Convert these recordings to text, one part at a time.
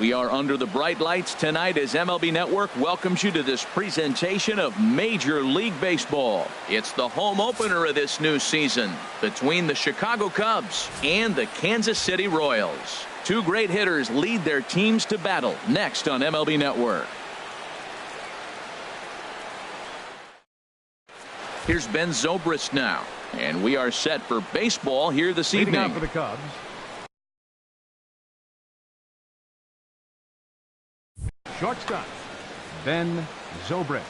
We are under the bright lights tonight as MLB Network welcomes you to this presentation of Major League Baseball. It's the home opener of this new season between the Chicago Cubs and the Kansas City Royals. Two great hitters lead their teams to battle next on MLB Network. Here's Ben Zobrist now, and we are set for baseball here this evening. Leading off for the Cubs, shortstop, Ben Zobrist.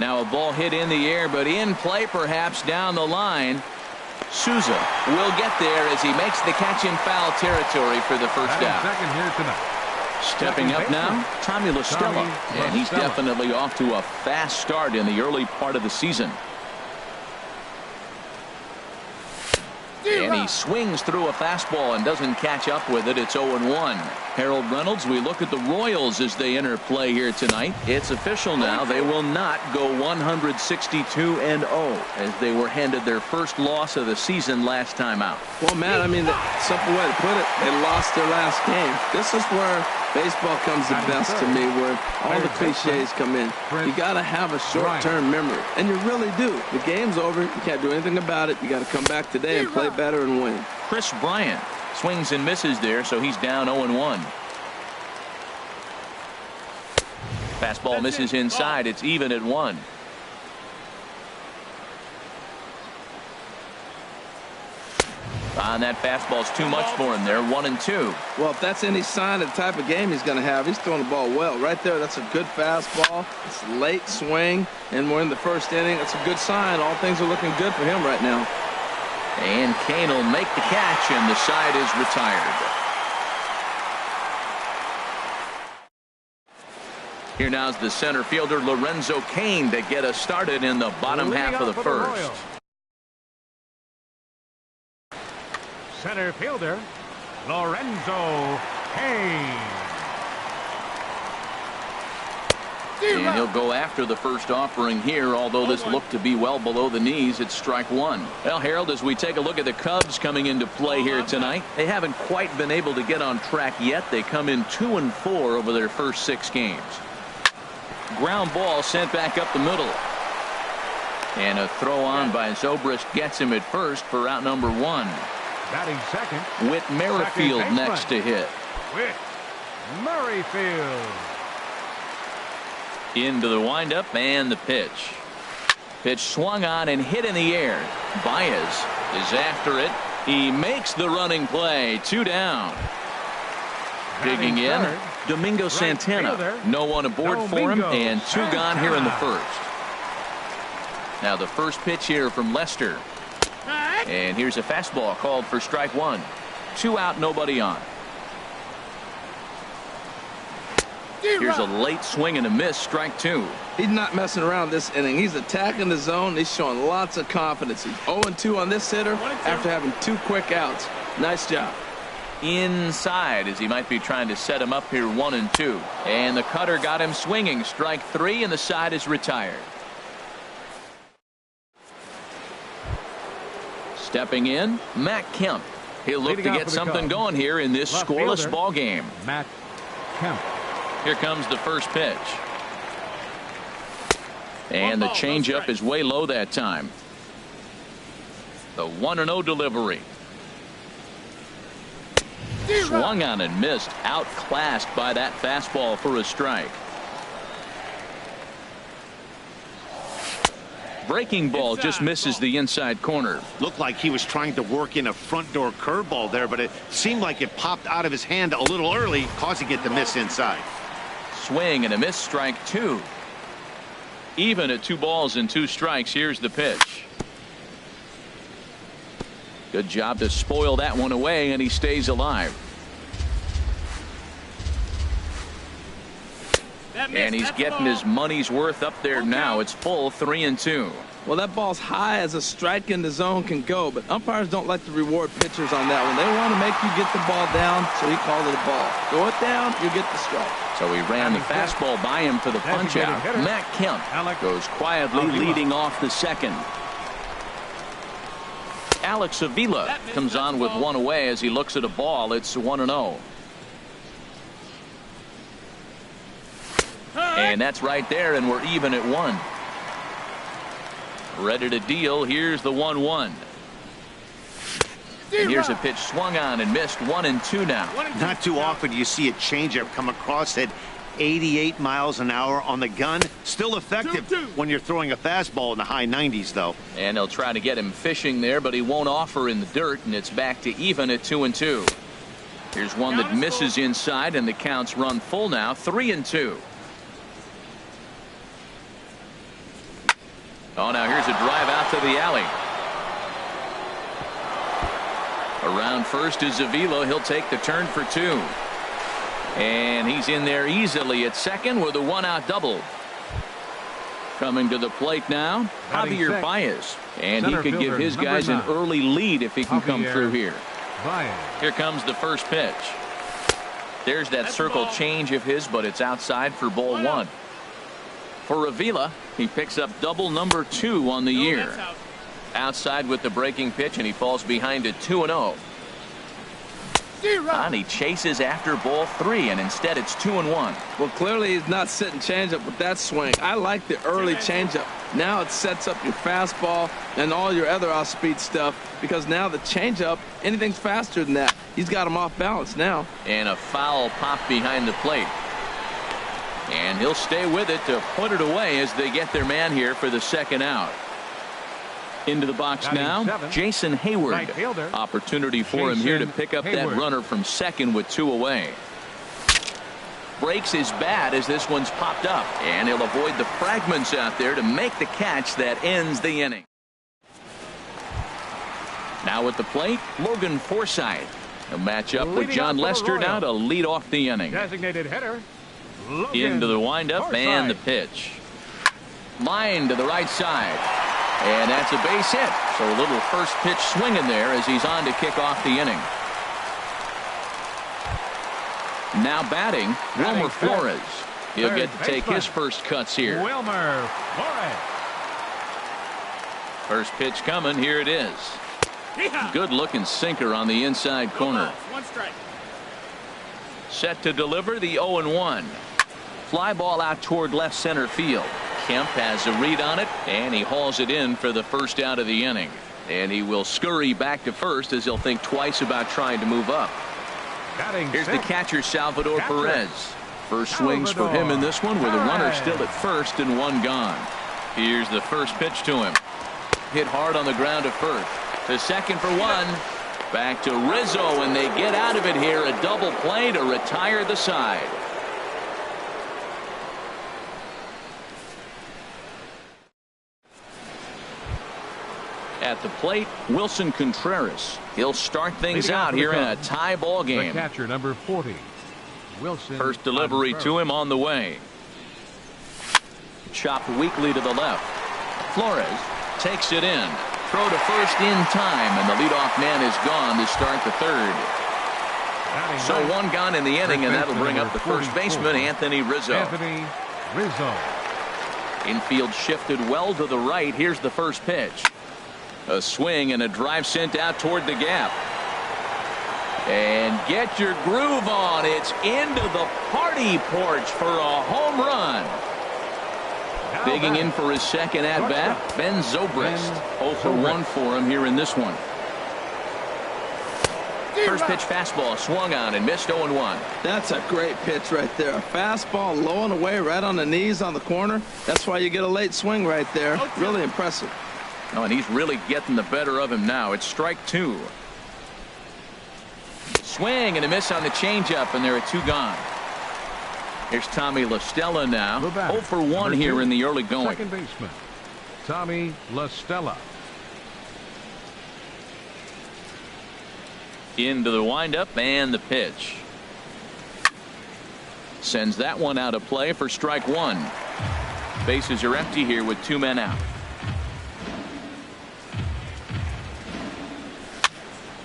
Now a ball hit in the air, but in play perhaps down the line. Souza will get there as he makes the catch in foul territory for the first out. Second here tonight. Stepping up now, Tommy La Stella, and he's definitely off to a fast start in the early part of the season. And he swings through a fastball and doesn't catch up with it. It's 0-1. Harold Reynolds, we look at the Royals as they enter play here tonight. It's official now. They will not go 162-0 as they were handed their first loss of the season last time out. Well, Matt, I mean, the simple way to put it, they lost their last game. This is where baseball comes the best to me, where all the cliches come in. You got to have a short-term memory, and you really do. The game's over. You can't do anything about it. You got to come back today and play better and win. Chris Bryant swings and misses there, so he's down 0-1. Fastball misses inside. It's even at 1. And that fastball's too much for him there. 1-2. Well, if that's any sign of the type of game he's going to have, he's throwing the ball well. Right there, that's a good fastball. It's late swing, and we're in the first inning. That's a good sign. All things are looking good for him right now. And Kane will make the catch, and the side is retired. Here now's the center fielder Lorenzo Cain to get us started in the bottom half of the first. Center fielder Lorenzo Cain. And he'll go after the first offering here, although this looked to be well below the knees. It's strike 1. Well, Harold, as we take a look at the Cubs coming into play here tonight, they haven't quite been able to get on track yet. They come in 2-4 over their first 6 games. Ground ball sent back up the middle. And a throw on by Zobrist gets him at first for out number 1. Batting second, Whit Merrifield next to hit. Whit Merrifield. Into the windup and the pitch. Pitch swung on and hit in the air. Baez is after it. He makes the running play. 2 down. Digging in, Domingo Santana. No one aboard for him, and 2 gone here in the first. Now the first pitch here from Lester. And here's a fastball called for strike 1. 2 out, nobody on. Here's a late swing and a miss, strike 2. He's not messing around this inning. He's attacking the zone. He's showing lots of confidence. He's 0-2 on this hitter after having 2 quick outs. Nice job. Inside as he might be trying to set him up here 1-2. And the cutter got him swinging, strike 3, and the side is retired. Stepping in, Matt Kemp. He'll look to get something going here in this scoreless ball game. Matt Kemp. Here comes the first pitch. And the changeup is way low that time. The 1-0 delivery. Swung on and missed. Outclassed by that fastball for a strike. Breaking ball just misses the inside corner. Looked like he was trying to work in a front door curveball there, but it seemed like it popped out of his hand a little early, causing it to miss inside. Swing and a miss, strike 2. Even at 2 balls and 2 strikes. Here's the pitch. Good job to spoil that one away, and he stays alive. And he's getting his money's worth up there now. It's full 3-2. Well, that ball's high as a strike in the zone can go, but umpires don't like to reward pitchers on that one. They want to make you get the ball down, so he called it a ball. Throw it down, you get the strike. So he ran the fastball by him for the punch-out. Matt Kemp goes quietly leading off the second. Alex Avila comes on with one away as he looks at a ball. It's 1-0. And that's right there, and we're even at 1. Ready to deal. Here's the 1-1. And here's a pitch swung on and missed. 1-2 now. Not too often you see a changeup come across at 88 miles an hour on the gun. Still effective when you're throwing a fastball in the high 90s, though. And they'll try to get him fishing there, but he won't offer in the dirt, and it's back to even at 2-2. Here's one that misses inside, and the counts run full now. 3-2. Oh, now here's a drive out to the alley. Around first is Avila. He'll take the turn for 2. And he's in there easily at second with a 1-out double. Coming to the plate now, Javier Baez. And he could give his guys an early lead if he can come through here. Here comes the first pitch. There's that circle change of his, but it's outside for ball 1. For Avila, he picks up double number 2 on the year. Outside with the breaking pitch, and he falls behind at 2-0. And he chases after ball 3, and instead it's 2-1. Well, clearly he's not sitting changeup with that swing. I like the early changeup. Now it sets up your fastball and all your other off-speed stuff, because now the changeup, anything's faster than that. He's got him off balance now. And a foul pop behind the plate. And he'll stay with it to put it away as they get their man here for the second out. Into the box now, Jason Hayward. Right opportunity for him here to pick up that runner from second with 2 away. Breaks his bat as this one's popped up, and he'll avoid the fragments out there to make the catch that ends the inning. Now at the plate, Logan Forsythe. He'll match up with John Lester now to lead off the inning. Designated hitter. Into the windup and the pitch. Line to the right side. And that's a base hit. So a little first pitch swinging there as he's on to kick off the inning. Now batting, Wilmer Flores. He'll get to take his first cuts here. Wilmer Flores. First pitch coming. Here it is. Good looking sinker on the inside corner. One strike. Set to deliver the 0-1. Fly ball out toward left center field. Kemp has a read on it, and he hauls it in for the first out of the inning. And he will scurry back to first as he'll think twice about trying to move up. Here's the catcher, Salvador Perez. First swings for him in this one with a runner still at first and 1 gone. Here's the first pitch to him. Hit hard on the ground to first. To second for 1. Back to Rizzo, and they get out of it here. A double play to retire the side. At the plate, Wilson Contreras. He'll start things out here in a tie ball game. The catcher, number 40, Wilson. First delivery to him on the way. Chopped weakly to the left. Flores takes it in. Throw to first in time, and the leadoff man is gone to start the third. So 1 gone in the inning, and that'll bring up the first baseman, Anthony Rizzo. Anthony Rizzo. Infield shifted well to the right. Here's the first pitch. A swing and a drive sent out toward the gap. And get your groove on. It's into the party porch for a home run. Digging in for his second at-bat, Ben Zobrist. 0 for 1 for him here in this one. First pitch fastball swung on and missed 0-1. That's a great pitch right there. A fastball low and away right on the knees on the corner. That's why you get a late swing right there. Really impressive. Oh, and he's really getting the better of him now. It's strike 2. Swing and a miss on the changeup, and there are 2 gone. Here's Tommy La Stella now. 0 for 1 here in the early going. Second baseman, Tommy La Stella. Into the windup and the pitch. Sends that one out of play for strike 1. Bases are empty here with 2 men out.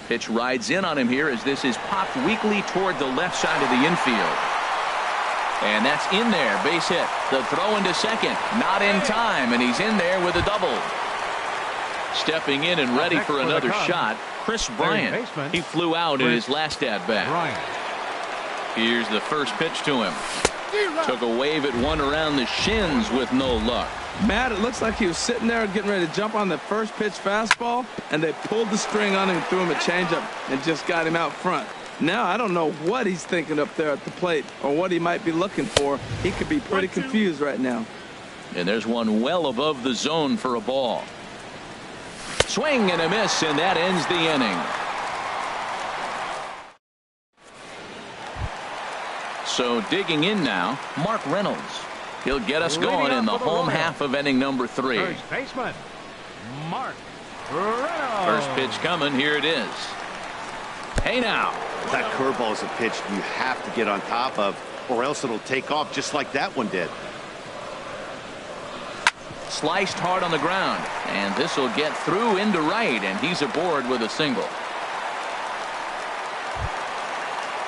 Pitch rides in on him here as this is popped weakly toward the left side of the infield. And that's in there. Base hit. The throw into second. Not in time, and he's in there with a double. Stepping in and ready for another shot, Chris Bryant. He flew out in his last at-bat. Here's the first pitch to him. Took a wave at one around the shins with no luck. Matt, it looks like he was sitting there getting ready to jump on the first pitch fastball, and they pulled the string on him and threw him a changeup and just got him out front. Now, I don't know what he's thinking up there at the plate or what he might be looking for. He could be pretty confused right now. And there's one well above the zone for a ball. Swing and a miss, and that ends the inning. So digging in now, Mark Reynolds. He'll get us going in the home half of inning number 3. First baseman, Mark Reynolds. First pitch coming. Here it is. Hey now. That curveball is a pitch you have to get on top of, or else it'll take off just like that one did. Sliced hard on the ground, and this will get through into right, and he's aboard with a single.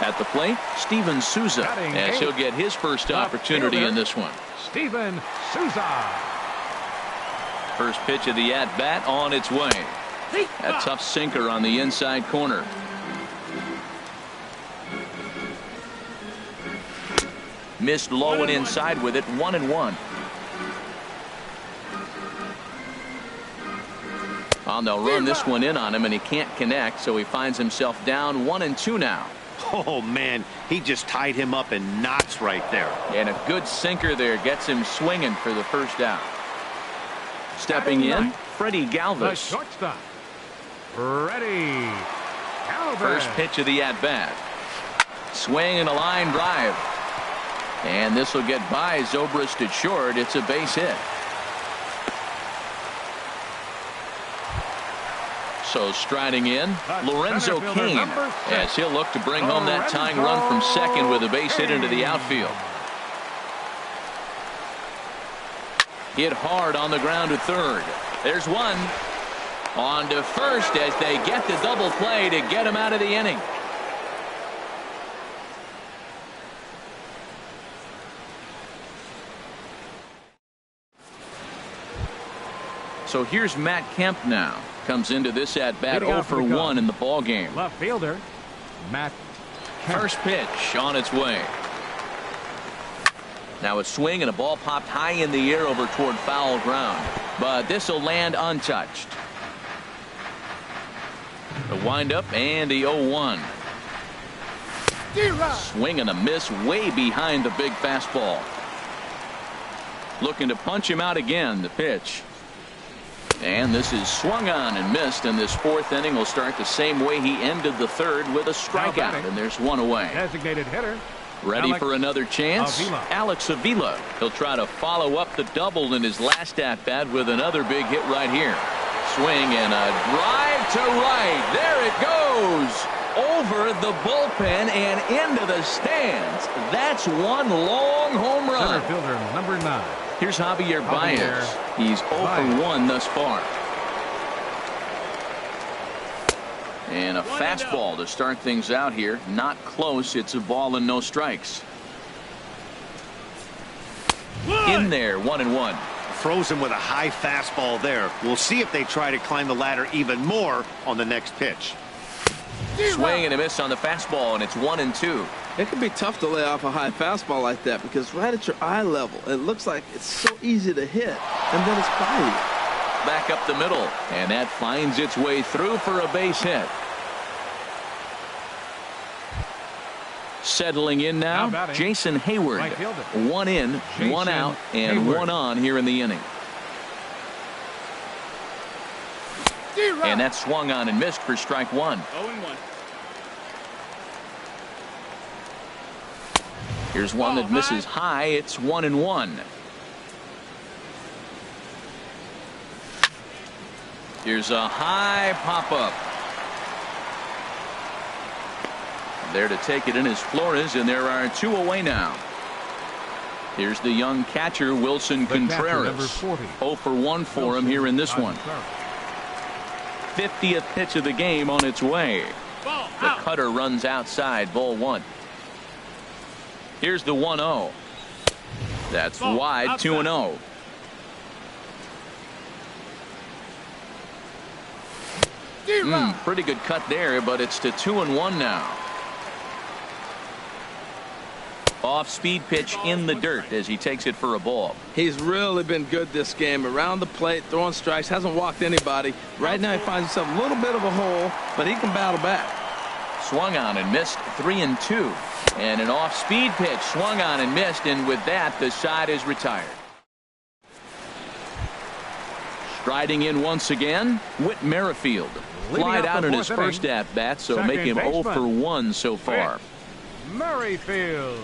At the plate, Steven Souza, as he'll get his first opportunity in this one. Steven Souza. First pitch of the at-bat on its way. A tough sinker on the inside corner. Missed low and inside with it, 1-1. Well, they'll run this one in on him, and he can't connect, so he finds himself down 1-2 now. Oh, man, he just tied him up in knots right there. And a good sinker there gets him swinging for the first out. Stepping in, Freddie The Galvis. shortstop, Freddie Galvis. First pitch of the at-bat. Swing and a line drive. And this will get by Zobrist at short. It's a base hit. So striding in, Lorenzo Cain, as he'll look to bring home that tying run from second with a base hit into the outfield. Hit hard on the ground to third. There's one. On to first as they get the double play to get him out of the inning. So here's Matt Kemp now. Comes into this at-bat 0 for 1 in the ball game. Left fielder, Matt Kemp. First pitch on its way. Now a swing and a ball popped high in the air over toward foul ground. But this will land untouched. The windup and the 0-1. Swing and a miss way behind the big fastball. Looking to punch him out again. The pitch. And this is swung on and missed, and this fourth inning will start the same way he ended the third with a strikeout, and there's one away. Designated hitter. Ready for another chance? Avila. Alex Avila. He'll try to follow up the double in his last at-bat with another big hit right here. Swing and a drive to right. There it goes. Over the bullpen and into the stands. That's one long home run. Center fielder number 9. Here's Javier Baez. He's 0 for 1 thus far. And a fastball to start things out here. Not close. It's a ball and no strikes. In there, 1-1. Frozen with a high fastball there. We'll see if they try to climb the ladder even more on the next pitch. Swing and a miss on the fastball, and it's 1-2. It can be tough to lay off a high fastball like that because right at your eye level, it looks like it's so easy to hit, and then it's by you. Back up the middle, and that finds its way through for a base hit. Settling in now, Jason Hayward. One in, one out, and one on here in the inning. And that swung on and missed for strike one. 0-1. Here's one that misses high. It's 1-1. Here's a high pop-up. There to take it in is Flores, and there are two away now. Here's the young catcher, Wilson Contreras. 0 for 1 for him here in this one. 50th pitch of the game on its way. The cutter runs outside, ball 1. Here's the 1-0. That's wide, 2-0. Pretty good cut there, but it's to 2-1 now. Off-speed pitch in the dirt as he takes it for a ball. He's really been good this game. Around the plate, throwing strikes, hasn't walked anybody. Right now he finds himself a little bit of a hole, but he can battle back. Swung on and missed, 3-2. And an off-speed pitch swung on and missed, and with that, the side is retired. Striding in once again, Whit Merrifield. Flied out in his first at-bat, so make him 0 for 1 so far. Merrifield.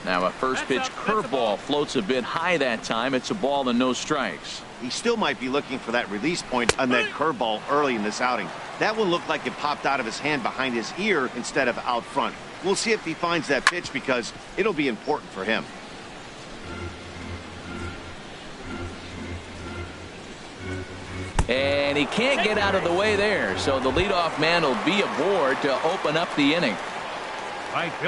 Now a first pitch curveball floats a bit high that time. It's a ball and no strikes. He still might be looking for that release point on that curveball early in this outing. That one looked like it popped out of his hand behind his ear instead of out front. We'll see if he finds that pitch because it'll be important for him. And he can't get out of the way there, so the leadoff man will be aboard to open up the inning.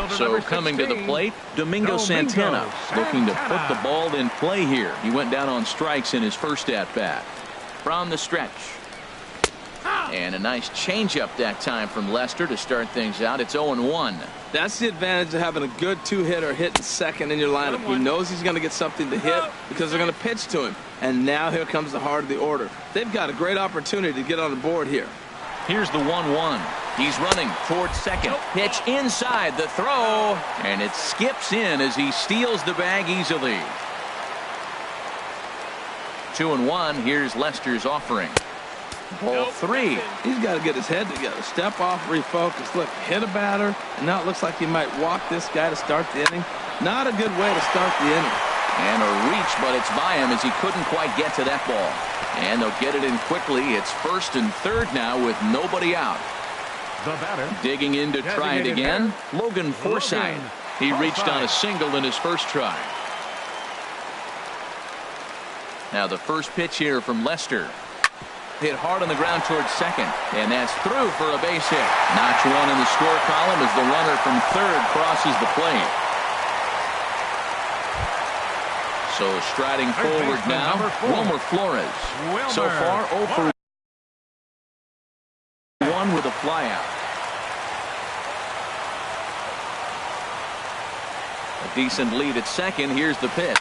So coming to the plate, Domingo Santana, looking to put the ball in play here. He went down on strikes in his first at-bat. From the stretch. And a nice changeup that time from Lester to start things out. It's 0-1. That's the advantage of having a good two-hitter hitting second in your lineup. He knows he's going to get something to hit because they're going to pitch to him. And now here comes the heart of the order. They've got a great opportunity to get on the board here. Here's the 1-1. He's running towards second. Pitch inside the throw. And it skips in as he steals the bag easily. 2-1. Here's Lester's offering. Ball 3. He's got to get his head together. Step off, refocus. Look, hit a batter. And now it looks like he might walk this guy to start the inning. Not a good way to start the inning. And a reach, but it's by him as he couldn't quite get to that ball. And they'll get it in quickly. It's first and third now with nobody out. The batter. Digging in to try it again. Logan Forsythe. He reached on a single in his first try. Now the first pitch here from Lester. Hit hard on the ground towards second. And that's through for a base hit. Notch one in the score column as the runner from third crosses the plate. So striding forward now, Wilmer Flores. So far 0 for 1 with a flyout. A decent lead at second. Here's the pitch.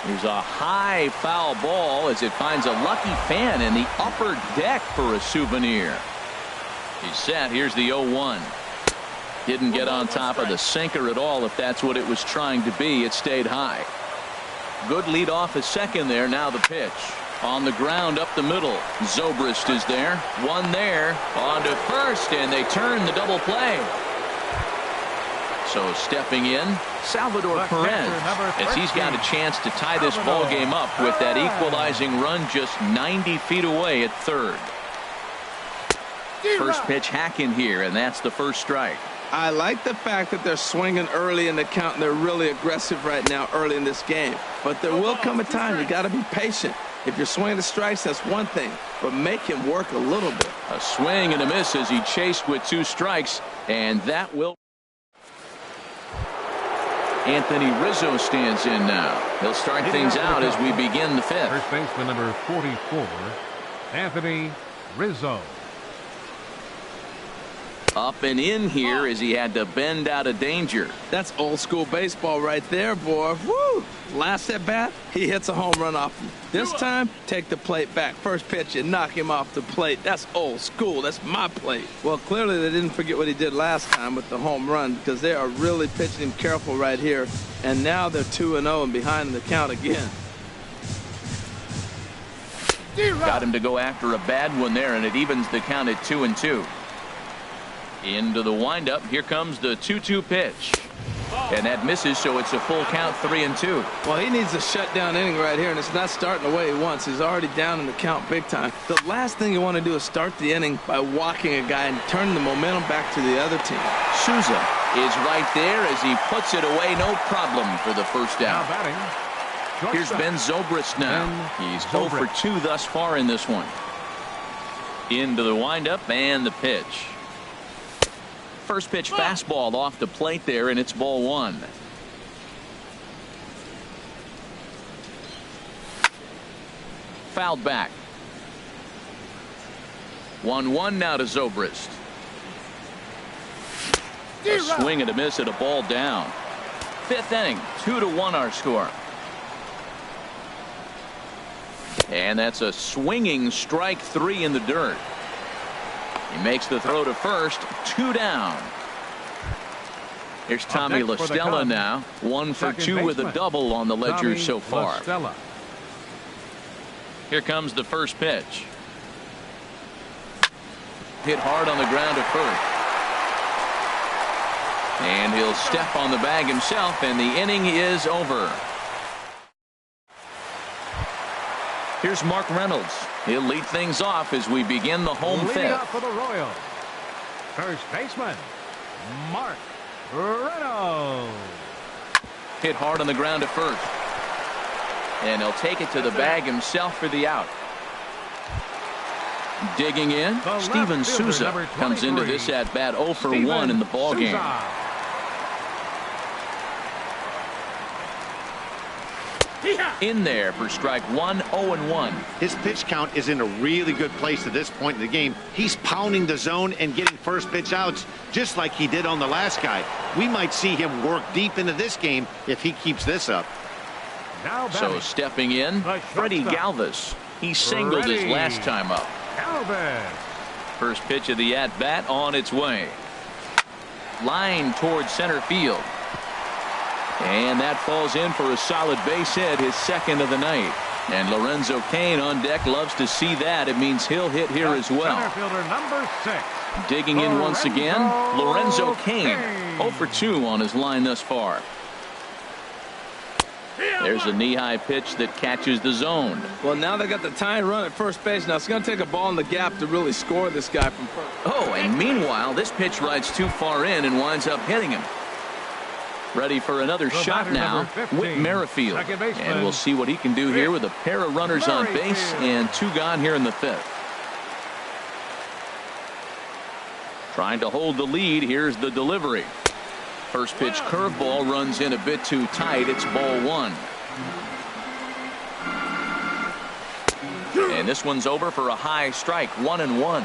Here's a high foul ball as it finds a lucky fan in the upper deck for a souvenir. He's set. Here's the 0-1. Didn't get on top of the sinker at all. If that's what it was trying to be, it stayed high. Good lead off at second there. Now the pitch. On the ground up the middle. Zobrist is there. One there. On to first, and they turn the double play. So stepping in, Salvador Perez, as he's got a chance to tie this ball game up with that equalizing run just 90 feet away at third. First pitch hack in here, and that's the first strike. I like the fact that they're swinging early in the count, and they're really aggressive right now early in this game. But there will come a time you got to be patient. If you're swinging the strikes, that's one thing, but make him work a little bit. A swing and a miss as he chased with 2 strikes, and that will. Anthony Rizzo stands in now. He'll start things out as we begin the 5th. First baseman number 44, Anthony Rizzo. Up and in here as he had to bend out of danger. That's old school baseball right there, boy. Woo! Last at bat, he hits a home run off him. This time, take the plate back. First pitch, you knock him off the plate. That's old school. That's my plate. Well, clearly they didn't forget what he did last time with the home run because they are really pitching him careful right here. And now they're 2-0 and behind in the count again. Got him to go after a bad one there, and it evens the count at 2-2. Into the windup. Here comes the 2-2 pitch. And that misses, so it's a full count, 3-2. Well, he needs a shutdown inning right here, and it's not starting the way he wants. He's already down in the count big time. The last thing you want to do is start the inning by walking a guy and turning the momentum back to the other team. Souza is right there as he puts it away, no problem for the first out. Here's Ben Zobrist now. He's 0 for 2 thus far in this one. Into the windup and the pitch. First pitch fastball off the plate there, and it's ball 1. Fouled back. 1-1 now to Zobrist. A swing and a miss at a ball down. Fifth inning, 2-1 our score. And that's a swinging strike 3 in the dirt. He makes the throw to first, 2 down. Here's Tommy La Stella now, 1 for 2 with a double on the ledger so far. Here comes the first pitch. Hit hard on the ground to first. And he'll step on the bag himself, and the inning is over. Here's Mark Reynolds. He'll lead things off as we begin the home fifth. Off for the Royals, first baseman, Mark Reynolds. Hit hard on the ground to first. And he'll take it to the bag himself for the out. Digging in, Steven Souza comes into this at bat 0 for 1 in the ball game. In there for strike 1, 0-1. His pitch count is in a really good place at this point in the game. He's pounding the zone and getting first pitch outs just like he did on the last guy. We might see him work deep into this game if he keeps this up. So stepping in, Freddie Galvis. He singled his last time up. First pitch of the at bat on its way. Line towards center field. And that falls in for a solid base hit, his second of the night. And Lorenzo Cain on deck loves to see that. It means he'll hit here as well. Center fielder number 6. Digging in once again, Lorenzo Cain. 0 for 2 on his line thus far. There's a knee-high pitch that catches the zone. Well, now they got the tying run at first base. Now it's going to take a ball in the gap to really score this guy from first. Oh, and meanwhile, this pitch rides too far in and winds up hitting him. Ready for another shot now, Whit Merrifield. And we'll see what he can do here with a pair of runners on base and 2 gone here in the fifth. Trying to hold the lead. Here's the delivery. First pitch curveball runs in a bit too tight. It's ball 1. And this one's over for a high strike, 1-1.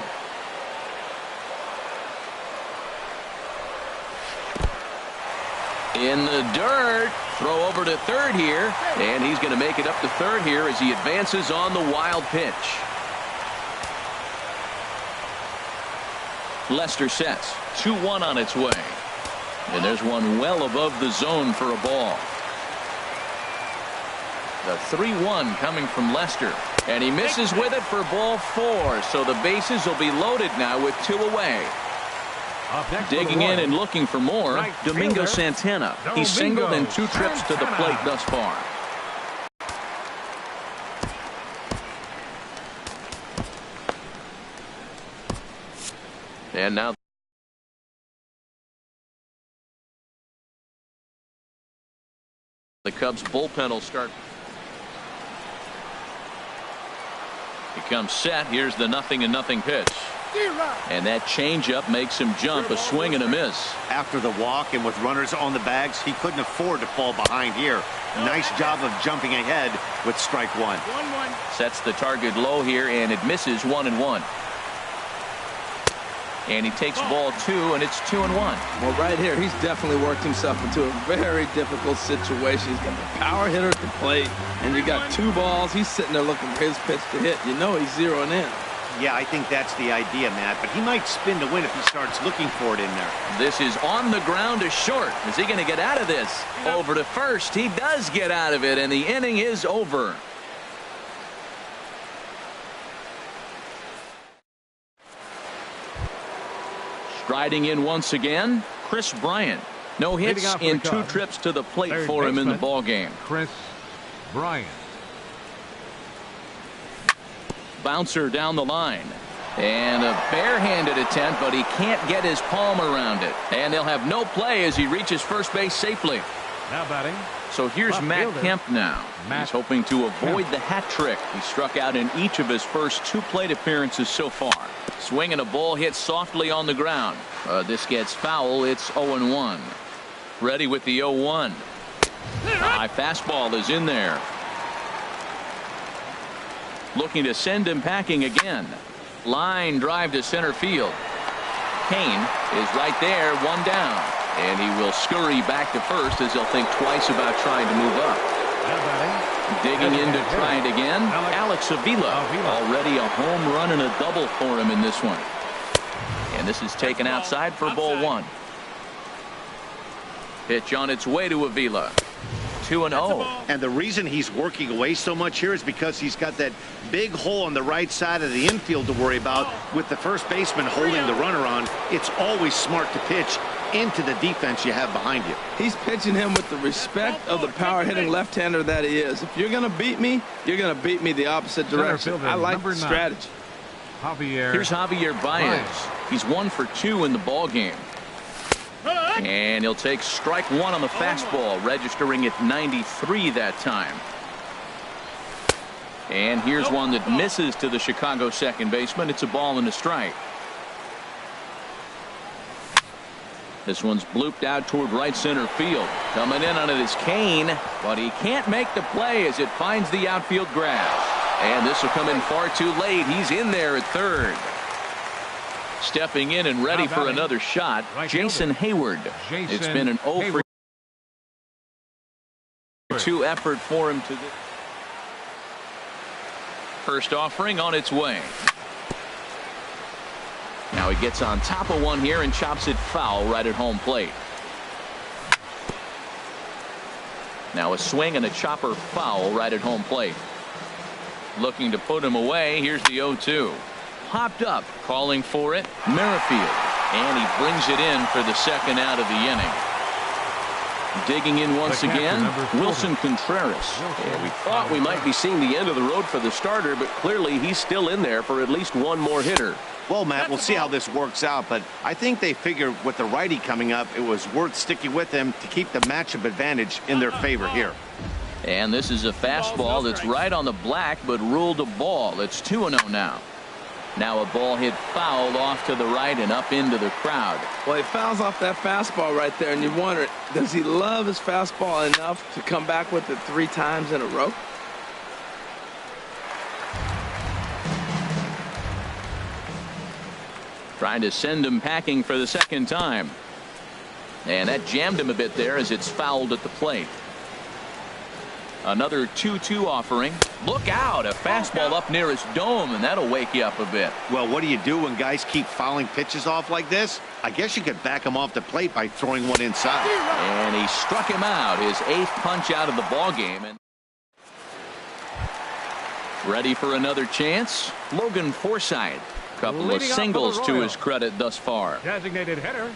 In the dirt, throw over to third here, and he's going to make it up to third here as he advances on the wild pitch. Lester sets, 2-1 on its way. And there's one well above the zone for a ball. The 3-1 coming from Lester, and he misses with it for ball 4, so the bases will be loaded now with 2 away. Digging in and looking for more, Domingo Santana. He's singled in 2 trips to the plate thus far. And now the Cubs bullpen will start. He comes set. Here's the 0-0 pitch. And that changeup makes him jump, a swing and a miss. After the walk and with runners on the bags, he couldn't afford to fall behind here. Nice job of jumping ahead with strike 1. Sets the target low here, and it misses 1-1. And he takes ball 2, and it's 2-1. Well, right here, he's definitely worked himself into a very difficult situation. He's got the power hitter at the plate, and you got 2 balls. He's sitting there looking for his pitch to hit. You know he's zeroing in. Yeah, I think that's the idea, Matt, but he might spin to win if he starts looking for it in there. This is on the ground to short. Is he going to get out of this? Over to first. He does get out of it, and the inning is over. Striding in once again, Chris Bryant. No hits in 2 trips to the plate for him in the ball game. Chris Bryant. Bouncer down the line. And a barehanded attempt, but he can't get his palm around it. And they'll have no play as he reaches first base safely. Now batting. So here's Matt Kemp now. He's hoping to avoid the hat trick. He struck out in each of his first 2 plate appearances so far. Swinging a ball hit softly on the ground. This gets foul. It's 0-1. Ready with the 0-1. High fastball is in there. Looking to send him packing again. Line drive to center field. Kane is right there, one down. And he will scurry back to first as he'll think twice about trying to move up. Digging in to try it again, Alex Avila. Already a home run and a double for him in this one. And this is taken outside for ball one. Pitch on its way to Avila. 2-0. And the reason he's working away so much here is because he's got that big hole on the right side of the infield to worry about. With the first baseman holding the runner on, it's always smart to pitch into the defense you have behind you. He's pitching him with the respect of the power-hitting left-hander that he is. If you're going to beat me, you're going to beat me the opposite direction. I like the strategy. Here's Javier Baez. He's 1 for 2 in the ball game. And he'll take strike one on the fastball, registering at 93 that time. And here's one that misses to the Chicago second baseman. It's a ball and a strike. This one's blooped out toward right center field. Coming in on it is Kane, but he can't make the play as it finds the outfield grass. And this will come in far too late. He's in there at third. Stepping in and ready for another shot, Jason Hayward. It's been an 0 for 2 effort for him to this. First offering on its way. Now he gets on top of one here and chops it foul right at home plate. Now a swing and a chopper foul right at home plate. Looking to put him away. Here's the 0-2. Popped up, calling for it, Merrifield, and he brings it in for the second out of the inning. Digging in once again, Wilson Contreras. Yeah, we thought we might be seeing the end of the road for the starter, but clearly he's still in there for at least one more hitter. Well, Matt, we'll see how this works out, but I think they figured with the righty coming up, it was worth sticking with him to keep the matchup advantage in their favor here. And this is a fastball that's right on the black, but ruled a ball. It's 2-0 now. Now a ball hit foul off to the right and up into the crowd. Well, he fouls off that fastball right there, and you wonder, does he love his fastball enough to come back with it 3 times in a row? Trying to send him packing for the second time. And that jammed him a bit there as it's fouled at the plate. Another 2-2 offering. Look out, a fastball up near his dome, and that'll wake you up a bit. Well, what do you do when guys keep fouling pitches off like this? I guess you could back him off the plate by throwing one inside. And he struck him out, his 8th punch out of the ball game. And ready for another chance? Logan Forsythe. Couple of singles to his credit thus far. Designated hitter,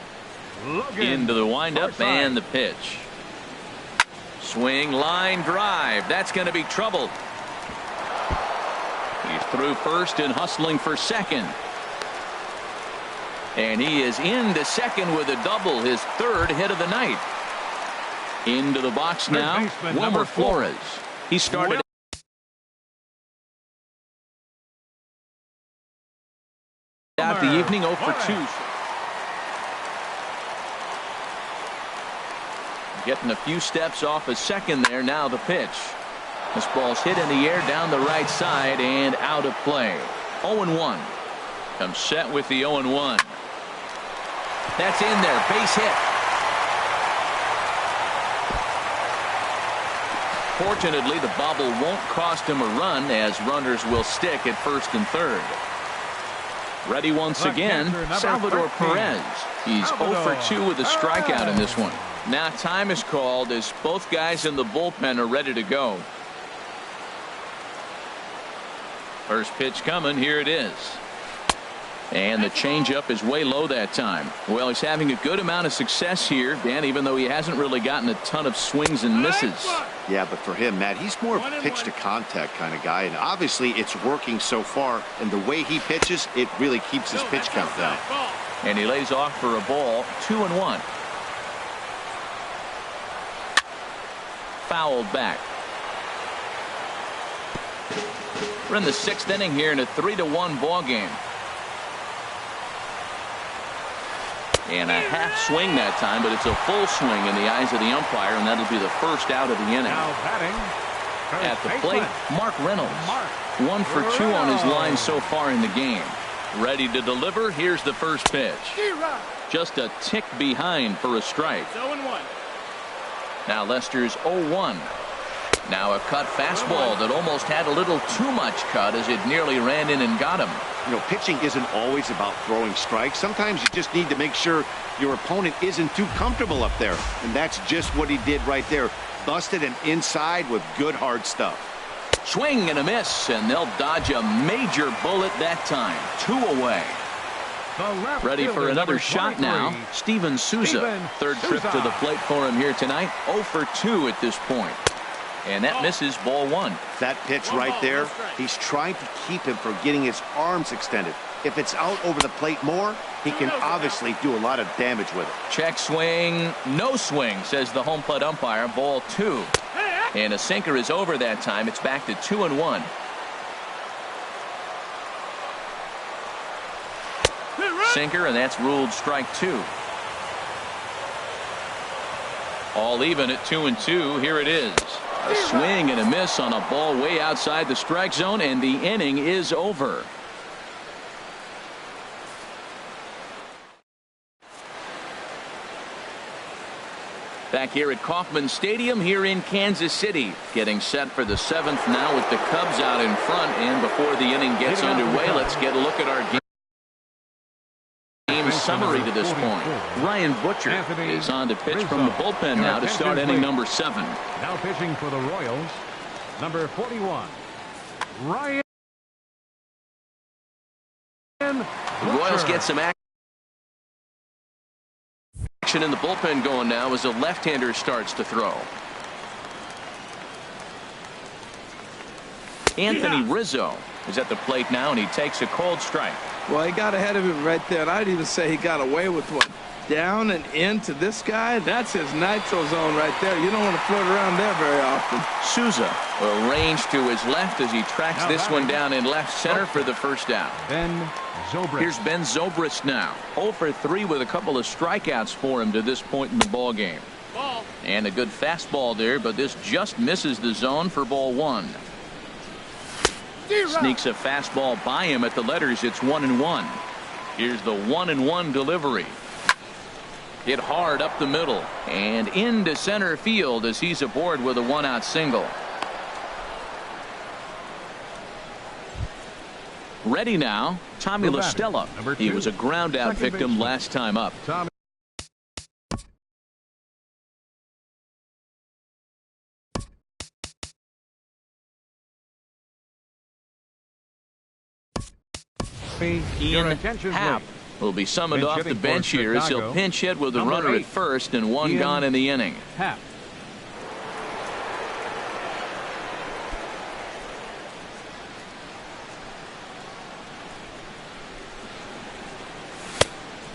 Logan into the windup Forsythe. And the pitch. Swing, line drive. That's going to be trouble. He's through first and hustling for second. And he is into second with a double, his 3rd hit of the night. Into the box now, Wilmer Flores. He started out the evening 0 for 2. Getting a few steps off a second there. Now the pitch. This ball's hit in the air down the right side and out of play. 0-1. Comes set with the 0-1. That's in there. Base hit. Fortunately, the bobble won't cost him a run as runners will stick at first and third. Ready once again, Salvador Perez. He's 0 for 2 with a strikeout in this one. Now time is called as both guys in the bullpen are ready to go. First pitch coming. Here it is. And the changeup is way low that time. Well, he's having a good amount of success here, Dan, even though he hasn't really gotten a ton of swings and misses. Yeah, but for him, Matt, he's more of a pitch to contact kind of guy, and obviously it's working so far, and the way he pitches, it really keeps his pitch count down. And he lays off for a ball. 2-1. Fouled back. We're in the 6th inning here in a 3-1 ball game. And a half swing that time, but it's a full swing in the eyes of the umpire, and that'll be the first out of the inning. Now batting, at the plate, Mark Reynolds. 1 for 2 on his line so far in the game. Ready to deliver. Here's the first pitch. Just a tick behind for a strike. 0-1. Now Lester's 0-1. Now a cut fastball that almost had a little too much cut as it nearly ran in and got him. You know, pitching isn't always about throwing strikes. Sometimes you just need to make sure your opponent isn't too comfortable up there. And that's just what he did right there. Busted an inside with good hard stuff. Swing and a miss, and they'll dodge a major bullet that time. 2 away. Ready for another shot now. Steven Souza. Third trip to the plate for him here tonight. 0 for 2 at this point. And that misses, ball 1. That pitch right there, he's trying to keep him from getting his arms extended. If it's out over the plate more, he can obviously do a lot of damage with it. Check swing, no swing, says the home plate umpire. Ball 2. And a sinker is over that time. It's back to 2-1. Sinker, and that's ruled strike 2. All even at 2-2. Here it is. A swing and a miss on a ball way outside the strike zone, and the inning is over. Back here at Kauffman Stadium here in Kansas City, getting set for the 7th now with the Cubs out in front. And before the inning gets underway, let's get a look at our game summary to this point. Ryan Butcher is on to pitch from the bullpen now to start inning number 7. Now pitching for the Royals, number 41, Ryan. The Royals get some action in the bullpen going now as a left-hander starts to throw. Anthony Rizzo is at the plate now, and he takes a cold strike. Well, he got ahead of him right there, and I'd even say he got away with one. Down and into this guy, that's his nitro zone right there. You don't want to float around there very often. Souza will range to his left as he tracks this one down in left center for the first out. Ben Zobrist. Here's Ben Zobrist now. 0 for 3 with a couple of strikeouts for him to this point in the ball game. And a good fastball there, but this just misses the zone for ball 1. Sneaks a fastball by him at the letters. It's 1-1. Here's the 1-1 delivery. Hit hard up the middle and into center field as he's aboard with a 1-out single. Ready now, Tommy La Stella. He was a ground out victim last time up. Ian Happ will be summoned off the bench here as he'll pinch hit with a runner at first and one gone in the inning. Happ.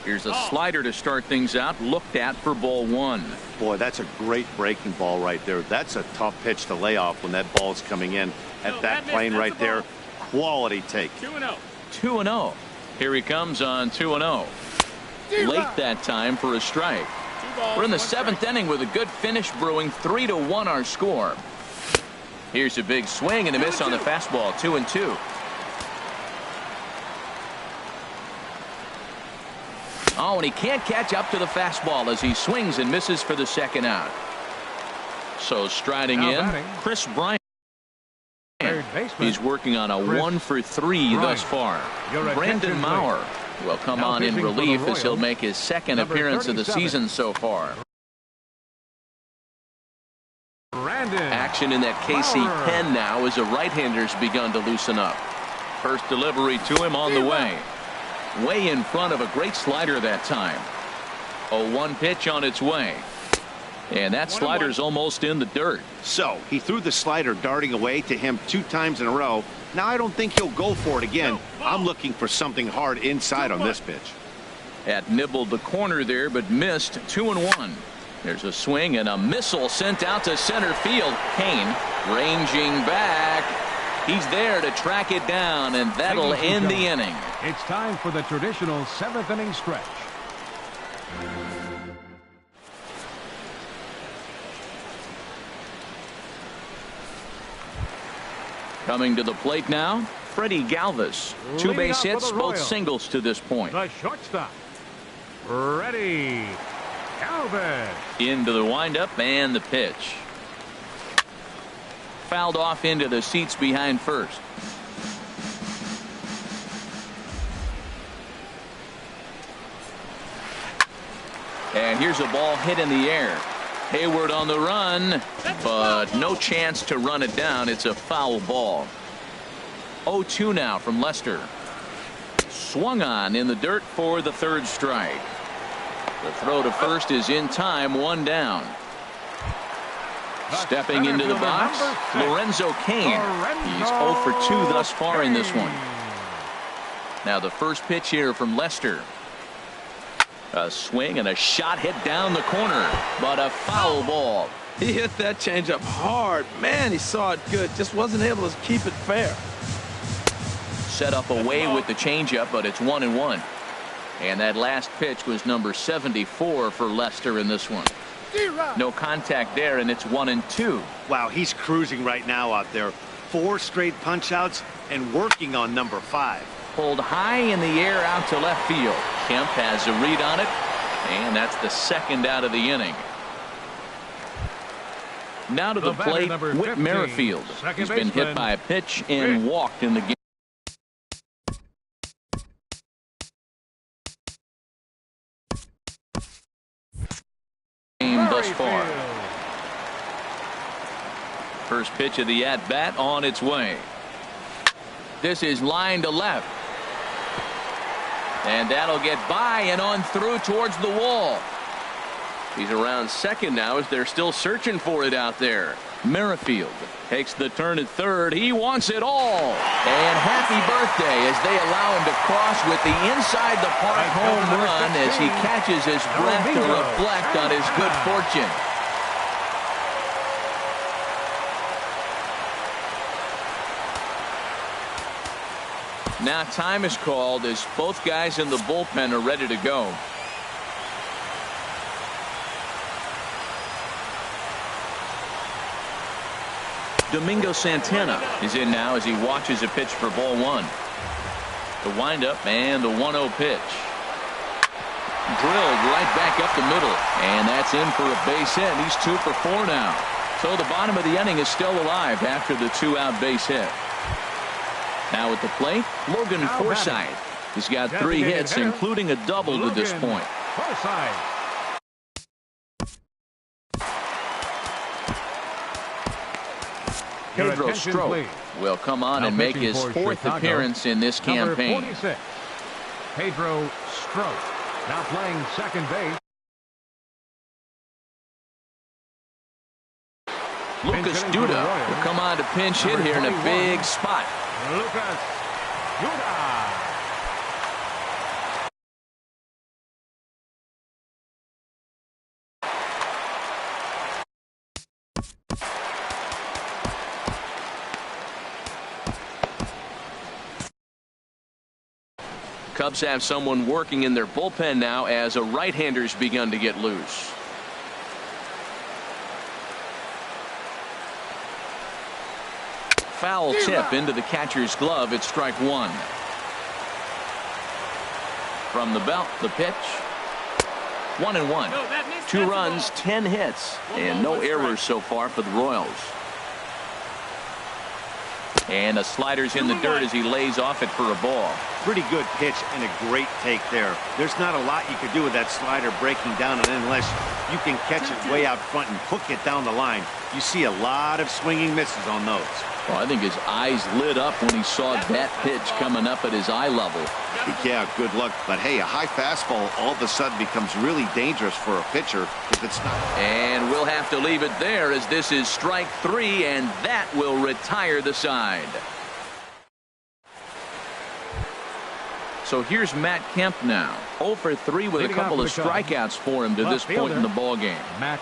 Here's a slider to start things out, looked at for ball 1. Boy, that's a great breaking ball right there. That's a tough pitch to lay off when that ball's coming in at that plane right there. Quality take. 2-0. 2-0. Here he comes on 2-0. Late that time for a strike. We're in the 7th inning with a good finish brewing. 3-1 our score. Here's a big swing and a miss on the fastball. 2-2. Oh, and he can't catch up to the fastball as he swings and misses for the second out. So striding in, Chris Bryant. He's working on a 1 for 3 thus far. Brandon Maurer will come on in relief as he'll make his second appearance of the season so far. Action in that KC pen now as a right-hander's begun to loosen up. First delivery to him on the way. Way in front of a great slider that time. A 1 pitch on its way. And that slider's almost in the dirt. So he threw the slider darting away to him 2 times in a row. Now I don't think he'll go for it again. I'm looking for something hard inside on this pitch. Had nibbled the corner there but missed. 2-1. There's a swing and a missile sent out to center field. Kane ranging back. He's there to track it down, and that'll end the inning. It's time for the traditional 7th inning stretch. Coming to the plate now, Freddie Galvis. 2 base hits, both singles to this point. The shortstop, Freddie Galvis. Into the windup and the pitch. Fouled off into the seats behind first. And here's a ball hit in the air. Hayward on the run, but no chance to run it down. It's a foul ball. 0-2 now from Lester. Swung on in the dirt for the 3rd strike. The throw to first is in time, 1 down. Stepping into the box, Lorenzo Cain. He's 0 for 2 thus far in this one. Now the first pitch here from Lester. A swing and a shot hit down the corner, but a foul ball. He hit that changeup hard. Man, he saw it good. Just wasn't able to keep it fair. Set up away with the changeup, but it's 1-1. And that last pitch was number 74 for Lester in this one. No contact there, and it's 1-2. Wow, he's cruising right now out there. 4 straight punch outs and working on number 5. Pulled high in the air out to left field. Kemp has a read on it, and that's the 2nd out of the inning. Now to the plate, Whit Merrifield. He's been hit by a pitch and walked in the game thus far. First pitch of the at-bat on its way. This is line to left. And that'll get by and on through towards the wall. He's around second now as they're still searching for it out there. Merrifield takes the turn at third. He wants it all. And happy birthday as they allow him to cross with the inside the park home run as he catches his breath to reflect on his good fortune. Now time is called as both guys in the bullpen are ready to go. Domingo Santana is in now as he watches a pitch for ball 1. The windup and the 1-0 pitch. Drilled right back up the middle, and that's in for a base hit. He's 2 for 4 now. So the bottom of the inning is still alive after the 2-out base hit. Now at the plate, Logan Forsythe. He's got 3 hits, including a double to this point. Pedro Strop will come on and make his 4th appearance in this campaign. 46, Pedro Strop, now playing second base. Lucas Duda will come on to pinch hit here in a big spot. Lucas Duda. Cubs have someone working in their bullpen now as a right-hander's begun to get loose. Foul tip into the catcher's glove. It's strike 1. From the belt, the pitch. 1-1. 2 runs, 10 hits, and no errors so far for the Royals. And the slider's in the dirt as he lays off it for a ball. Pretty good pitch and a great take there. There's not a lot you could do with that slider breaking down, and unless you can catch it way out front and hook it down the line, you see a lot of swinging misses on those. Well, I think his eyes lit up when he saw that pitch coming up at his eye level. Yeah, good luck. But hey, a high fastball all of a sudden becomes really dangerous for a pitcher if it's not. And we'll have to leave it there as this is strike 3, and that will retire the side. So here's Matt Kemp now. 0 for 3 with a couple of strikeouts for him to this point in the ballgame. Matt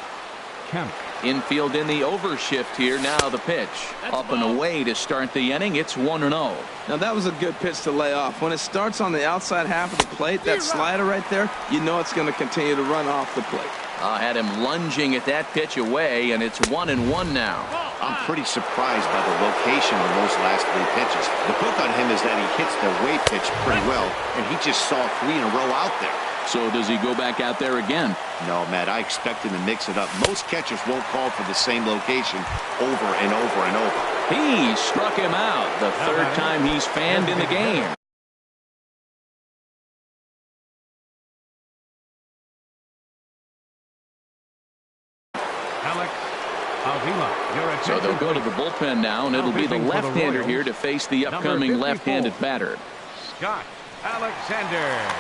Kemp. Infield in the overshift here. Now the pitch. Up and away to start the inning. It's 1-0. Now that was a good pitch to lay off. When it starts on the outside half of the plate, that slider right there, you know it's going to continue to run off the plate. Had him lunging at that pitch away, and it's 1-1 now. I'm pretty surprised by the location on those last 3 pitches. The book on him is that he hits the away pitch pretty well, and he just saw 3 in a row out there. So does he go back out there again? No, Matt, I expect him to mix it up. Most catchers won't call for the same location over and over and over. He struck him out the 3rd time he's fanned in the game. So they'll go to the bullpen now, and it'll be the left-hander here to face the upcoming left-handed batter. Scott Alexander.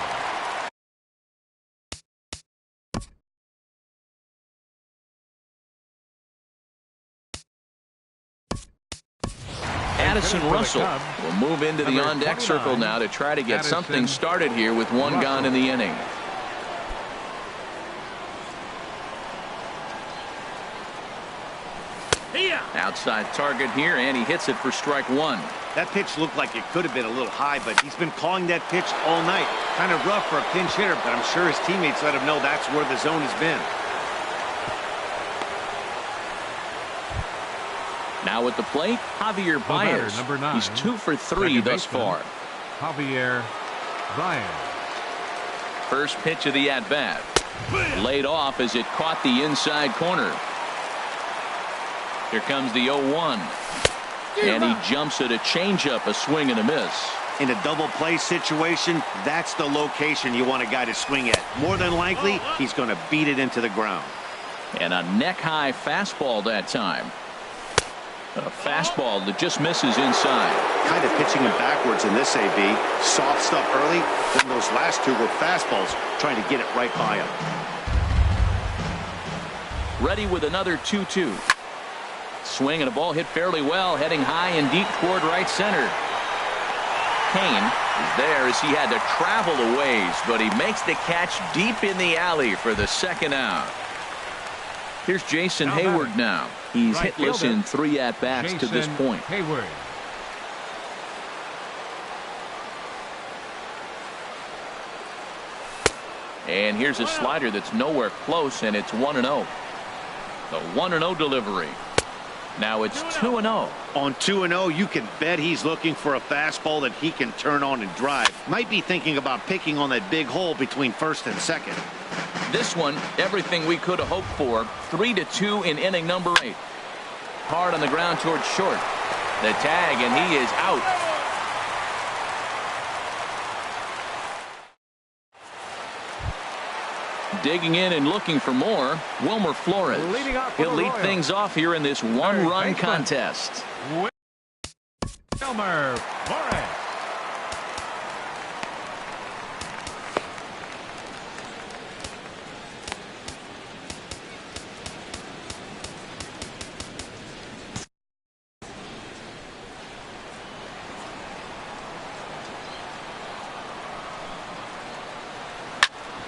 Addison Russell will move into the on-deck circle now to try to get something started here with 1 gone in the inning. Outside target here, and he hits it for strike 1. That pitch looked like it could have been a little high, but he's been calling that pitch all night. Kind of rough for a pinch hitter, but I'm sure his teammates let him know that's where the zone has been. Now at the plate, Javier Baez. He's 2 for 3 thus far. Javier Baez. First pitch of the at-bat. Laid off as it caught the inside corner. Here comes the 0-1. And he jumps at a changeup, a swing and a miss. In a double play situation, that's the location you want a guy to swing at. More than likely, he's going to beat it into the ground. And a neck-high fastball that time. A fastball that just misses inside. Kind of pitching him backwards in this AB. Soft stuff early, then those last 2 were fastballs, trying to get it right by him. Ready with another 2-2. Swing and a ball hit fairly well, heading high and deep toward right center. Kane is there as he had to travel a ways, but he makes the catch deep in the alley for the 2nd out. Here's Jason Hayward now. He's hitless in 3 at-bats to this point. Hayward. And here's a slider that's nowhere close, and it's 1-0. The 1-0 delivery. Now it's 2-0. On 2-0, you can bet he's looking for a fastball that he can turn on and drive. Might be thinking about picking on that big hole between 1st and 2nd. This one, everything we could have hoped for. 3-2 in inning number 8. Hard on the ground towards short. The tag, and he is out. Digging in and looking for more, Wilmer Flores. He'll lead things off here in this 1-run contest. Wilmer Flores.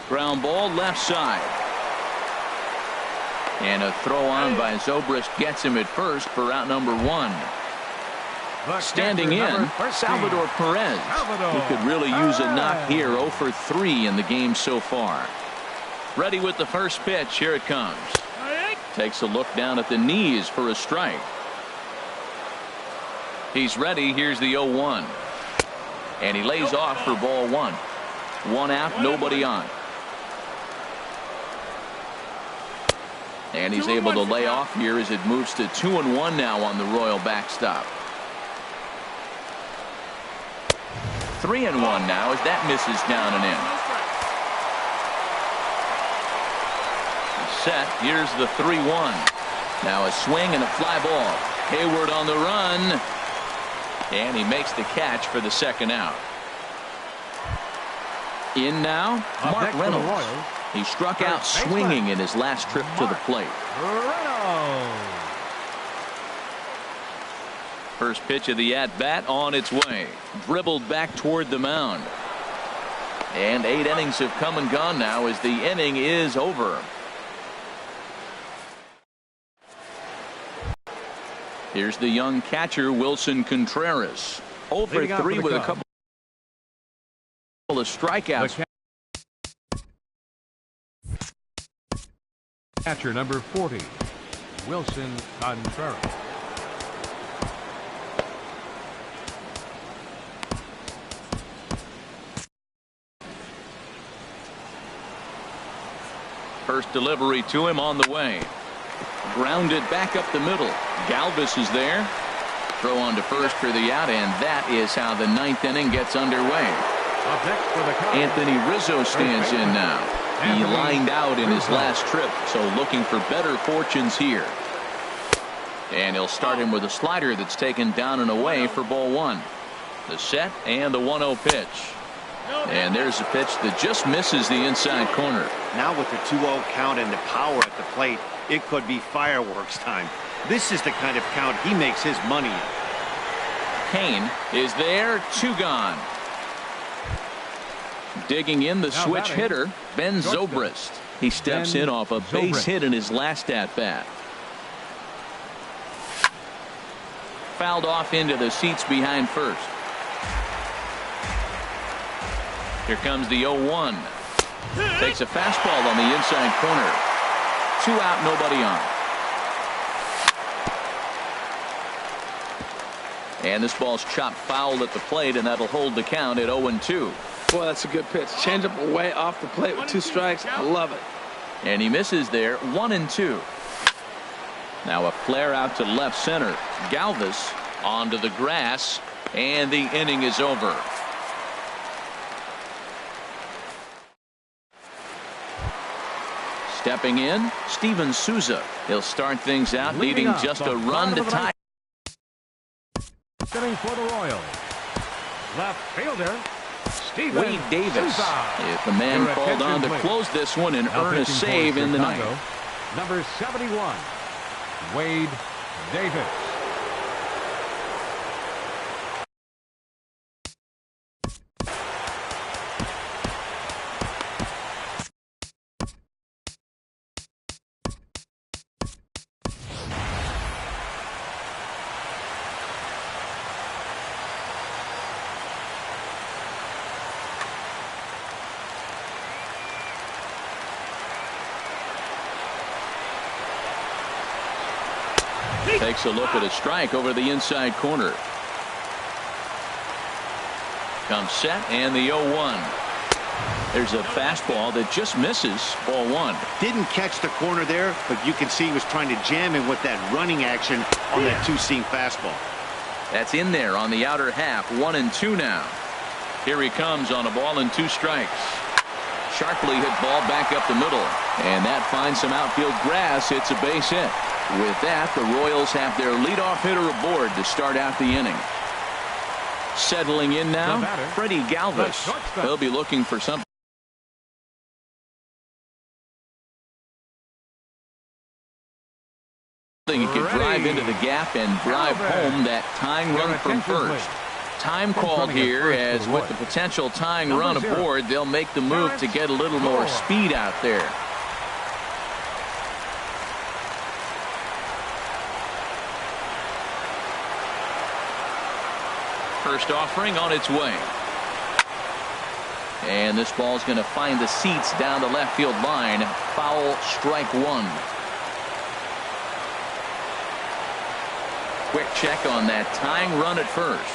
Ground ball left side. And a throw on by Zobrist gets him at first for out number 1. Standing in, Salvador Perez. He could really use a knock here. 0 for 3 in the game so far. Ready with the first pitch. Here it comes. Takes a look down at the knees for a strike. He's ready. Here's the 0-1. And he lays off for ball 1. 1 out, nobody on. And he's able to lay off here as it moves to 2-1 now on the Royal backstop. 3-1 now as that misses down and in. Set. Here's the 3-1. Now a swing and a fly ball. Hayward on the run. And he makes the catch for the 2nd out. In now, Mark Reynolds. He struck out swinging in his last trip to the plate. First pitch of the at-bat on its way. Dribbled back toward the mound. And 8 innings have come and gone now as the inning is over. Here's the young catcher, Wilson Contreras. 0 for 3 with a couple of strikeouts. Catcher number 40, Wilson Contreras. First delivery to him on the way. Grounded back up the middle. Galvis is there. Throw on to first for the out, and that is how the ninth inning gets underway. Anthony Rizzo stands in now. He lined out in his last trip, so looking for better fortunes here. And he'll start him with a slider that's taken down and away for ball one. The set and the 1-0 pitch. And there's a pitch that just misses the inside corner. Now with the 2-0 count and the power at the plate, it could be fireworks time. This is the kind of count he makes his money in. Kane is there, 2 gone. Digging in the switch hitter, Ben Zobrist. He steps in off a base hit in his last at bat. Fouled off into the seats behind first. Here comes the 0-1. Takes a fastball on the inside corner. 2 out, nobody on. And this ball's chopped foul at the plate, and that'll hold the count at 0-2. Boy, that's a good pitch. Change up away off the plate with 2 strikes. I love it. And he misses there, 1-2. Now a flare out to left center. Galvis onto the grass, and the inning is over. Stepping in, Steven Souza. He'll start things out, needing just a run to tie. Sitting for the Royals, left fielder Steven Wade Davis Souza. is the man called on to close this one and earn a save in the ninth. Number 71, Wade Davis. Takes a look at a strike over the inside corner. Comes set and the 0-1. There's a fastball that just misses ball one. Didn't catch the corner there, but you can see he was trying to jam him with that running action on that 2-seam fastball. That's in there on the outer half. 1-2 now. Here he comes on a ball and 2 strikes. Sharply hit ball back up the middle, and that finds some outfield grass. It's a base hit. With that, the Royals have their leadoff hitter aboard to start out the inning. Settling in now, Freddie Galvis. He'll be looking for something he could drive into the gap and drive home that tying run from first. Time called here, as with the potential tying run aboard, they'll make the move to get a little more speed out there. First offering on its way. And this ball's going to find the seats down the left field line. Foul, strike 1. Quick check on that tying run at first.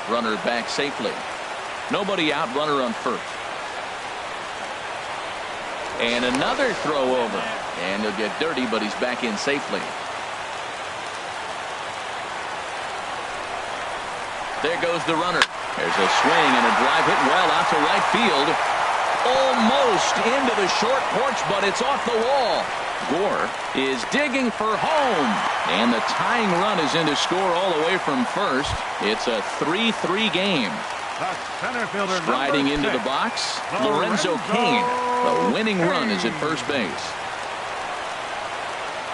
Runner back safely. Nobody out, runner on first. And another throw over. And he'll get dirty, but he's back in safely. There goes the runner. There's a swing and a drive hit well out to right field. Almost into the short porch, but it's off the wall. Gore is digging for home. And the tying run is in to score all the way from first. It's a 3-3 game. Striding into the box, Lorenzo Cain. The winning run is at first base.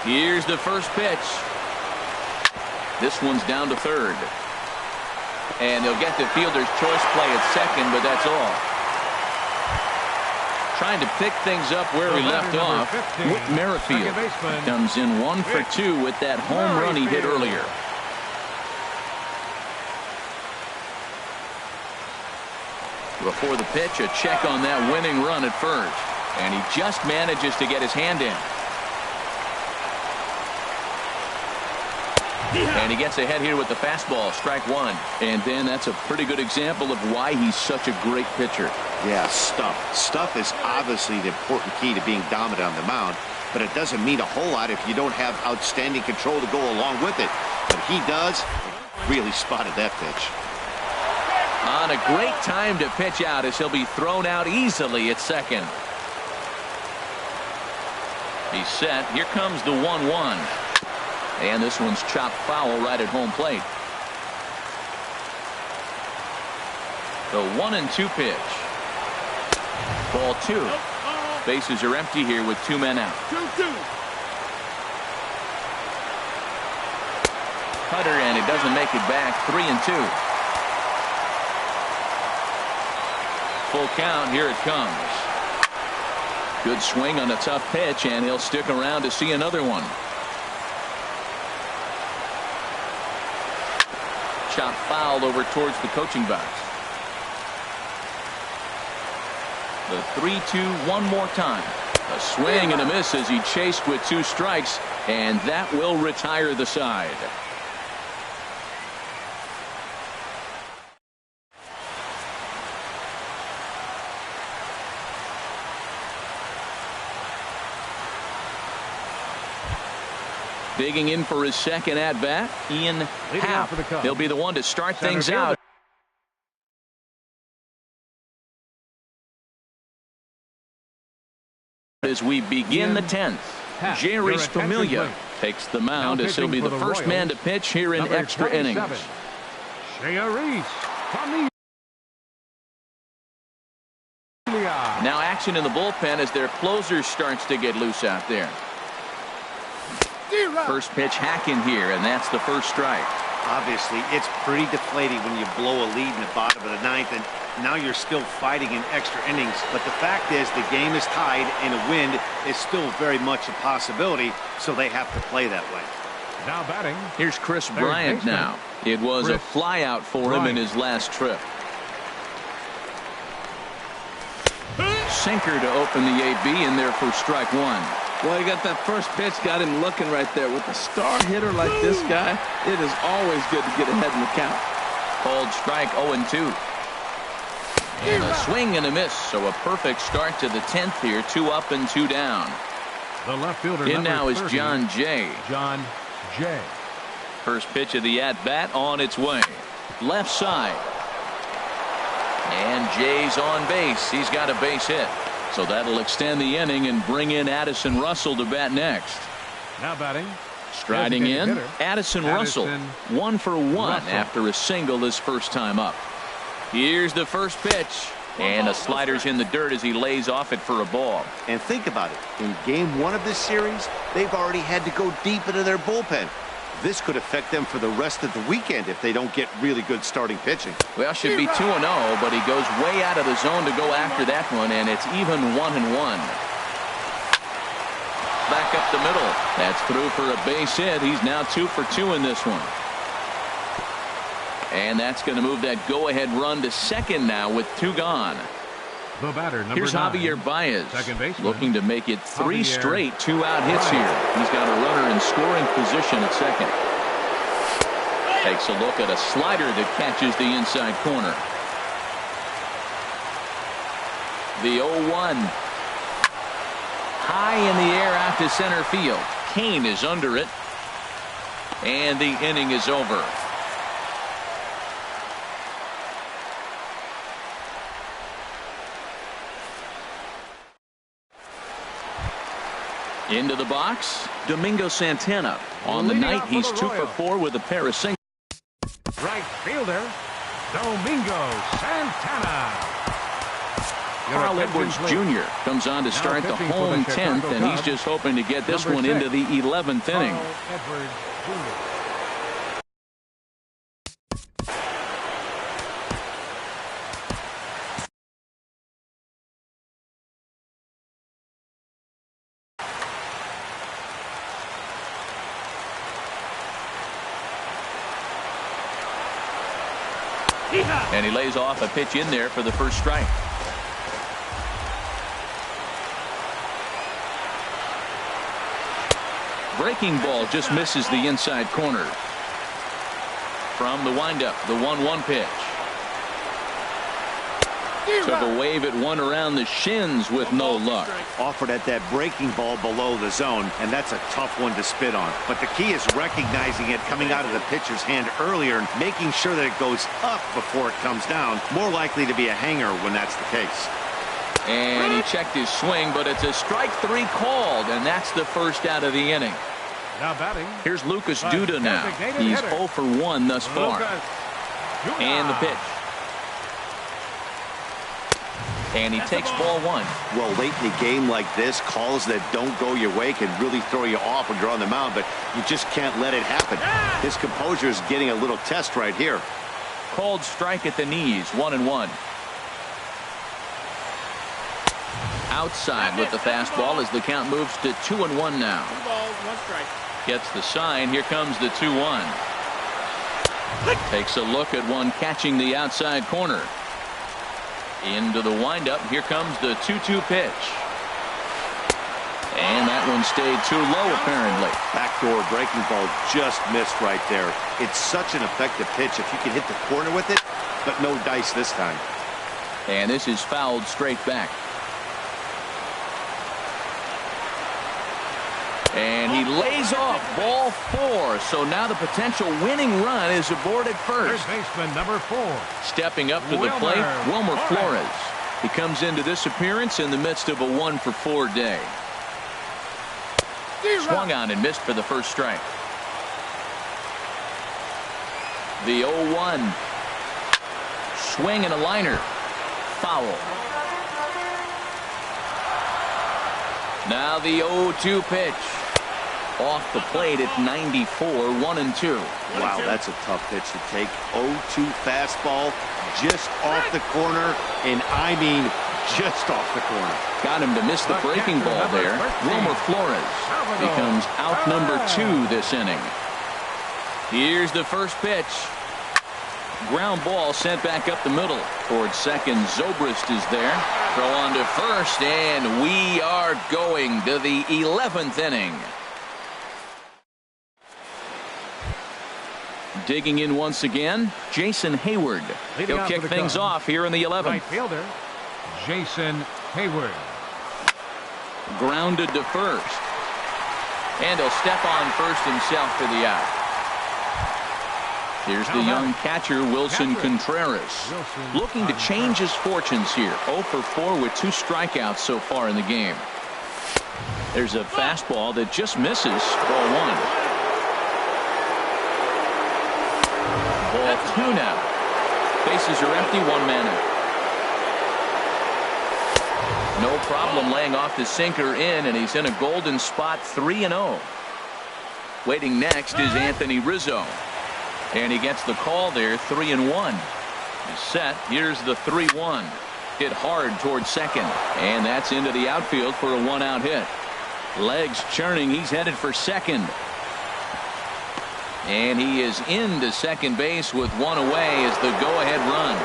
Here's the first pitch. This one's down to third. And they'll get the fielder's choice play at second, but that's all. Trying to pick things up where he left off. Whit Merrifield comes in 1 for 2 with that home run he hit earlier. Before the pitch, a check on that winning run at first. And he just manages to get his hand in. And he gets ahead here with the fastball, strike one. And then that's a pretty good example of why he's such a great pitcher. Yeah, stuff. Stuff is obviously the important key to being dominant on the mound, but it doesn't mean a whole lot if you don't have outstanding control to go along with it. But he does. Really spotted that pitch. On a great time to pitch out as he'll be thrown out easily at second. He's set. Here comes the 1-1. And this one's chopped foul right at home plate. The 1-2 pitch. Ball 2. Bases are empty here with 2 men out. 2-2. Cutter, and it doesn't make it back. 3-2. Full count. Here it comes. Good swing on a tough pitch, and he'll stick around to see another one. Chop foul over towards the coaching box. The 3-2 one more time. A swing and a miss as he chased with 2 strikes, and that will retire the side. Digging in for his second at-bat, Ian Happ. He'll be the one to start things out. As we begin the 10th, Jerry Familia takes the mound as he'll be the first man to pitch here in extra innings. Now action in the bullpen as their closer starts to get loose out there. First pitch hack in here, and that's the first strike. Obviously, it's pretty deflating when you blow a lead in the bottom of the 9th, and now you're still fighting in extra innings. But the fact is the game is tied, and a win is still very much a possibility, so they have to play that way. Now batting. Here's Chris Bryant now. It was a flyout for him in his last trip. Sinker to open the AB in there for strike one. Well, you got that first pitch, got him looking right there. With a star hitter like this guy, it is always good to get ahead in the count. Called strike 0-2. And a swing and a miss, so a perfect start to the 10th here. 2 up and 2 down. The left fielder in now is 30, John Jay. John Jay. First pitch of the at-bat on its way. Left side. And Jay's on base. He's got a base hit. So that'll extend the inning and bring in Addison Russell to bat next. Now batting. Striding in, hitter, Addison Russell. 1 for 1 after a single his first time up. Here's the first pitch. And a slider's in the dirt as he lays off it for a ball. And think about it. In game 1 of this series, they've already had to go deep into their bullpen. This could affect them for the rest of the weekend if they don't get really good starting pitching. Well, should be 2-0, but he goes way out of the zone to go after that one, and it's even 1-1. Back up the middle. That's through for a base hit. He's now 2 for 2 in this one. And that's going to move that go-ahead run to second now with 2 gone. The batter, number Here's 9, Javier Baez, looking to make it 3 straight 2-out hits here. He's got a runner in scoring position at second. Takes a look at a slider that catches the inside corner. The 0-1. High in the air out to center field. Kane is under it. And the inning is over. Into the box, Domingo Santana. On the night, he's 2 for 4 with a pair of singles. Right fielder, Domingo Santana. Carl Edwards Jr. comes on to start the home 10th, and he's just hoping to get this one into the 11th inning. Edwards Jr. And he lays off a pitch in there for the first strike. Breaking ball just misses the inside corner. From the windup, the 1-1 pitch. Took a wave at one around the shins with no luck. Offered at that breaking ball below the zone, and that's a tough one to spit on. But the key is recognizing it coming out of the pitcher's hand earlier and making sure that it goes up before it comes down. More likely to be a hanger when that's the case. And he checked his swing, but it's a strike 3 called, and that's the first out of the inning. Now batting. Here's Lucas Duda now. He's 0 for 1 thus far. And the pitch. And he takes ball 1. Well, late in a game like this, calls that don't go your way can really throw you off when you're on the mound, but you just can't let it happen. His composure is getting a little test right here. Called strike at the knees, 1-1. Outside with the fastball as the count moves to 2-1 now. 2 balls, 1 strike. Gets the sign. Here comes the 2-1. Takes a look at one catching the outside corner. Into the windup. Here comes the 2-2 pitch. And that one stayed too low, apparently. Backdoor breaking ball just missed right there. It's such an effective pitch if you can hit the corner with it, but no dice this time. And this is fouled straight back. And he lays off ball 4. So now the potential winning run is aboard at first. Third baseman number 4. Stepping up to the plate, Wilmer Flores. He comes into this appearance in the midst of a 1 for 4 day. Swung on and missed for the first strike. The 0-1. Swing and a liner. Foul. Now the 0-2 pitch. Off the plate at 94, 1-2. Wow, that's a tough pitch to take. 0-2 fastball just off the corner, and I mean just off the corner. Got him to miss the breaking ball there. Wilmer Flores becomes out number 2 this inning. Here's the first pitch. Ground ball sent back up the middle. Towards second, Zobrist is there. Throw on to first, and we are going to the 11th inning. Digging in once again, Jason Hayward. He'll kick things off here in the 11th. Right fielder, Jason Hayward. Grounded to first. And he'll step on first himself for the out. Here's the young catcher, Wilson Contreras. Looking to change his fortunes here. 0 for 4 with 2 strikeouts so far in the game. There's a fastball that just misses. Ball 1. Ball 2 now. Bases are empty, 1 man out. No problem laying off the sinker in, and he's in a golden spot, 3-0. Waiting next is Anthony Rizzo. And he gets the call there, 3-1. He's set. Here's the 3-1. Hit hard towards second. And that's into the outfield for a 1-out hit. Legs churning. He's headed for second. And he is into second base with 1 away as the go-ahead run.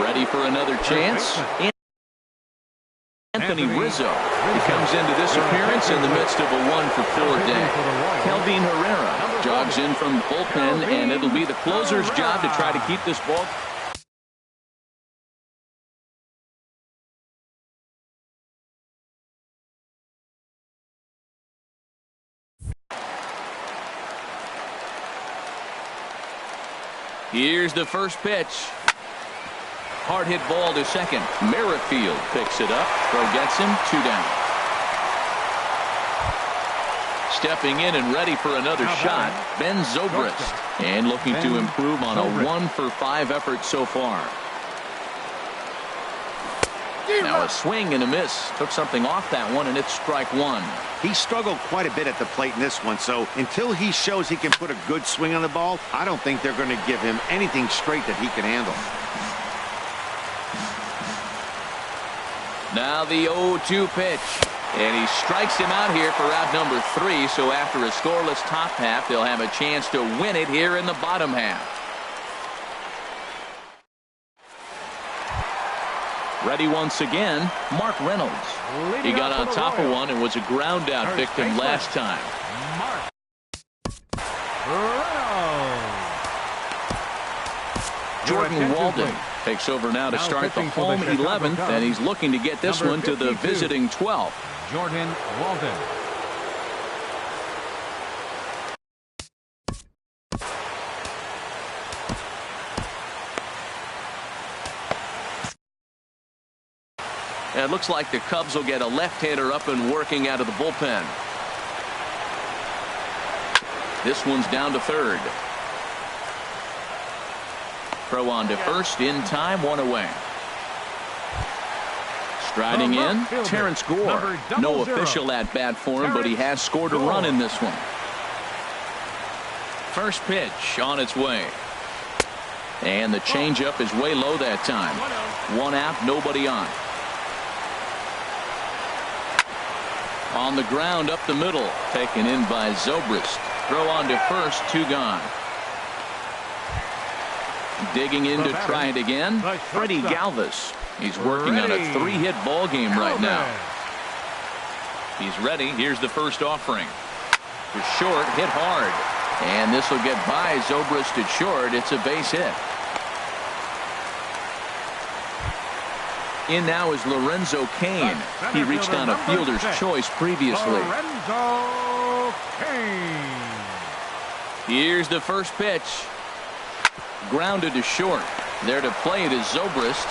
Ready for another chance? Anthony Rizzo. He comes into this appearance in the midst of a 1 for 4 day. Kelvin Herrera jogs in from the bullpen, and it'll be the closer's job to try to keep this ball. Here's the first pitch. Hard hit ball to second. Merrifield picks it up. Throw gets him. 2 down. Stepping in and ready for another shot, Ben Zobrist. And looking to improve on a 1 for 5 effort so far. Now a swing and a miss. Took something off that one, and it's strike 1. He struggled quite a bit at the plate in this one, so until he shows he can put a good swing on the ball, I don't think they're going to give him anything straight that he can handle. Now the 0-2 pitch. And he strikes him out here for out number 3, so after a scoreless top half, they'll have a chance to win it here in the bottom half. Ready once again, Mark Reynolds. He got on top of one and was a ground out victim last time. Jordan Walden takes over now to start the home 11th, and he's looking to get this one to the visiting 12th. Jordan Walden. It looks like the Cubs will get a left-hander up and working out of the bullpen. This one's down to third. Throw on to first in time, one away. Striding in, Terrence Gore. No official at bat for him, but he has scored a run in this one. First pitch on its way. And the changeup is way low that time. One out, nobody on. On the ground up the middle, taken in by Zobrist. Throw on to first, two gone. Digging in to try it again, Freddie Galvis. He's working on a 3-hit ball game right now. He's ready. Here's the first offering. For short, hit hard. And this will get by Zobrist at short. It's a base hit. In now is Lorenzo Cain. He reached on a fielder's choice previously. Lorenzo Cain. Here's the first pitch. Grounded to short. There to play it is Zobrist.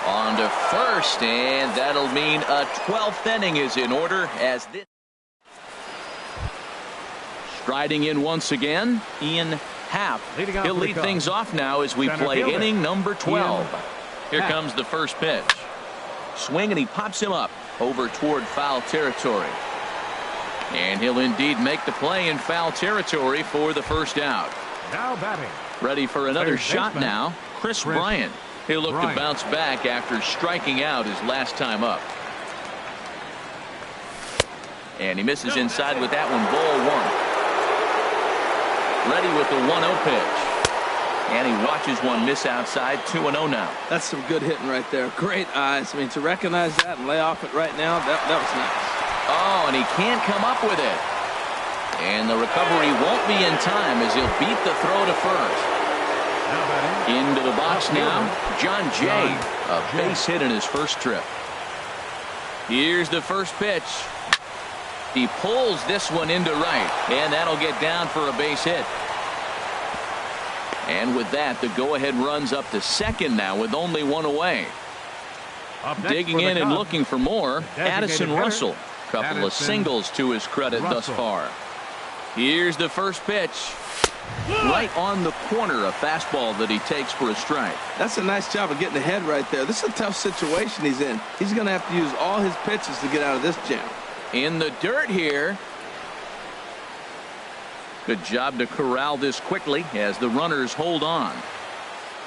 On to first, and that'll mean a 12th inning is in order as this. Striding in once again, Ian Happ. He'll lead things off now as we play inning number 12. Here comes the first pitch. Swing, and he pops him up over toward foul territory. And he'll indeed make the play in foul territory for the first out. Now batting. Ready for another shot now, Chris Bryant. He'll look to bounce back after striking out his last time up. And he misses inside with that one, ball one. Ready with the 1-0 pitch. And he watches one miss outside, 2-0 now. That's some good hitting right there. Great eyes. I mean, to recognize that and lay off it right now, that was nice. Oh, and he can't come up with it. And the recovery won't be in time as he'll beat the throw to first. Into the box now, John Jay. A base hit in his first trip. Here's the first pitch. He pulls this one into right, and that'll get down for a base hit. And with that, the go-ahead runs up to second now with only one away. Digging in and looking for more, Addison Russell. Couple of singles to his credit thus far. Here's the first pitch. Right on the corner, a fastball that he takes for a strike. That's a nice job of getting ahead right there. This is a tough situation he's in. He's going to have to use all his pitches to get out of this jam. In the dirt here. Good job to corral this quickly as the runners hold on.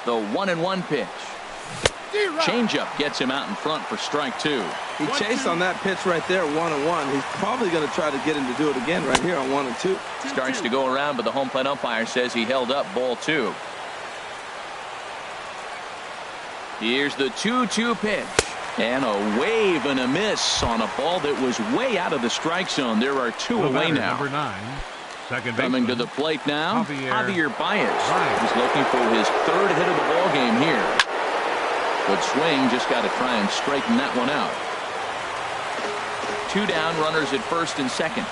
The 1-1 pitch. Changeup gets him out in front for strike two. He chased on that pitch right there, 1-1. He's probably going to try to get him to do it again right here on 1-2. Starts to go around, but the home plate umpire says he held up, ball two. Here's the 2-2 pitch. And a wave and a miss on a ball that was way out of the strike zone. There are two away now. Number 9. Second coming to the plate now, Javier Baez. He's looking for his third hit of the ball game here. Good swing, just got to try and straighten that one out. Two down, runners at first and second.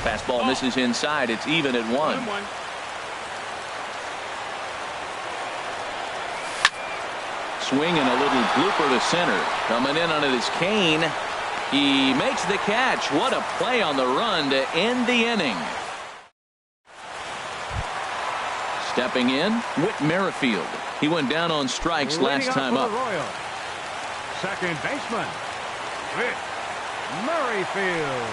Fastball misses inside. It's even at 1. Swing and a little blooper to center. Coming in on it is Cain. He makes the catch. What a play on the run to end the inning. Stepping in, Whit Merrifield. He went down on strikes last time up. Second baseman, Whit Merrifield.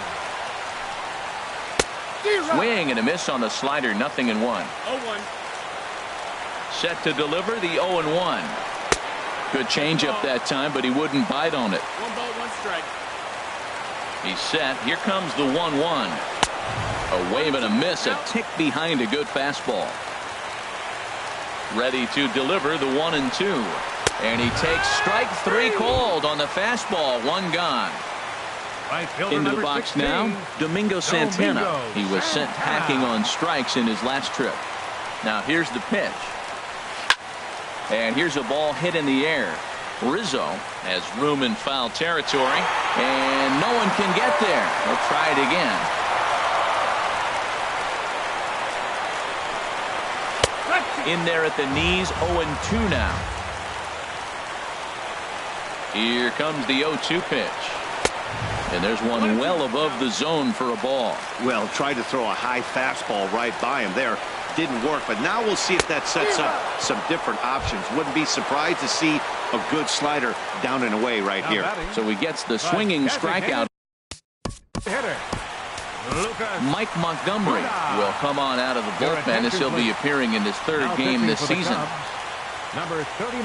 Swing and a miss on the slider, 0-1. 0-1. Set to deliver the 0-1. Good changeup that time, but he wouldn't bite on it. 1 ball, 1 strike. He's set. Here comes the 1-1. A wave and a miss, a tick behind a good fastball. Ready to deliver the 1-2. And he takes strike 3 called on the fastball. 1 gone. Into the box 16, now, Domingo Santana. He was sent packing on strikes in his last trip. Now here's the pitch. And here's a ball hit in the air. Rizzo has room in foul territory, and no one can get there. They'll try it again. In there at the knees, 0-2 now. Here comes the 0-2 pitch. And there's one well above the zone for a ball. Well, tried to throw a high fastball right by him there. Didn't work, but now we'll see if that sets up some different options. Wouldn't be surprised to see a good slider down and away right here. So he gets the swinging strikeout. Mike Montgomery will come on out of the bullpen as he'll be appearing in his third game this season. Number 39,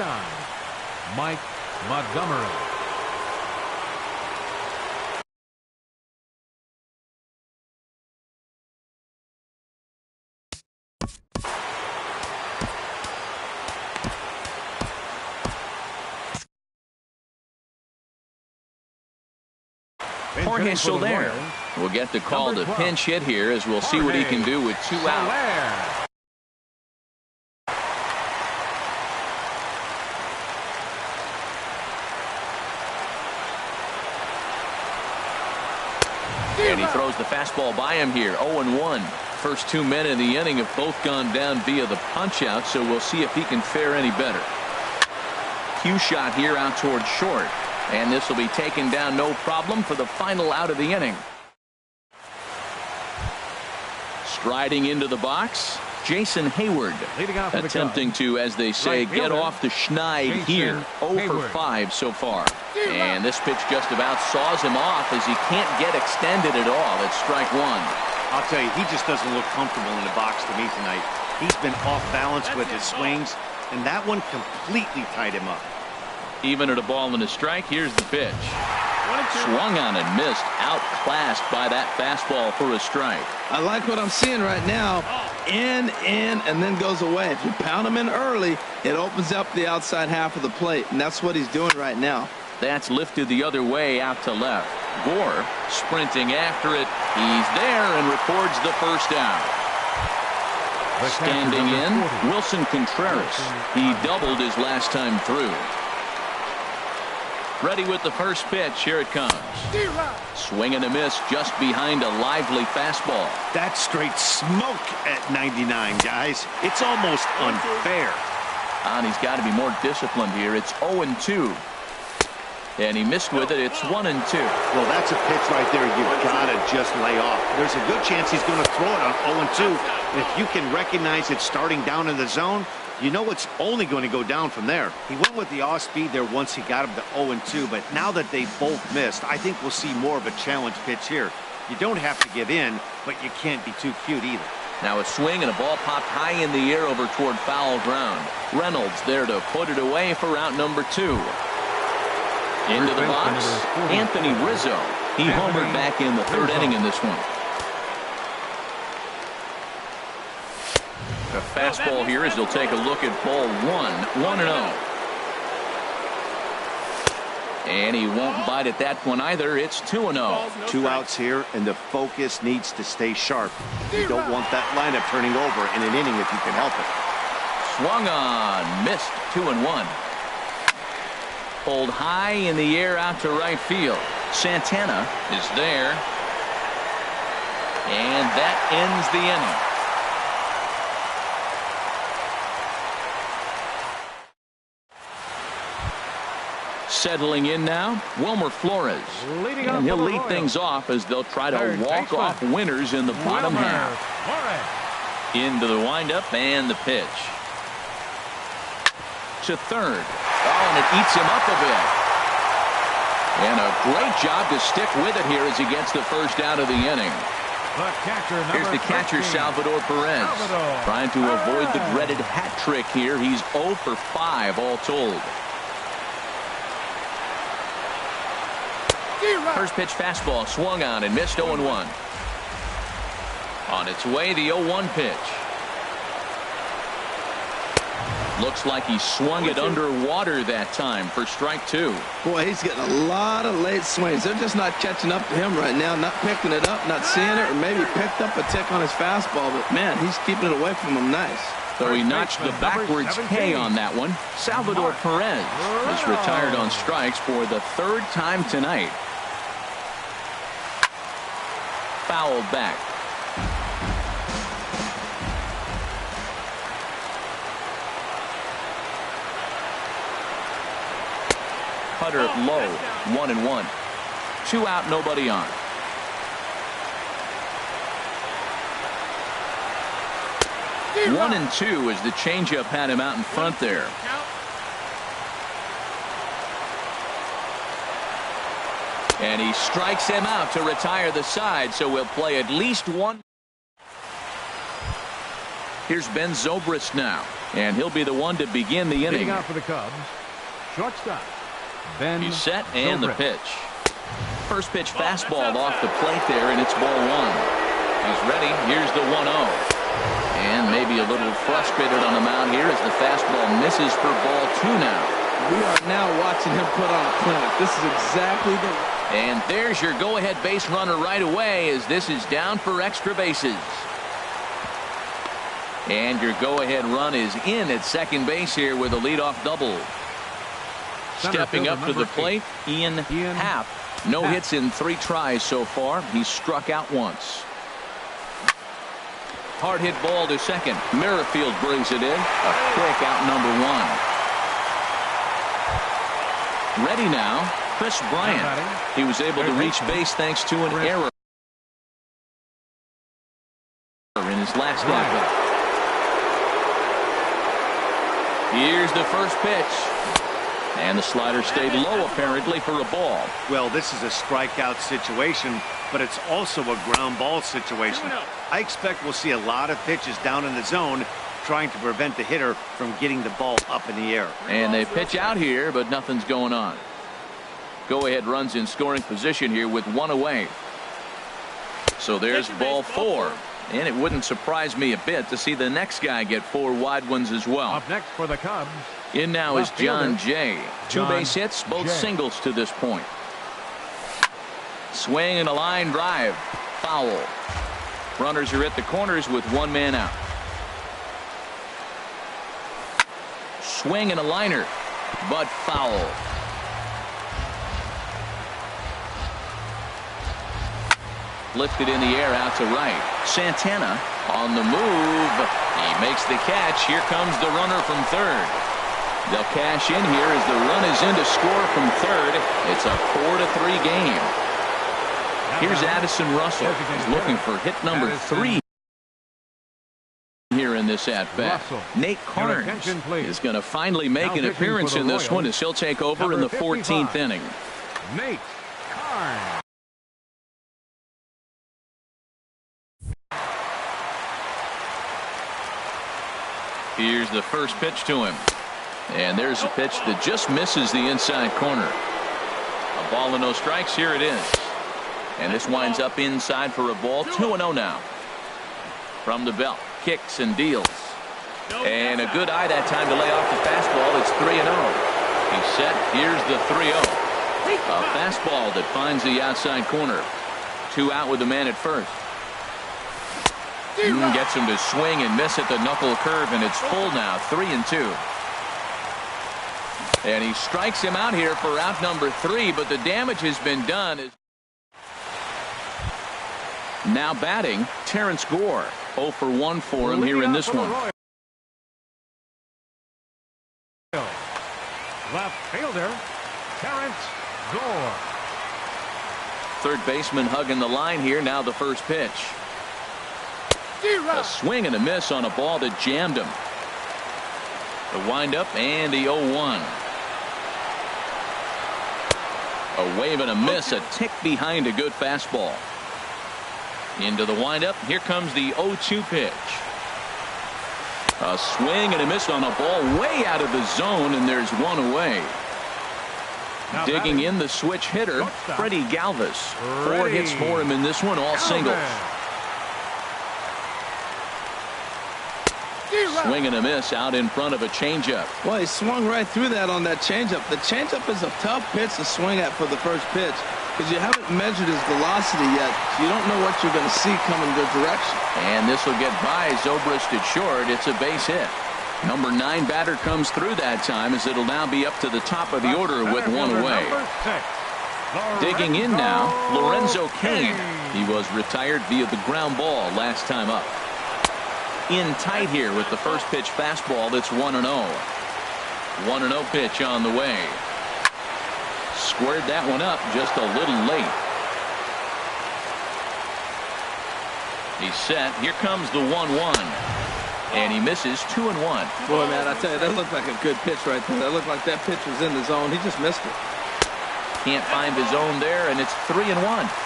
Mike Montgomery. Jorge Soler will get the call to pinch hit here, as we'll see what he can do with 2 out. And he throws the fastball by him here. 0-1. First 2 men in the inning have both gone down via the punch out, so we'll see if he can fare any better. Cue shot here out towards short. And this will be taken down no problem for the final out of the inning. Striding into the box, Jason Hayward, attempting to, as they say, get off the schneid here. 0 for 5 so far. And this pitch just about saws him off as he can't get extended at all. It's strike 1. I'll tell you, he just doesn't look comfortable in the box to me tonight. He's been off balance with his swings, and that one completely tied him up. Even at a ball and a strike, here's the pitch. Swung on and missed, outclassed by that fastball for a strike. I like what I'm seeing right now. In, and then goes away. If you pound him in early, it opens up the outside half of the plate, and that's what he's doing right now. That's lifted the other way out to left. Gore sprinting after it. He's there and records the first out. Standing in, Wilson Contreras. He doubled his last time through. Ready with the first pitch. Here it comes. Swing and a miss just behind a lively fastball. That's straight smoke at 99, guys. It's almost unfair. And he's got to be more disciplined here. It's 0-2. And he missed with it. It's 1-2. Well, that's a pitch right there you've got to just lay off. There's a good chance he's going to throw it on 0-2. And if you can recognize it starting down in the zone, you know it's only going to go down from there. He went with the off speed there once he got him to 0-2, but now that they both missed, I think we'll see more of a challenge pitch here. You don't have to give in, but you can't be too cute either. Now a swing and a ball popped high in the air over toward foul ground. Reynolds there to put it away for out number 2. Into the box, Anthony Rizzo. He homered back in the third inning in this one. A fastball here as they'll take a look at ball 1-0. And he won't bite at that one either. It's 2-0. 2 outs here, and the focus needs to stay sharp. You don't want that lineup turning over in an inning if you can help it. Swung on, missed. 2-1. Pulled high in the air out to right field. Santana is there. And that ends the inning. Settling in now, Wilmer Flores. And he'll lead things off as they'll try to walk off winners in the bottom half. Into the windup and the pitch. To third. Oh, and it eats him up a bit. And a great job to stick with it here as he gets the first out of the inning. Here's the catcher, Salvador Perez. Trying to avoid the dreaded hat trick here. He's 0 for 5 all told. First pitch fastball swung on and missed. 0-1. On its way, the 0-1 pitch. Looks like he swung it underwater that time for strike 2. Boy, he's getting a lot of late swings. They're just not catching up to him right now, not picking it up, not seeing it, or maybe picked up a tick on his fastball. But, man, he's keeping it away from him nice. So he notched the backwards K on that one. Salvador Perez is retired on strikes for the third time tonight. Fouled back. Cutter low, 1-1. 2 out, nobody on. One and two as the changeup had him out in front there. And he strikes him out to retire the side, so we'll play at least one. Here's Ben Zobrist now, and he'll be the one to begin the inning. Out for the Cubs, shortstop Ben. He's set and the pitch. First pitch fastball off the plate there, and it's ball one. He's ready. Here's the 1-0. And maybe a little frustrated on the mound here as the fastball misses for ball two now. We are now watching him put on a clinic. This is exactly the... And there's your go-ahead base runner right away as this is down for extra bases. And your go-ahead run is in at second base here with a leadoff double. Stepping up to the plate, Ian Happ. No hits in 3 tries so far. He's struck out once. Hard hit ball to second. Merrifield brings it in. A quick out number 1. Ready now, Chris Bryant. He was able to reach base thanks to an error in his last at-bat. Here's the first pitch. And the slider stayed low apparently for a ball. Well, this is a strikeout situation, but it's also a ground ball situation. I expect we'll see a lot of pitches down in the zone trying to prevent the hitter from getting the ball up in the air. And they pitch out here, but nothing's going on. Go-ahead runs in scoring position here with 1 away. So there's ball 4. And it wouldn't surprise me a bit to see the next guy get 4 wide ones as well. Up next for the Cubs. In now is John Jay. 2 base hits, both singles to this point. Swing and a line drive. Foul. Runners are at the corners with 1 man out. Swing and a liner, but foul. Lifted in the air out to right. Santana on the move. He makes the catch. Here comes the runner from third. They'll cash in here as the run is in to score from third. It's a 4-3 game. Here's Addison Russell. He's looking for hit number 3 here in this at-bat. Nate Carnes is going to finally make an appearance in this one as he'll take over in the 14th inning. Nate Carnes. Here's the first pitch to him. And there's a pitch that just misses the inside corner. A ball and no strikes. Here it is. And this winds up inside for a ball. 2-0 now. From the belt. Kicks and deals. And a good eye that time to lay off the fastball. It's 3-0. He's set. Here's the 3-0. A fastball that finds the outside corner. 2 out with the man at first. Gets him to swing and miss at the knuckle curve, and it's full now. 3-2. And he strikes him out here for out number 3, but the damage has been done. Now batting, Terrence Gore. 0 for 1 for him here in this one. Left fielder, Terrence Gore. Third baseman hugging the line here. Now the first pitch. A swing and a miss on a ball that jammed him. The windup and the 0-1. A wave and a miss, a tick behind a good fastball. Into the windup. Here comes the 0-2 pitch. A swing and a miss on a ball way out of the zone, and there's 1 away. Now digging in the switch hitter, Freddie Galvis. 4 hits for him in this one, all singles. Swing and a miss out in front of a changeup. Well, he swung right through that on that changeup. The changeup is a tough pitch to swing at for the first pitch. because you haven't measured his velocity yet. So you don't know what you're going to see coming their direction. And this will get by Zobrist at short. It's a base hit. Number 9 batter comes through that time, as it'll now be up to the top of the order with one away. Digging in now, Lorenzo Cain. He was retired via the ground ball last time up. In tight here with the first pitch fastball. That's 1-0. 1-0 pitch on the way. Squared that one up just a little late. He's set. Here comes the 1-1. And he misses 2-1. Boy, man, I tell you, that looked like a good pitch right there. That looked like that pitch was in the zone. He just missed it. Can't find his own there, and it's 3-1.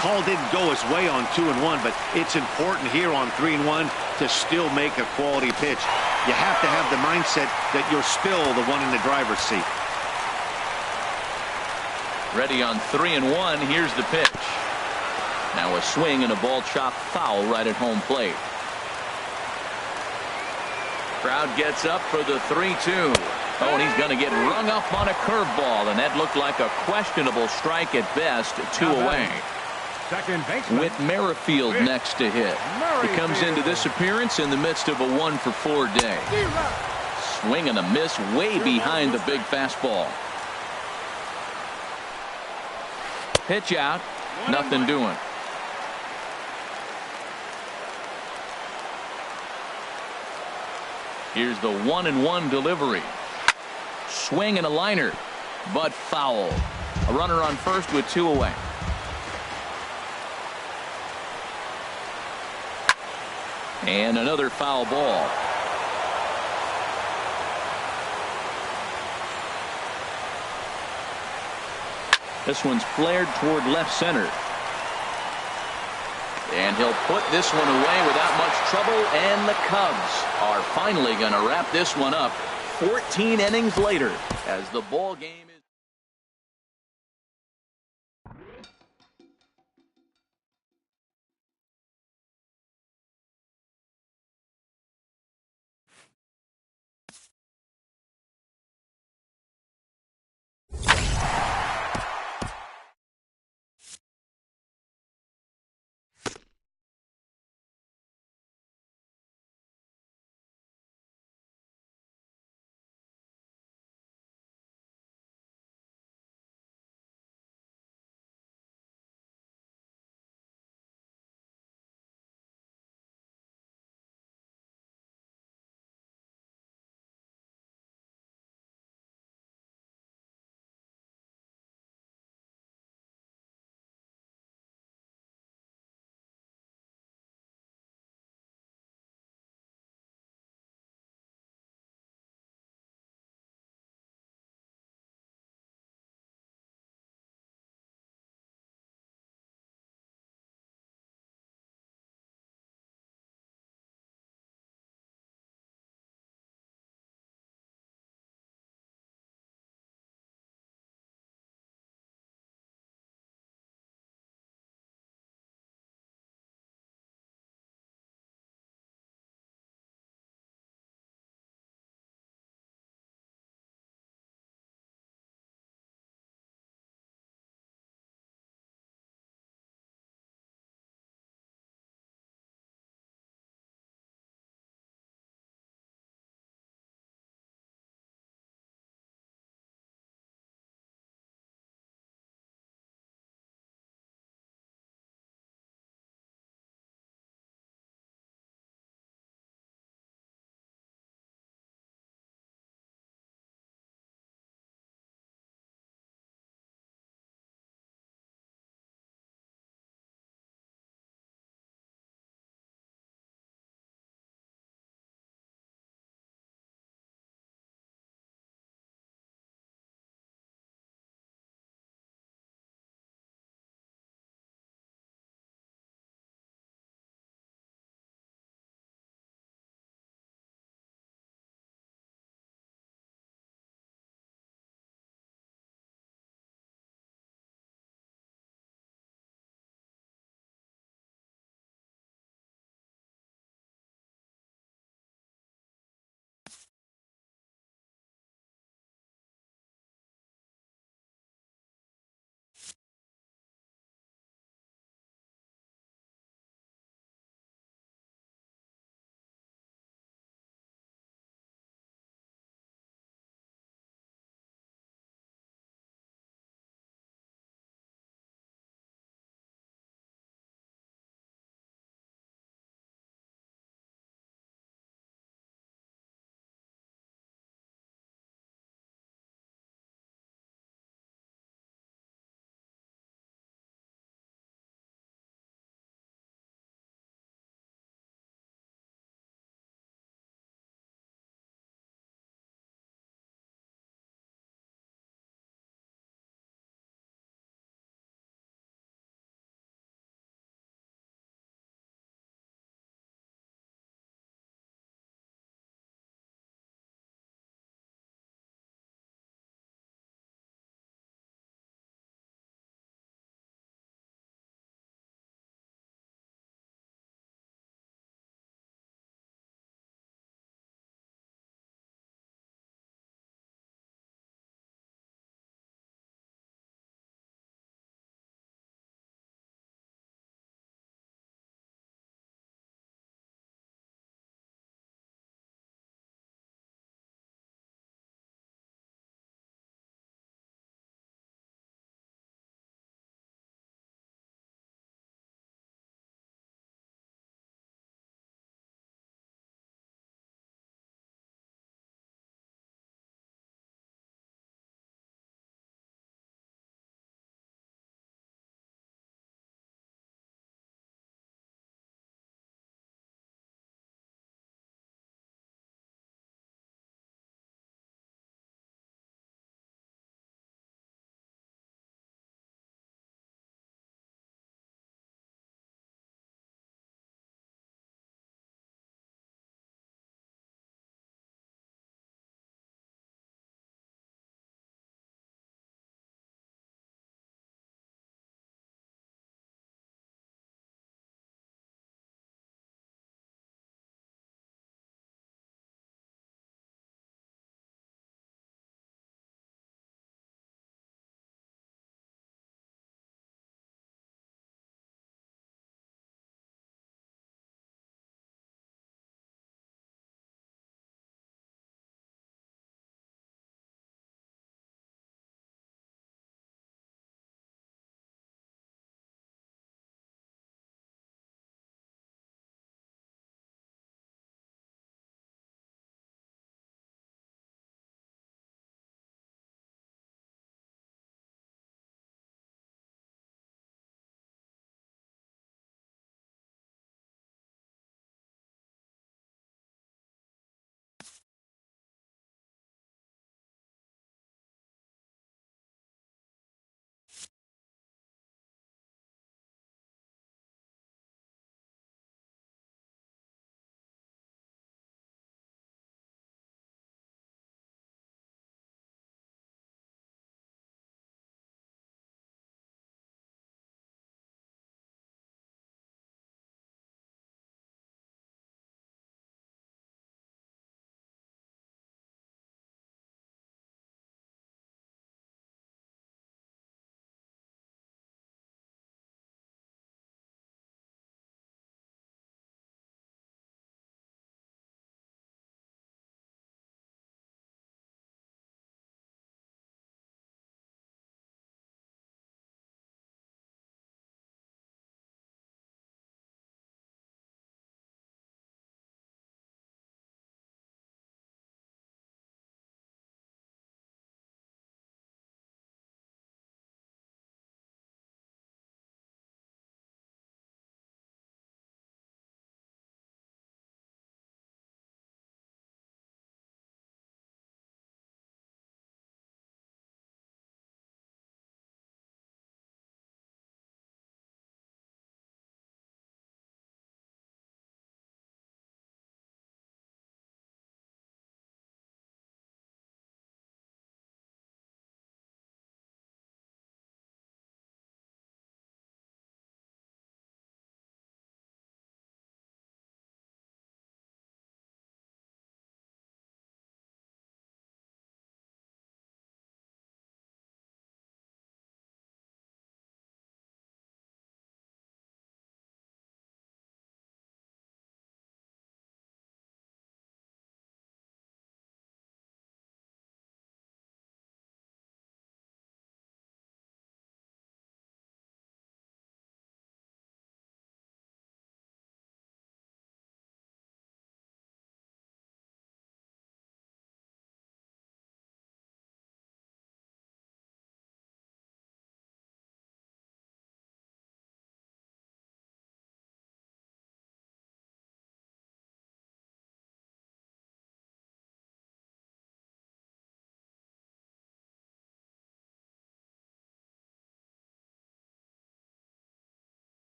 Call didn't go his way on 2-1, but it's important here on 3-1 to still make a quality pitch. You have to have the mindset that you're still the one in the driver's seat. Ready on 3-1. Here's the pitch. Now a swing and a ball chopped foul right at home plate. Crowd gets up for the 3-2. Oh, and he's going to get rung up on a curveball, and that looked like a questionable strike at best. 2 away. Second baseman. With Merrifield next to hit. He comes into this appearance in the midst of a 1-for-4 day. Swing and a miss way behind the big fastball. Pitch out. Nothing doing. Here's the 1-1 delivery. Swing and a liner, but foul. A runner on first with 2 away. And another foul ball. This one's flared toward left center. And he'll put this one away without much trouble, and the Cubs are finally going to wrap this one up 14 innings later as the ball game is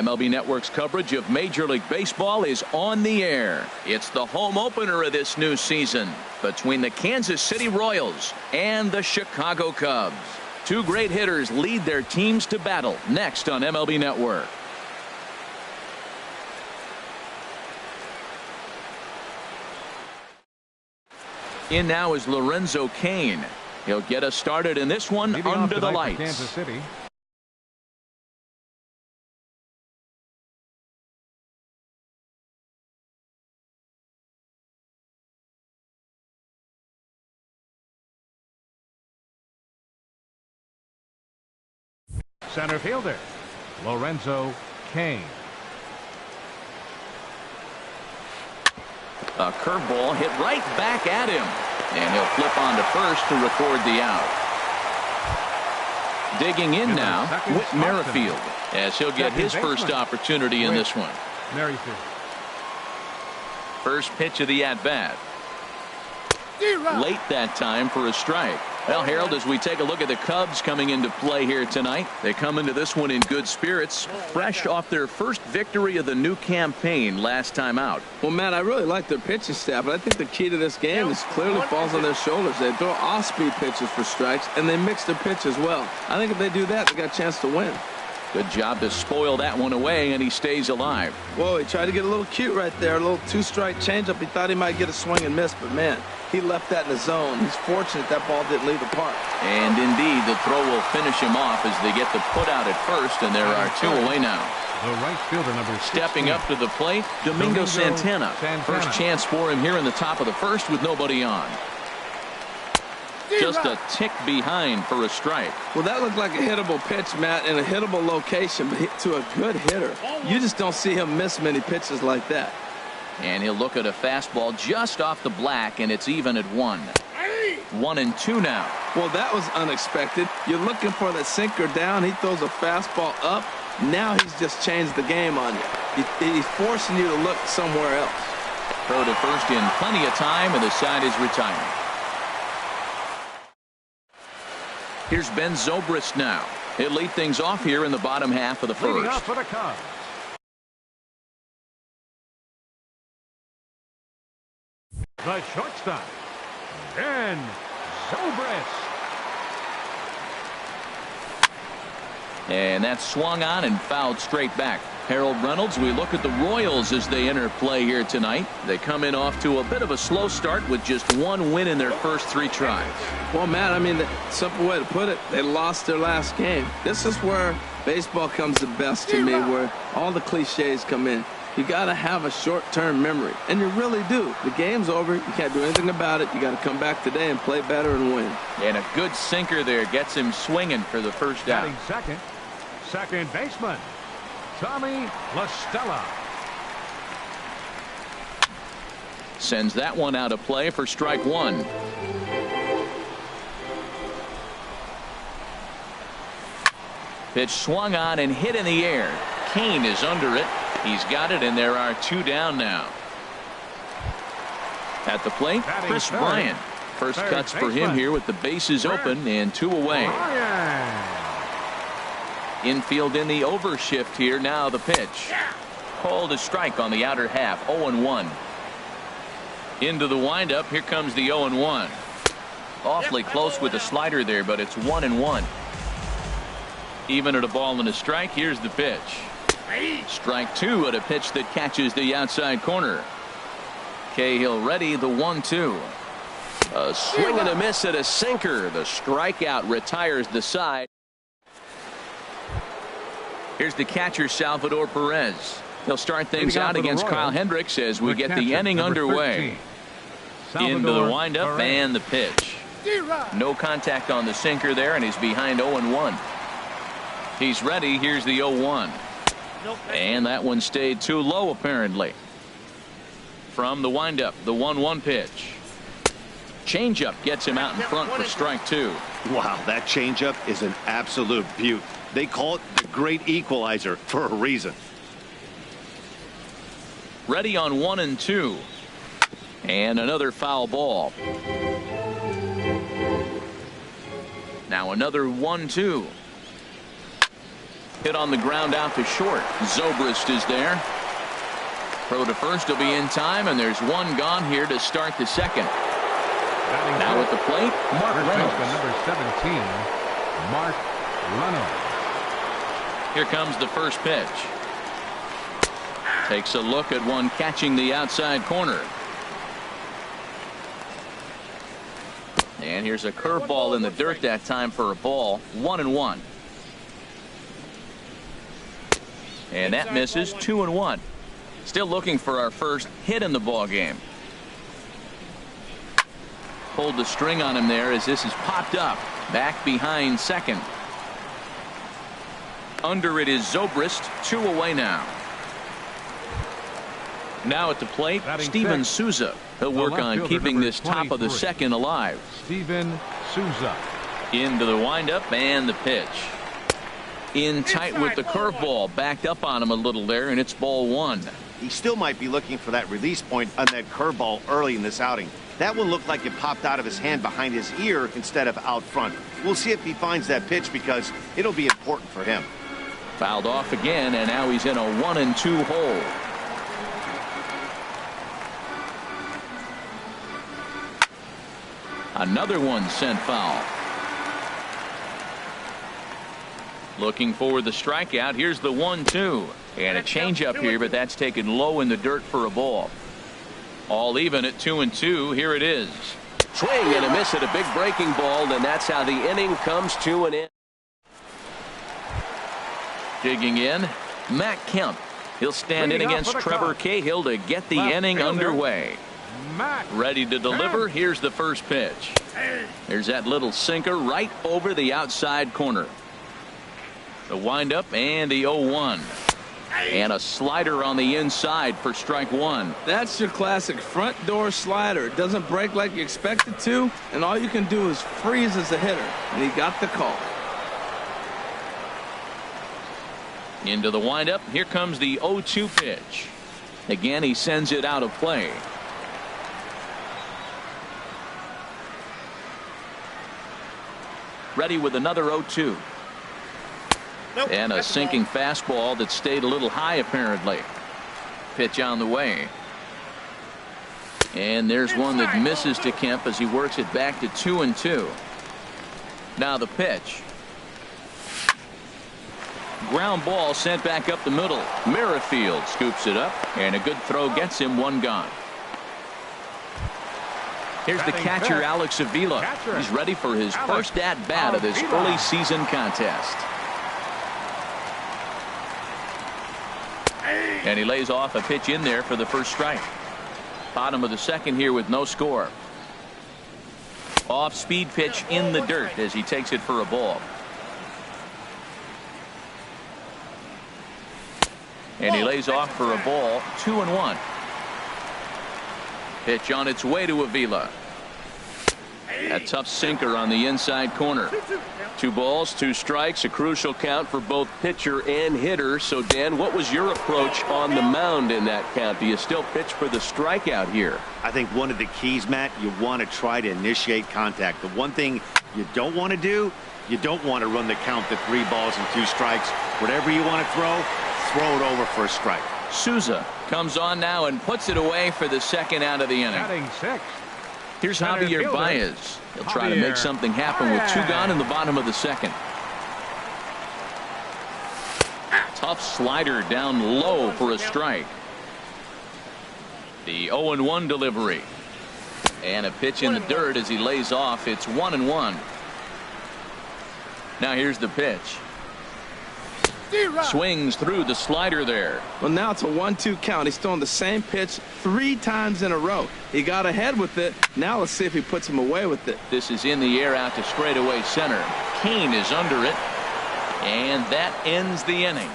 MLB Network's coverage of Major League Baseball is on the air. It's the home opener of this new season between the Kansas City Royals and the Chicago Cubs. Two great hitters lead their teams to battle next on MLB Network. In now is Lorenzo Cain. He'll get us started in this one under the lights. Kansas City. Center fielder, Lorenzo Cain. A curveball hit right back at him. And he'll flip on to first to record the out. Digging in now, Whit Merrifield, as he'll get his first opportunity in this one. Merrifield. First pitch of the at-bat. Late that time for a strike. Well, Harold, as we take a look at the Cubs coming into play here tonight, they come into this one in good spirits, fresh off their first victory of the new campaign last time out. Well, Matt, I really like their pitching staff, but I think the key to this game is clearly falls on their shoulders. They throw off-speed pitches for strikes, and they mix their pitch as well. I think if they do that, they got a chance to win. Good job to spoil that one away, and he stays alive. Whoa, he tried to get a little cute right there. A little two-strike changeup. He thought he might get a swing and miss, but, man, he left that in the zone. He's fortunate that ball didn't leave the park. And, indeed, the throw will finish him off as they get the put out at first, and there are two away now. The right fielder, number 16. Stepping up to the plate, Domingo Santana. First chance for him here in the top of the first with nobody on. Just a tick behind for a strike. Well, that looked like a hittable pitch, Matt, in a hittable location to a good hitter. You just don't see him miss many pitches like that. And he'll look at a fastball just off the black, and it's even at 1. 1-2 now. Well, that was unexpected. You're looking for the sinker down. He throws a fastball up. Now he's just changed the game on you. He's forcing you to look somewhere else. Throw to first in plenty of time, and the side is retiring. Here's Ben Zobrist now. He'll lead things off here in the bottom half of the first. Leading off for the Cubs. The shortstop, Ben Zobrist. And that's swung on and fouled straight back. Harold Reynolds, we look at the Royals as they enter play here tonight. They come in off to a bit of a slow start with just one win in their first 3 tries. Well, Matt, I mean, the simple way to put it, they lost their last game. This is where baseball comes the best to me, where all the cliches come in. You got to have a short-term memory, and you really do. The game's over. You can't do anything about it. You got to come back today and play better and win. And a good sinker there gets him swinging for the first out. Second baseman, Tommy La Stella. Sends that one out of play for strike 1. Pitch swung on and hit in the air. Cain is under it. He's got it, and there are 2 down now. At the plate, Chris Bryant. First cuts for him here with the bases open and 2 away. Infield in the overshift here. Now the pitch. Called a strike on the outer half. 0-1. Into the windup. Here comes the 0-1. Awfully close with the slider there, but it's 1-1. Even at a ball and a strike. Here's the pitch. Strike 2 at a pitch that catches the outside corner. Cahill ready. The 1-2. A swing and a miss at a sinker. The strikeout retires the side. Here's the catcher, Salvador Perez. He'll start things out against Kyle Hendricks as we get the inning underway. Into the windup and the pitch. No contact on the sinker there, and he's behind 0-1. He's ready. Here's the 0-1. And that one stayed too low, apparently. From the windup, the 1-1 pitch. Changeup gets him out in front for strike 2. Wow, that changeup is an absolute beaut. They call it the great equalizer for a reason. Ready on 1-2. And another foul ball. Now another 1-2. Hit on the ground out to short. Zobrist is there. Throw to first will be in time, and there's one gone here to start the second. Now at the plate, Mark Reynolds. Number 17, Mark Reynolds. Here comes the first pitch. Takes a look at one catching the outside corner. And here's a curveball in the dirt that time for a ball. 1-1. And that misses. 2-1. Still looking for our first hit in the ball game. Pulled the string on him there as this is popped up. Back behind second. Under it is Zobrist. 2 away now. Now at the plate, Steven Souza. He'll work on keeping this top of the second alive. Steven Souza. Into the windup and the pitch. In tight with the curveball. Backed up on him a little there, and it's ball 1. He still might be looking for that release point on that curveball early in this outing. That one looked like it popped out of his hand behind his ear instead of out front. We'll see if he finds that pitch because it'll be important for him. Fouled off again, and now he's in a 1-2 hole. Another one sent foul. Looking for the strikeout. Here's the 1-2. And a changeup here, but that's taken low in the dirt for a ball. All even at 2-2. Here it is. Swing and a miss at a big breaking ball, and that's how the inning comes to an end. Digging in, Matt Kemp. He'll stand in against Trevor Cahill to get the inning underway. Ready to deliver. Here's the first pitch. There's that little sinker right over the outside corner. The windup and the 0-1. And a slider on the inside for strike 1. That's your classic front door slider. It doesn't break like you expect it to, and all you can do is freeze as a hitter. And he got the call. Into the windup. Here comes the 0-2 pitch. Again, he sends it out of play. Ready with another 0-2. And a sinking fastball that stayed a little high apparently. Pitch on the way. And there's one that misses to Kemp as he works it back to 2-2. Now the pitch. Ground ball sent back up the middle. Merrifield scoops it up, and a good throw gets him one gone. Here's the catcher, Alex Avila. He's ready for his first at-bat of this early season contest. And he lays off a pitch in there for the first strike. Bottom of the second here with no score. Off speed pitch in the dirt as he takes it for a ball. And he lays off for a ball. 2-1. Pitch on its way to Avila. A tough sinker on the inside corner. 2 balls, 2 strikes, a crucial count for both pitcher and hitter. So, Dan, what was your approach on the mound in that count? Do you still pitch for the strikeout here? I think one of the keys, Matt, you want to try to initiate contact. The one thing you don't want to do, you don't want to run the count to 3 balls and 2 strikes. Whatever you want to throw it over for a strike. Souza comes on now and puts it away for the second out of the inning. Batting 6. Here's Javier Baez. He'll try to make something happen with 2 gone in the bottom of the second. Tough slider down low for a strike. The 0-1 delivery. And a pitch in the dirt as he lays off. It's 1-1. Now here's the pitch. Swings through the slider there. Well, now it's a 1-2 count. He's throwing the same pitch 3 times in a row. He got ahead with it. Now let's see if he puts him away with it. This is in the air out to straightaway center. Kane is under it. And that ends the inning.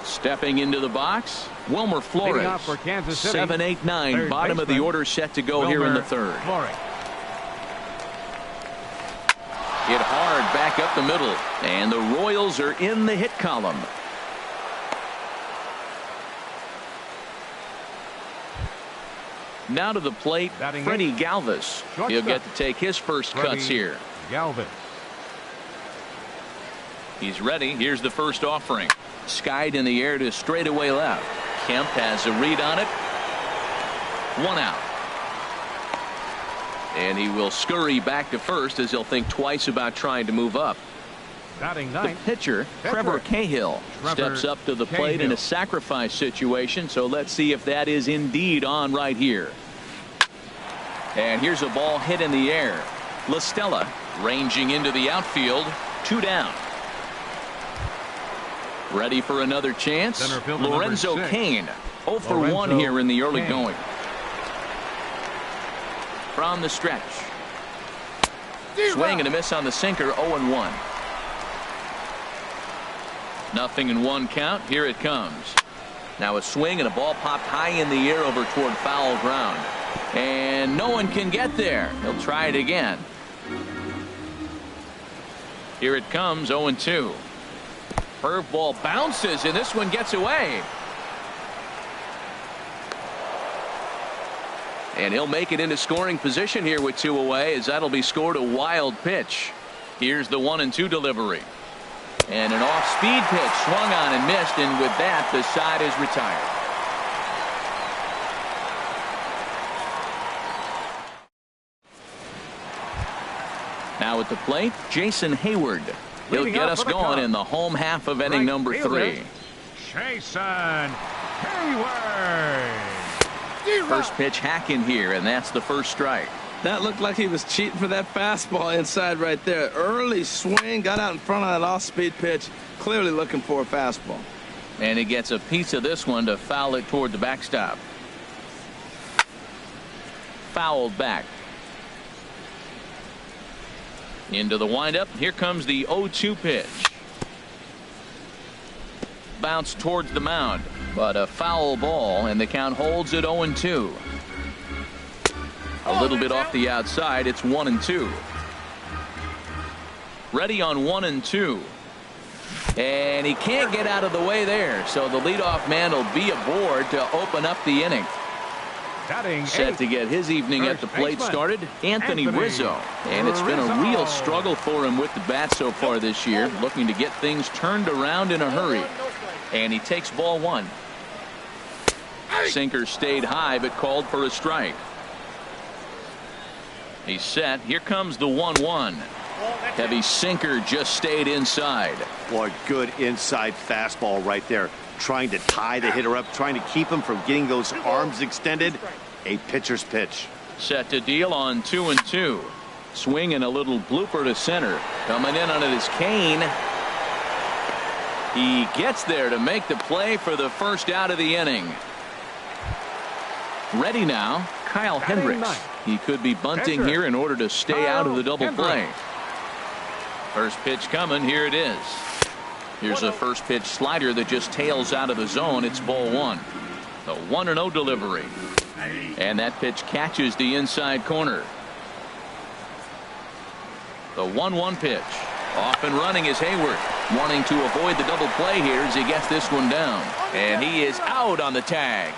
Stepping into the box, Wilmer Flores. 7-8-9, bottom of the order set to go here in the third. Hit hard back up the middle, and the Royals are in the hit column. Now to the plate, Freddie Galvis. He'll get to take his first cuts here. Galvis. He's ready. Here's the first offering. Skied in the air to straightaway left. Kemp has a read on it. 1 out. And he will scurry back to first as he'll think twice about trying to move up. Batting The ninth, pitcher, Trevor Cahill, steps up to the plate in a sacrifice situation. So let's see if that is indeed on right here. And here's a ball hit in the air. LaStella ranging into the outfield. 2 down. Ready for another chance. Lorenzo Cain. 0 for 1 here in the early going. From the stretch. Swing and a miss on the sinker. 0-1. 0-1 count. Here it comes. Now a swing and a ball popped high in the air over toward foul ground. And no one can get there. He'll try it again. Here it comes. 0-2. Curveball bounces and this one gets away. And he'll make it into scoring position here with 2 away, as that'll be scored a wild pitch. Here's the 1-2 delivery. And an off-speed pitch swung on and missed, and with that the side is retired. Now at the plate, Jason Hayward. He'll get us going in the home half of inning number 3. Jason Hayward. First pitch hacking here, and that's the first strike. That looked like he was cheating for that fastball inside right there. Early swing, got out in front of that off-speed pitch, clearly looking for a fastball. And he gets a piece of this one to foul it toward the backstop. Fouled back. Into the windup. Here comes the 0-2 pitch. Bounce towards the mound, but a foul ball, and the count holds at 0-2. A little bit off the outside. It's 1-2. Ready on 1-2. And he can't get out of the way there, so the leadoff man will be aboard to open up the inning. Set to get his evening at the plate started, Anthony Rizzo. And it's been a real struggle for him with the bat so far this year, looking to get things turned around in a hurry. And he takes ball 1. Sinker stayed high but called for a strike. He's set. Here comes the 1-1. Heavy sinker just stayed inside. Boy, good inside fastball right there. Trying to tie the hitter up, trying to keep him from getting those arms extended. A pitcher's pitch. Set to deal on 2-2. Swing and a little blooper to center. Coming in on it is Cain. He gets there to make the play for the first out of the inning. Ready now, Kyle Hendricks. He could be bunting here in order to stay out of the double play. First pitch coming. Here it is. Here's a first pitch slider that just tails out of the zone. It's ball 1. The 1-0 delivery. And that pitch catches the inside corner. The 1-1 pitch. Off and running is Hayward. Wanting to avoid the double play here as he gets this one down. And he is out on the tag.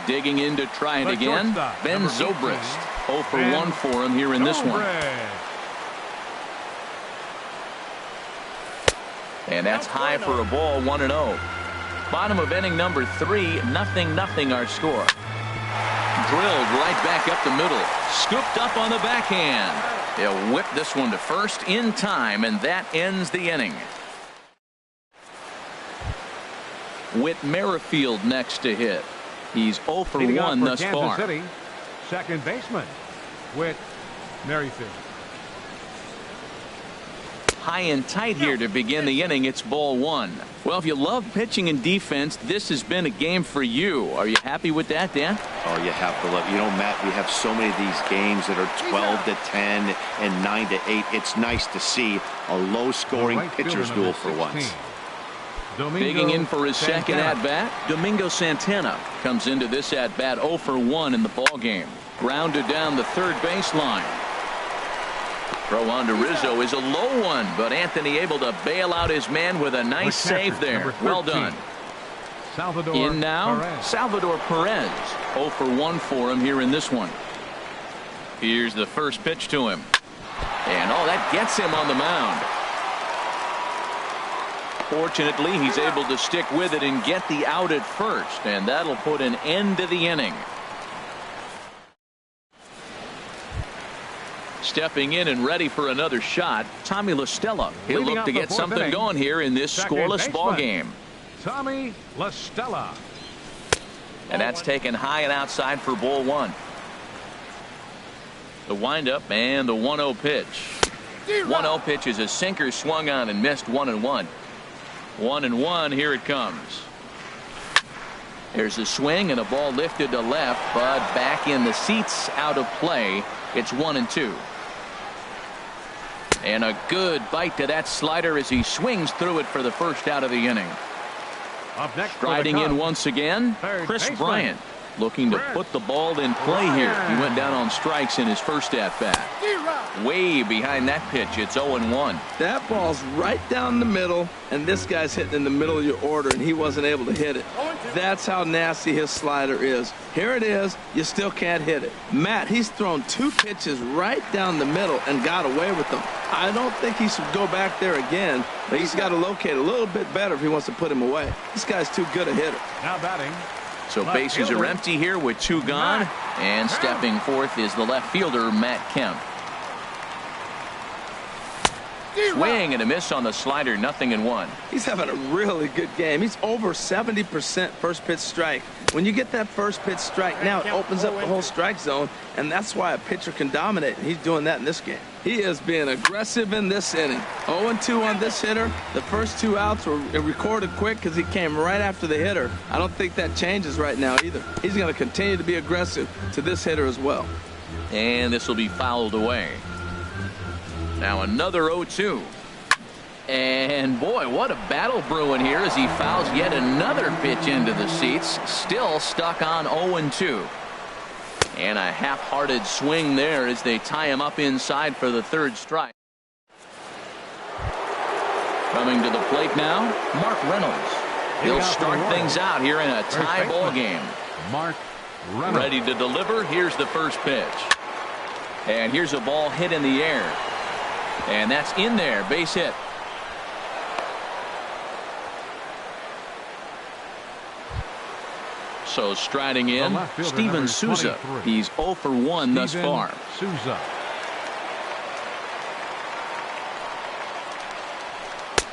Digging in to try it again. Ben Zobrist. 0 for 1 for him here in this one. And that's high for a ball. 1-0. Bottom of inning number 3. 0-0 our score. Drilled right back up the middle. Scooped up on the backhand. He'll whip this one to first in time, and that ends the inning. Whit Merrifield next to hit. He's 0 for 1 thus far. City, second baseman, Whit Merrifield. High and tight here to begin the inning. It's ball 1. Well, if you love pitching and defense, this has been a game for you. Are you happy with that, Dan? Oh, you have to love. You know, Matt, we have so many of these games that are 12-10 and 9-8. It's nice to see a low-scoring pitcher's duel for once. Digging in for his second at-bat, Domingo Santana comes into this at-bat 0 for 1 in the ballgame. Grounded down the third baseline. Throw on to Rizzo is a low one, but Anthony able to bail out his man with a nice save there. Well done. In now, Salvador Perez. 0 for 1 for him here in this one. Here's the first pitch to him. And oh, that gets him on the mound. Fortunately, he's able to stick with it and get the out at first, and that'll put an end to the inning. Stepping in and ready for another shot, Tommy La Stella. He'll look to get something going here in this scoreless ball game. Tommy La Stella. And that's taken high and outside for ball one. The windup and the 1-0 pitch. 1-0 pitch is a sinker swung on and missed. 1-1. 1-1. Here it comes. There's a swing and a ball lifted to left, but back in the seats, out of play. It's 1-2. And a good bite to that slider as he swings through it for the first out of the inning. Up next, striding in once again, Chris Bryant, looking to put the ball in play here. He went down on strikes in his first at bat. Way behind that pitch. It's 0-1. That ball's right down the middle, and this guy's hitting in the middle of your order, and he wasn't able to hit it. That's how nasty his slider is. Here it is. You still can't hit it. Matt, he's thrown 2 pitches right down the middle and got away with them. I don't think he should go back there again, but he's got to locate a little bit better if he wants to put him away. This guy's too good a hitter. Now batting. So bases are empty here with 2 gone, and stepping forth is the left fielder, Matt Kemp. Swing and a miss on the slider, 0-1. He's having a really good game. He's over 70% first pitch strike. When you get that first pitch strike, now it opens up the whole strike zone, and that's why a pitcher can dominate. He's doing that in this game. He is being aggressive in this inning. 0-2 on this hitter. The first 2 outs were recorded quick because he came right after the hitter. I don't think that changes right now either. He's going to continue to be aggressive to this hitter as well. And this will be fouled away. Now another 0-2. And boy, what a battle brewing here as he fouls yet another pitch into the seats. Still stuck on 0-2. And a half-hearted swing there as they tie him up inside for the 3rd strike. Coming to the plate now, Mark Reynolds. He'll start things out here in a tie ball game. Mark Reynolds. Ready to deliver. Here's the first pitch. And here's a ball hit in the air. And that's in there. Base hit. So striding in, Steven Souza. He's 0 for 1 thus far. Souza.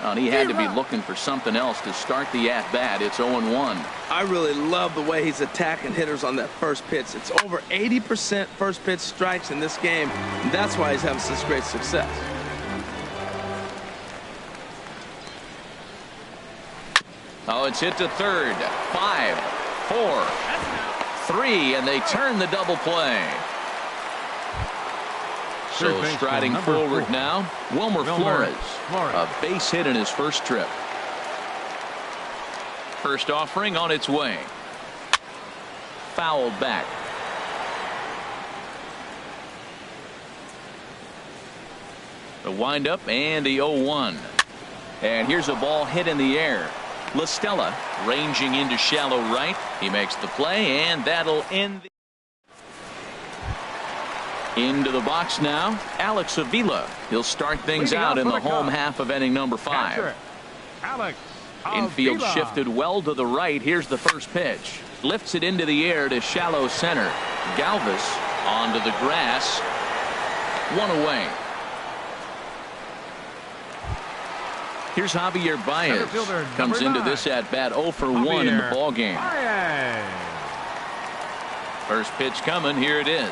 And he had to be looking for something else to start the at-bat. It's 0-1. I really love the way he's attacking hitters on that first pitch. It's over 80% first pitch strikes in this game, and that's why he's having such great success. Oh, it's hit to third. 5, 4, 3, and they turn the double play. So striding forward now, Wilmer Flores. A base hit in his first trip. First offering on its way. Fouled back. The windup and the 0-1. And here's a ball hit in the air. La Stella ranging into shallow right. He makes the play, and that'll end the into the box now, Alex Avila. He'll start things out in the home half of inning number 5. Alex Infield shifted well to the right. Here's the first pitch. Lifts it into the air to shallow center. Galvis onto the grass. 1 away. Here's Javier Baez. Comes into this at bat 0 for 1 in the ball game. First pitch coming. Here it is.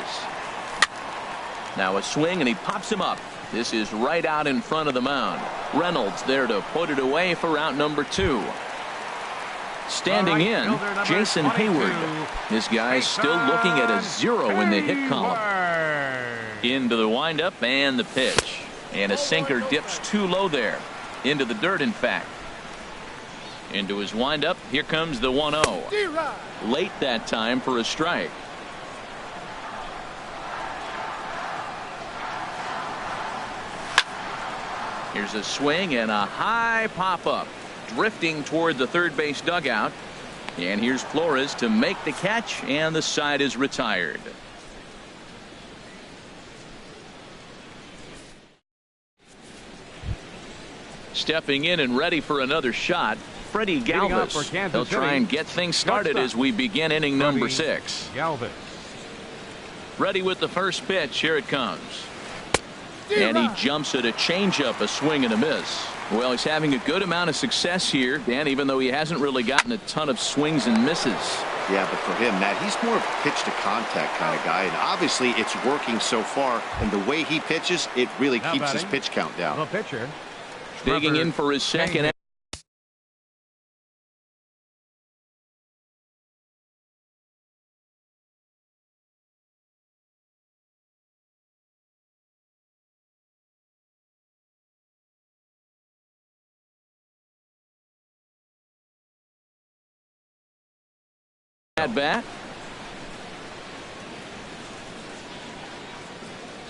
Now a swing, and he pops him up. This is right out in front of the mound. Reynolds there to put it away for out number 2. Standing in, Jason Hayward. This guy's still looking at a 0 in the hit column. Into the windup and the pitch. And a sinker dips too low there. Into the dirt, in fact. Into his windup. Here comes the 1-0. Late that time for a strike. Here's a swing and a high pop-up. Drifting toward the third base dugout. And here's Flores to make the catch, and the side is retired. Stepping in and ready for another shot, Freddie Galvis. He'll try and get things started as we begin inning number 6. Galvis. Ready with the first pitch. Here it comes. And he jumps at a changeup, a swing and a miss. Well, he's having a good amount of success here, Dan, even though he hasn't really gotten a ton of swings and misses. Yeah, but for him, Matt, he's more of a pitch to contact kind of guy, and obviously it's working so far. And the way he pitches, it really keeps his pitch count down. The pitcher. Digging in for his second. At bat.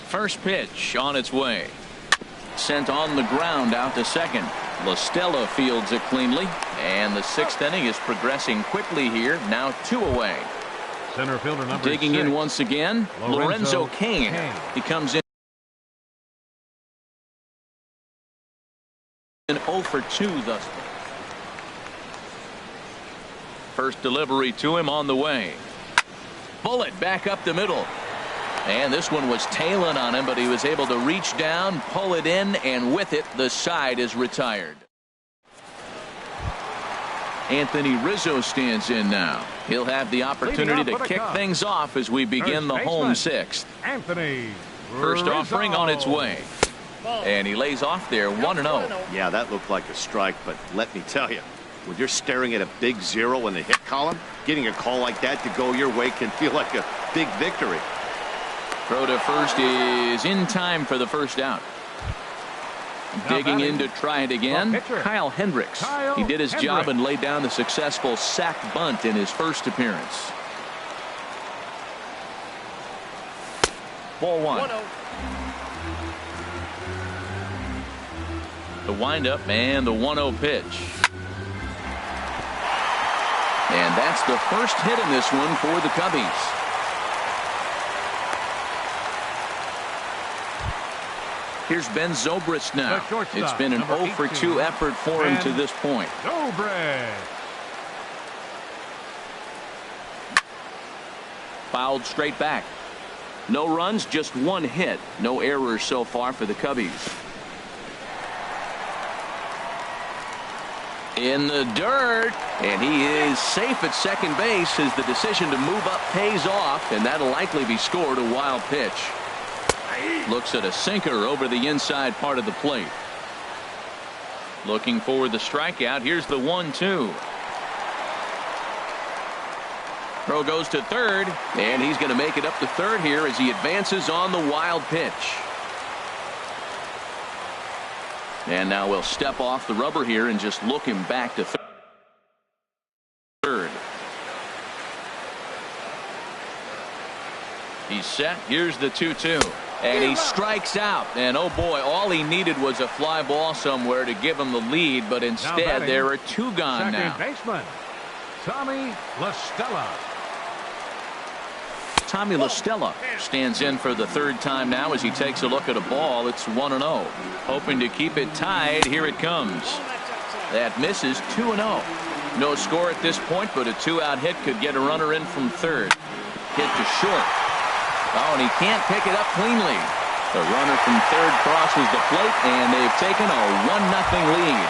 First pitch on its way. Sent on the ground out to second. La Stella fields it cleanly, and the 6th inning is progressing quickly here. Now 2 away. Center fielder number Digging 6. in once again, Lorenzo Cain. He comes in 0 for 2 thus far. First delivery to him on the way. Bullet back up the middle. And this one was tailing on him, but he was able to reach down, pull it in, and with it, the side is retired. Anthony Rizzo stands in now. He'll have the opportunity to kick things off as we begin the home 6th. Anthony First Rizzo. offering on its way. And he lays off there 1-0. Yeah, that looked like a strike, but let me tell you, when you're staring at a big 0 in the hit column, getting a call like that to go your way can feel like a big victory. Throw to first is in time for the first out. Digging in to try it again, Kyle Hendricks. He did his job and laid down the successful sac bunt in his first appearance. Ball 1. The windup and the 1-0 pitch. And that's the first hit in this one for the Cubbies. Here's Ben Zobrist now. It's been an 0 for 2 effort for him to this point. Zobrist. Fouled straight back. No runs, just 1 hit. No errors so far for the Cubbies. In the dirt, and he is safe at second base as the decision to move up pays off, and that'll likely be scored. A wild pitch. Looks at a sinker over the inside part of the plate. Looking for the strikeout. Here's the 1-2. Throw goes to third, and he's going to make it up to third here as he advances on the wild pitch. And now we'll step off the rubber here and just look him back to third. He's set. Here's the 2-2. And he strikes out. And oh boy, all he needed was a fly ball somewhere to give him the lead, but instead there are 2 gone now. Second baseman, Tommy La Stella. Tommy La Stella stands in for the 3rd time now as he takes a look at a ball. It's 1-0. Hoping to keep it tied. Here it comes. That misses. 2-0. No score at this point, but a 2-out hit could get a runner in from third. Hit to short. Oh, and he can't pick it up cleanly. The runner from third crosses the plate, and they've taken a 1-0 lead.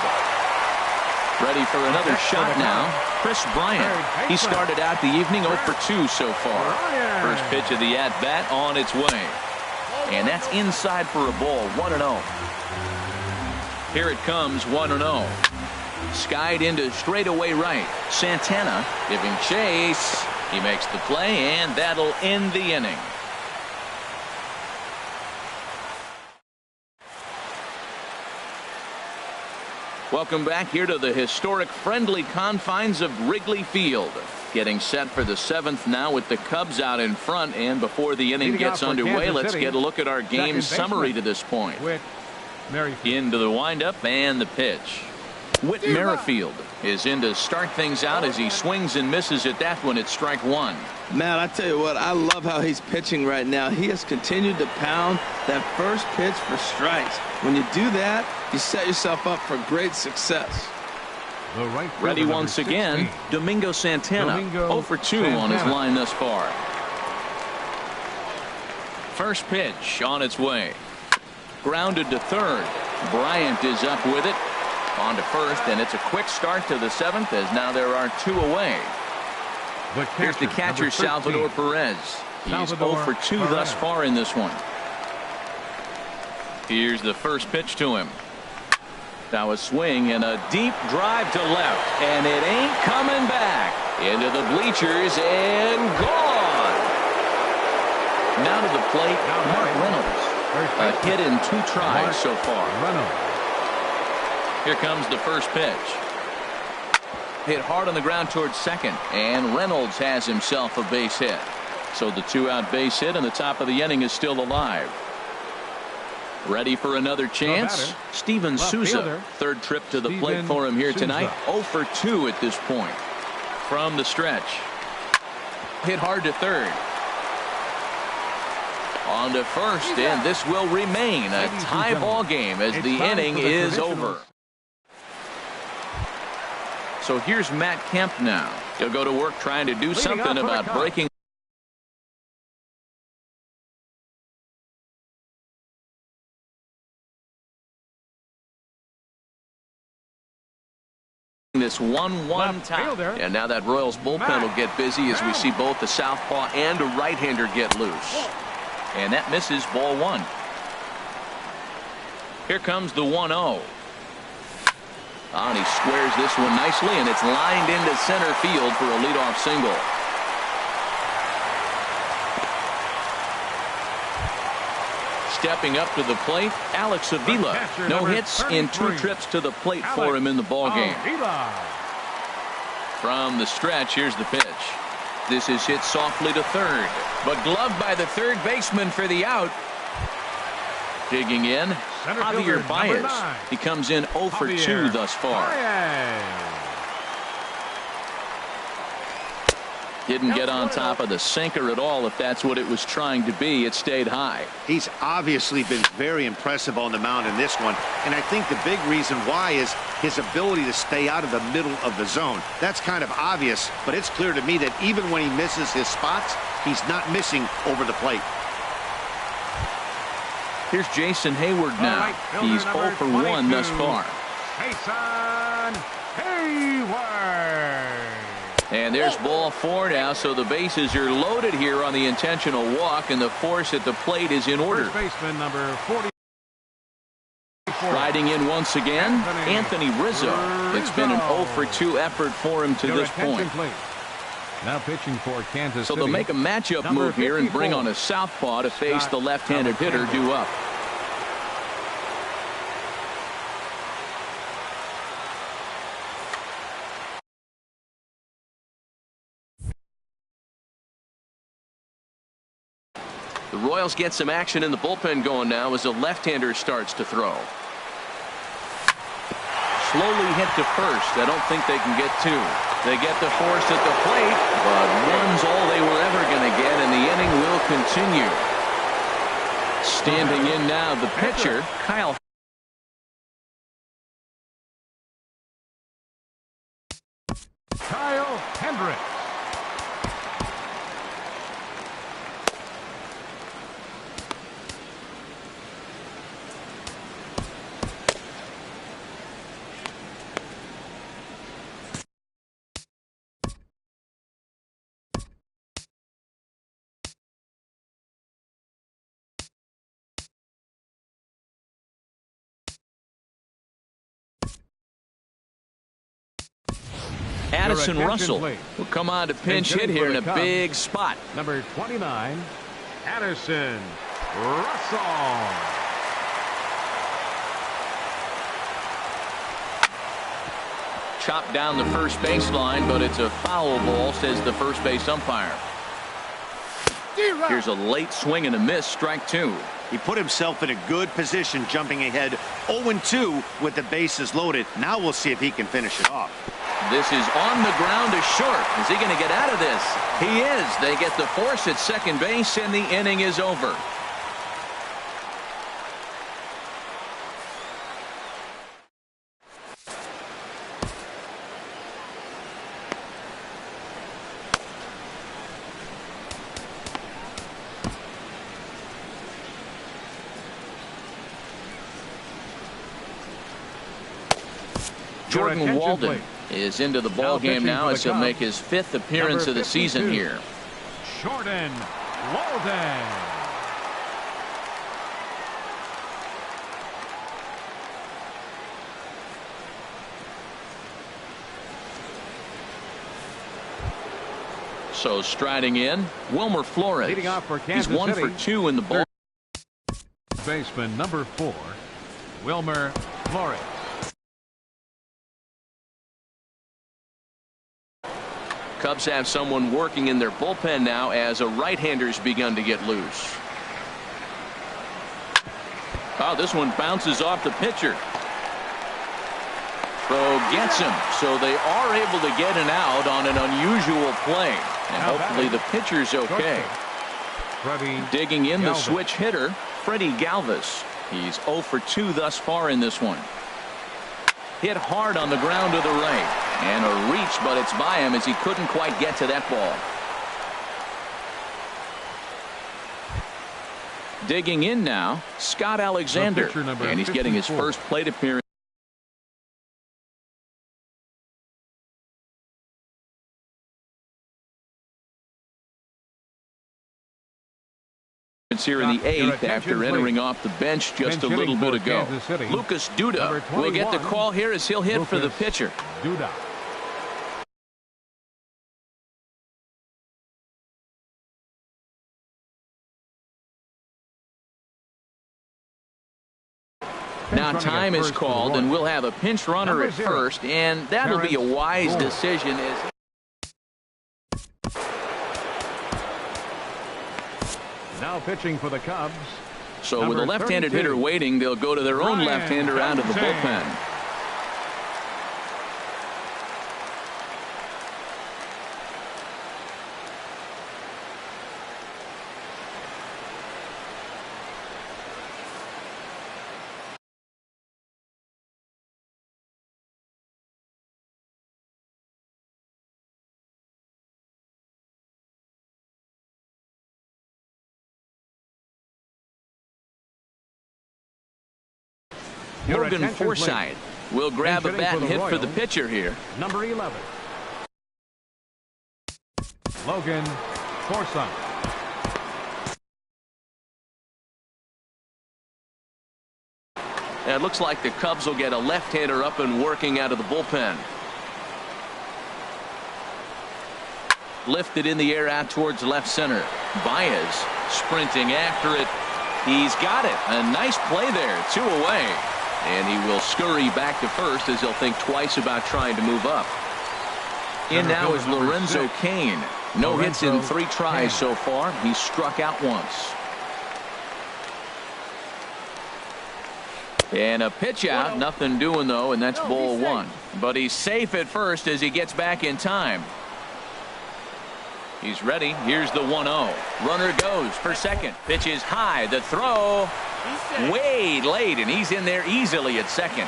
Ready for another shot now. Chris Bryant. He started out the evening 0 for 2 so far. First pitch of the at-bat on its way. And that's inside for a ball. 1-0. Here it comes. 1-0. Skied into straightaway right. Santana giving chase. He makes the play, and that'll end the inning. Welcome back here to the historic friendly confines of Wrigley Field. Getting set for the 7th now with the Cubs out in front, and before the inning gets underway, let's get a look at our game summary to this point. Into the windup and the pitch. Whit Merrifield is in to start things out as he swings and misses at that one. It's strike one. Matt, I tell you what, I love how he's pitching right now. He has continued to pound that first pitch for strikes. When you do that, you set yourself up for great success. Ready once again, Domingo Santana. 0 for 2 on his line thus far. First pitch on its way. Grounded to third. Bryant is up with it. On to first, and it's a quick start to the 7th as now there are 2 away. Here's the catcher, Salvador Perez. He's 0 for 2 thus far in this one. Here's the first pitch to him. Now a swing and a deep drive to left, and it ain't coming back. Into the bleachers and gone. Now to the plate, Mark Reynolds. A hit in 2 tries so far. Here comes the first pitch. Hit hard on the ground towards second, and Reynolds has himself a base hit. So the 2-out base hit, and the top of the inning is still alive. Ready for another chance? Steven Souza. Third trip to the plate for him here tonight. 0 for 2 at this point. From the stretch. Hit hard to third. On to first, and this will remain a tie ball game as the inning is over. So here's Matt Kemp now. He'll go to work trying to do something about breaking this 1-1 tie. And now that Royals bullpen will get busy as we see both the southpaw and a right-hander get loose. And that misses, ball 1. Here comes the 1-0. And he squares this one nicely, and it's lined into center field for a leadoff single. Stepping up to the plate, Alex Avila. No hits in 2 trips to the plate for him in the ballgame. From the stretch, here's the pitch. This is hit softly to third, but gloved by the third baseman for the out. Digging in, Javier Baez. He comes in 0 for 2 thus far. Didn't get on top of the sinker at all, if that's what it was trying to be. It stayed high. He's obviously been very impressive on the mound in this one, and I think the big reason why is his ability to stay out of the middle of the zone. That's kind of obvious, but it's clear to me that even when he misses his spots, he's not missing over the plate. Here's Jason Hayward now. He's 0 for 1 thus far. Jason Hayward. And there's ball 4 now, so the bases are loaded here on the intentional walk, and the force at the plate is in order. First baseman number 40. Riding in once again, Anthony Rizzo. It's been an 0 for 2 effort for him to this point. Now pitching for Kansas So City. they'll make a matchup move here and bring on a southpaw to face the left-handed hitter due up. The Royals get some action in the bullpen going now as the left-hander starts to throw. Slowly hit to first. I don't think they can get 2. They get the force at the plate, but 1's all they were ever going to get, and the inning will continue. Standing in now, the pitcher, Kyle Hendricks. Addison Russell will come on to pinch hit here in a big spot. Number 29, Addison Russell. Chopped down the first baseline, but it's a foul ball, says the first base umpire. Here's a late swing and a miss, strike 2. He put himself in a good position jumping ahead 0-2 with the bases loaded. Now we'll see if he can finish it off. This is on the ground to short. Is he going to get out of this? He is. They get the force at second base, and the inning is over. Jordan Walden is into the ball game now as he'll make his 5th appearance of the season here. Jordan Walden. So striding in, Wilmer Flores. Leading off for Kansas He's 1 City. for 2 in the ball. Baseman number 4, Wilmer Flores. Cubs have someone working in their bullpen now as a right-hander's begun to get loose. Oh, this one bounces off the pitcher. Throw gets him, so they are able to get an out on an unusual play. And hopefully the pitcher's okay. Digging in the switch hitter, Freddie Galvis. He's 0 for 2 thus far in this one. Hit hard on the ground to the right. And a reach, but it's by him as he couldn't quite get to that ball. Digging in now, Scott Alexander. And he's getting his first plate appearance here in the 8th after entering off the bench just a little bit ago. Lucas Duda will get the call here as he'll hit for the pitcher. Now time is called, and we'll have a pinch runner at first, and that'll be a wise decision. Now pitching for the Cubs. So with a left-handed hitter waiting, they'll go to their own left-hander out of the bullpen. Morgan Forsythe will grab a bat and hit for the pitcher here. Number 11. Logan Forsythe. It looks like the Cubs will get a left-hander up and working out of the bullpen. Lifted in the air out towards left center. Baez sprinting after it. He's got it. A nice play there. 2 away. And he will scurry back to first as he'll think twice about trying to move up. In now is Lorenzo Cain. No hits in 3 tries so far. He's struck out once. And a pitch out. Nothing doing though, and that's ball 1. But he's safe at first as he gets back in time. He's ready. Here's the 1-0. Runner goes for second. Pitch is high. The throw way late, and he's in there easily at second.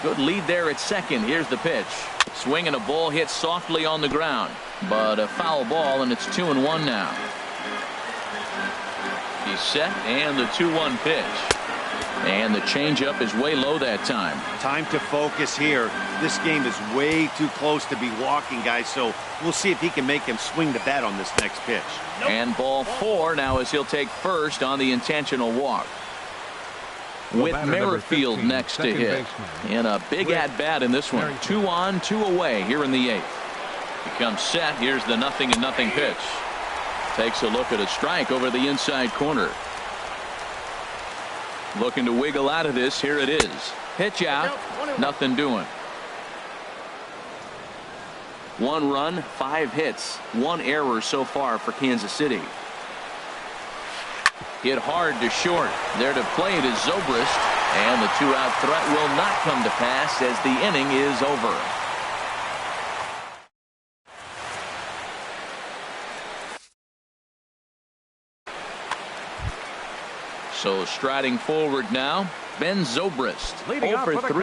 Good lead there at second. Here's the pitch. Swinging a ball hit softly on the ground, but a foul ball, and it's 2-1 now. He's set, and the 2-1 pitch. And the changeup is way low that time. Time to focus here. This game is way too close to be walking, guys, so we'll see if he can make him swing the bat on this next pitch. And ball 4 now as he'll take first on the intentional walk. With Merrifield next to hit. And a big at-bat in this one. 2 on, 2 away here in the 8th. He comes set. Here's the 0-0 pitch. Takes a look at a strike over the inside corner. Looking to wiggle out of this. Here it is. Pitch out. Nothing doing. 1 run, 5 hits, 1 error so far for Kansas City. hit hard to short. There to play it is Zobrist, and the 2-out threat will not come to pass as the inning is over. So striding forward now, Ben Zobrist. Leading off for 3.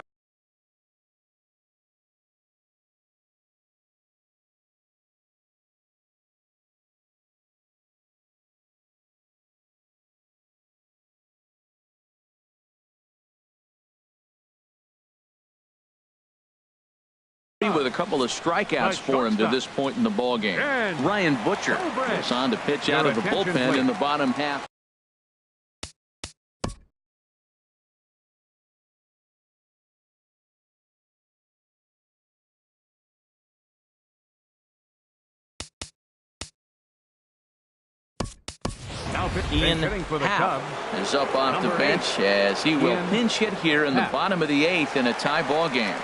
With a couple of strikeouts for him to this point in the ball game. Ryan Butcher is on to pitch out of the bullpen in the bottom half. Ian Happ is up off the bench as he will pinch hit here in the bottom of the 8th in a tie ball game.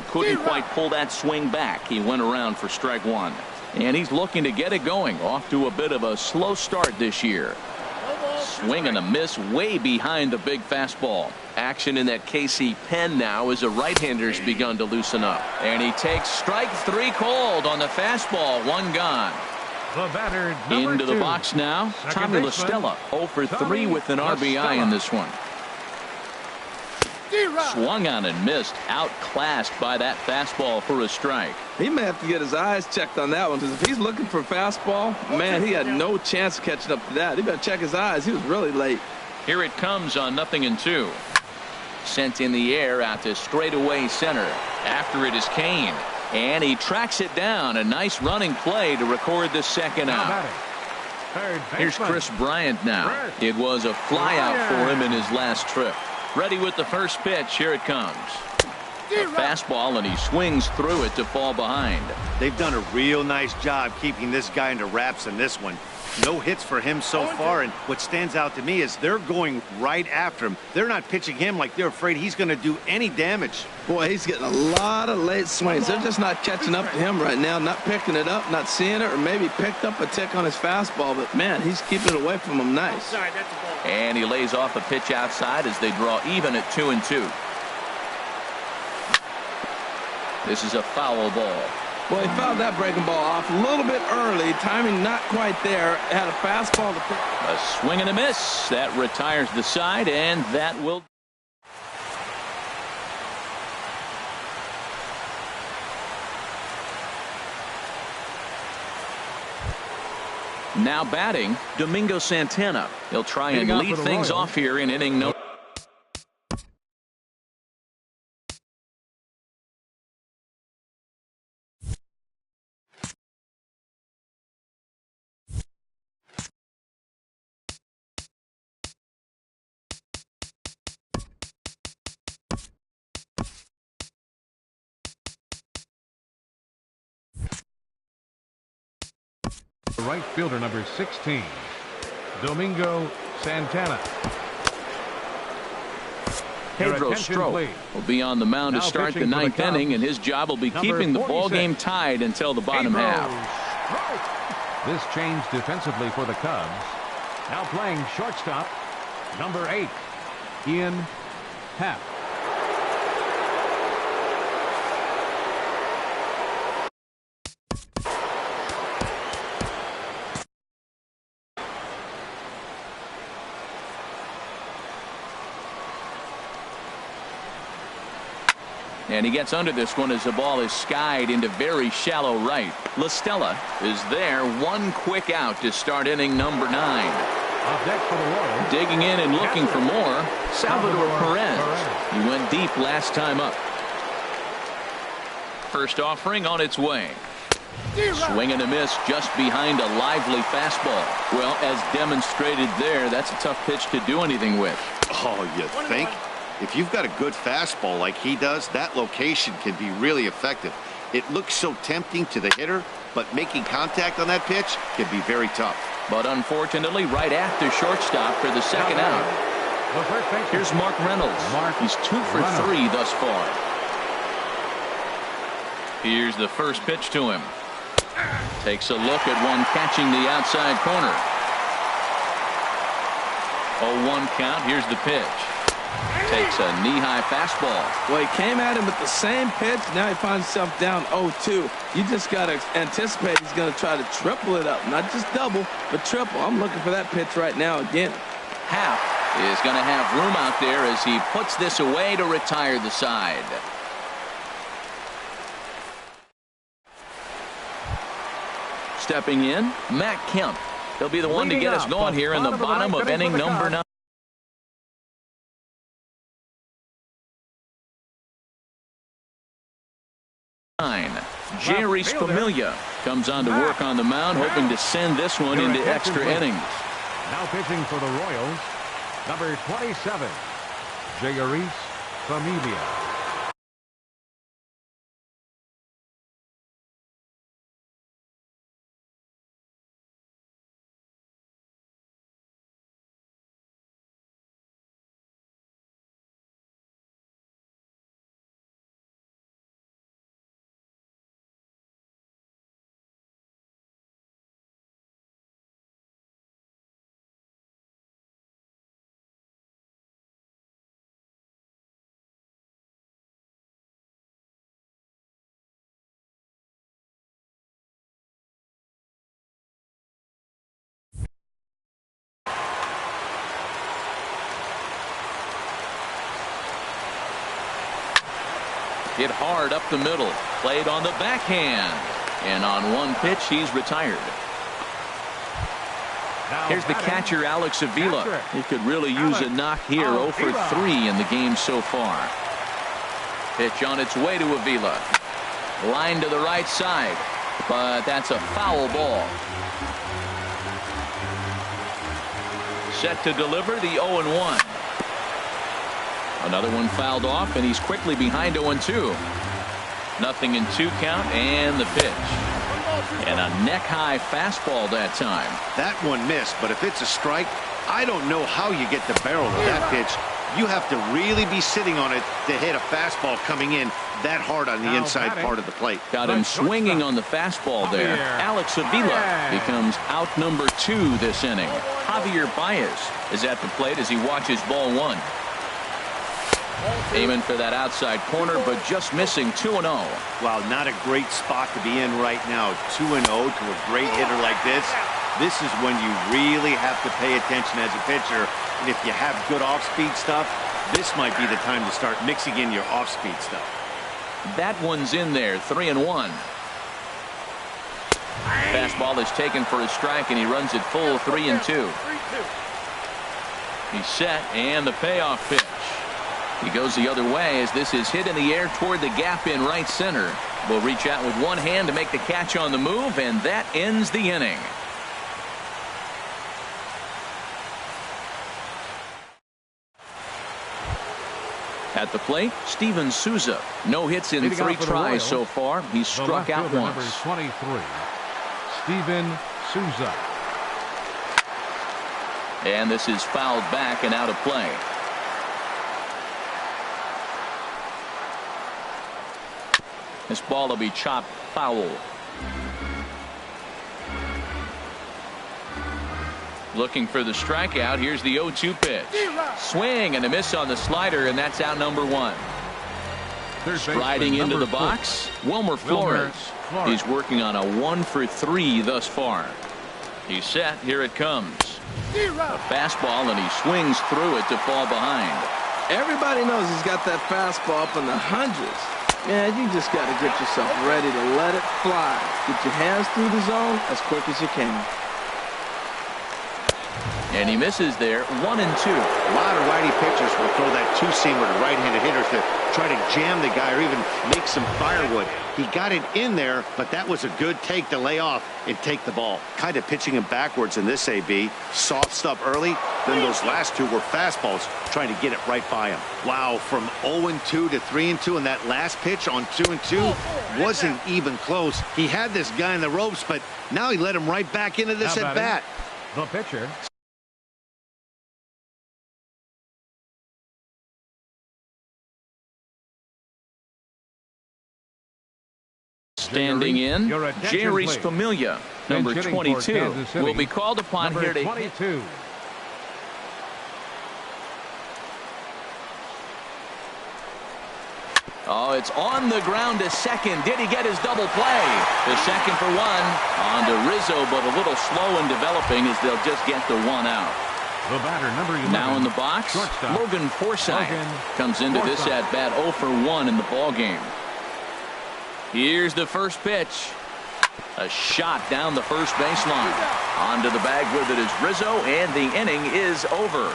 Couldn't quite pull that swing back. He went around for strike 1. And he's looking to get it going. Off to a bit of a slow start this year. Swing and a miss way behind the big fastball. Action in that KC pen now as a right-hander's begun to loosen up. And he takes strike 3 called on the fastball. 1 gone. The batter, into the box now. Tommy La Stella 0 for 3 with an RBI in this one. Swung on and missed. Outclassed by that fastball for a strike. He may have to get his eyes checked on that one, because if he's looking for a fastball, man, he had no chance of catching up to that. He better check his eyes. He was really late. Here it comes on 0-2. Sent in the air out to straightaway center. After it is Kane. And he tracks it down. A nice running play to record the second out. Here's Chris Bryant now. It was a fly out for him in his last trip. Ready with the first pitch. Here it comes. A fastball, and he swings through it to fall behind. They've done a real nice job keeping this guy under wraps in this one. No hits for him so far, and what stands out to me is they're going right after him. They're not pitching him like they're afraid he's going to do any damage. Boy, he's getting a lot of late swings. They're just not catching up to him right now, not picking it up, not seeing it, or maybe picked up a tick on his fastball, but man, he's keeping it away from him nice. And he lays off a pitch outside as they draw even at 2-2. This is a foul ball. Well, he fouled that breaking ball off a little bit early. Timing not quite there. Had a fastball to pick. A swing and a miss. That retires the side, and that will. Now batting, Domingo Santana. He'll try and lead things off here in inning no. Right fielder number 16, Domingo Santana. Pedro Strop will be on the mound to start the 9th inning, and his job will be keeping the ball game tied until the bottom half. This change defensively for the Cubs. Now playing shortstop, number 8, Ian Happ. And he gets under this one as the ball is skied into very shallow right. La Stella is there. 1 quick out to start inning number 9. Off deck for the Royals. Digging in and looking for more, Salvador Perez. He went deep last time up. First offering on its way. Swing and a miss just behind a lively fastball. Well, as demonstrated there, that's a tough pitch to do anything with. Oh, you think? If you've got a good fastball like he does, that location can be really effective. It looks so tempting to the hitter, but making contact on that pitch can be very tough. But unfortunately, right after shortstop for the second out. Here's Mark Reynolds. He's 2 for 3 thus far. Here's the first pitch to him. Takes a look at one catching the outside corner. 0-1 count. Here's the pitch. Takes a knee-high fastball. Well, he came at him with the same pitch. Now he finds himself down 0-2. You just got to anticipate he's going to try to triple it up. Not just double, but triple. I'm looking for that pitch right now again. Happ is going to have room out there as he puts this away to retire the side. Stepping in, Matt Kemp. He'll be the one to get us going here in the bottom of inning number 9. Jerry Familia comes on to work on the mound, hoping to send this one into extra innings. Now pitching for the Royals, number 27, Jerry Familia. Hit hard up the middle. Played on the backhand. And on one pitch, he's retired. Here's the catcher, Alex Avila. He could really use a knock here. 0 for 3 in the game so far. Pitch on its way to Avila. Line to the right side. But that's a foul ball. Set to deliver the 0-1. Another one fouled off, and he's quickly behind 0-2. Nothing in 2 count, and the pitch. And a neck-high fastball that time. That one missed, but if it's a strike, I don't know how you get the barrel of that pitch. You have to really be sitting on it to hit a fastball coming in that hard on the inside part of the plate. Got him swinging on the fastball there. Alex Avila becomes out number 2 this inning. Javier Baez is at the plate as he watches ball 1. Aiming for that outside corner, but just missing 2-0. Wow, not a great spot to be in right now. 2-0 to a great hitter like this. This is when you really have to pay attention as a pitcher. And if you have good off-speed stuff, this might be the time to start mixing in your off-speed stuff. That one's in there, 3-1. Fastball is taken for a strike, and he runs it full 3-2. He's set, and the payoff pitch. He goes the other way as this is hit in the air toward the gap in right center. Will reach out with one hand to make the catch on the move, and that ends the inning. At the plate, Steven Souza. No hits in 3 tries so far. He's struck out once. Number 23, Steven Souza. And this is fouled back and out of play. This ball will be chopped foul. Looking for the strikeout. Here's the 0-2 pitch. Swing and a miss on the slider, and that's out number 1. Striding into the box, Wilmer Flores. He's working on a 1 for 3 thus far. He's set. Here it comes. A fastball, and he swings through it to fall behind. Everybody knows he's got that fastball up in the hundreds. Man, you just got to get yourself ready to let it fly. Get your hands through the zone as quick as you can. And he misses there, 1-2. A lot of righty pitchers will throw that two-seamer to right-handed hitters to try to jam the guy or even make some firewood. He got it in there, but that was a good take to lay off and take the ball. Kind of pitching him backwards in this AB. Soft stuff early, then those last 2 were fastballs trying to get it right by him. Wow, from 0-2 to 3-2, and that last pitch on 2-2 wasn't even close. He had this guy in the ropes, but now he let him right back into this at bat. The pitcher. Standing in, Jerry please. Familia, number 22, will be called upon number here to 22. Oh, it's on the ground to second. Did he get his double play? The second for one. On to Rizzo, but a little slow in developing as they'll just get the one out. The batter, number 11. Now in the box, Shortstop. Logan Forsythe comes into this at bat 0 for 1 in the ball game. Here's the first pitch. A shot down the first baseline. Onto the bag with it is Rizzo, and the inning is over.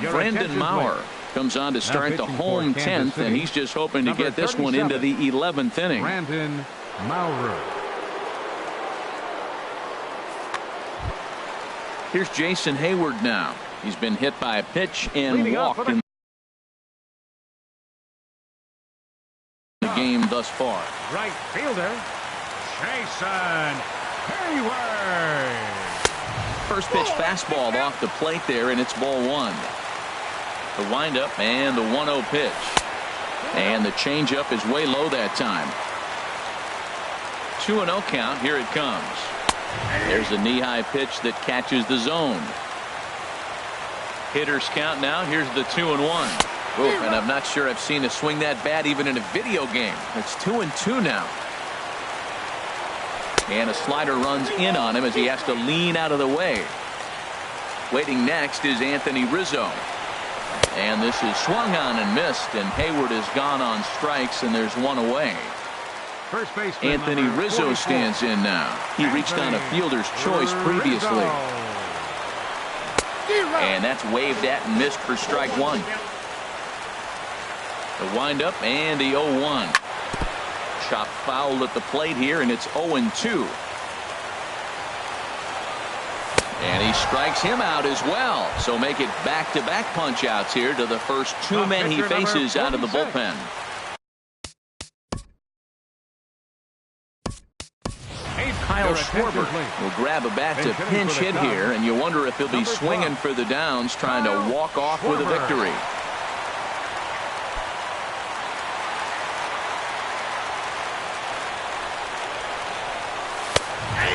Brandon Maurer comes on to start the home 10th, and he's just hoping to get this one into the 11th inning. Brandon Maurer. Here's Jason Hayward now. He's been hit by a pitch and walked in the game thus far. Right fielder, Jason Hayward. First pitch fastball off the plate there, and it's ball one. The windup and the 1-0 pitch. And the changeup is way low that time. 2-0 count. Here it comes. There's a knee-high pitch that catches the zone. Hitters count now. Here's the 2-1. Ooh, and I'm not sure I've seen a swing that bad even in a video game. It's 2-2 now. And a slider runs in on him as he has to lean out of the way. Waiting next is Anthony Rizzo. And this is swung on and missed, and Hayward has gone on strikes, and there's one away. First baseman, Anthony Rizzo 44. stands in now. He reached on a fielder's choice previously. And that's waved at and missed for strike one. The windup and the 0-1. Chop foul at the plate here, and it's 0-2. And he strikes him out as well. So make it back-to-back punch-outs here to the first two men he faces out of the bullpen. Kyle Schwarber will grab a bat to pinch hit here, and you wonder if he'll be swinging for the downs, trying to walk off with a victory.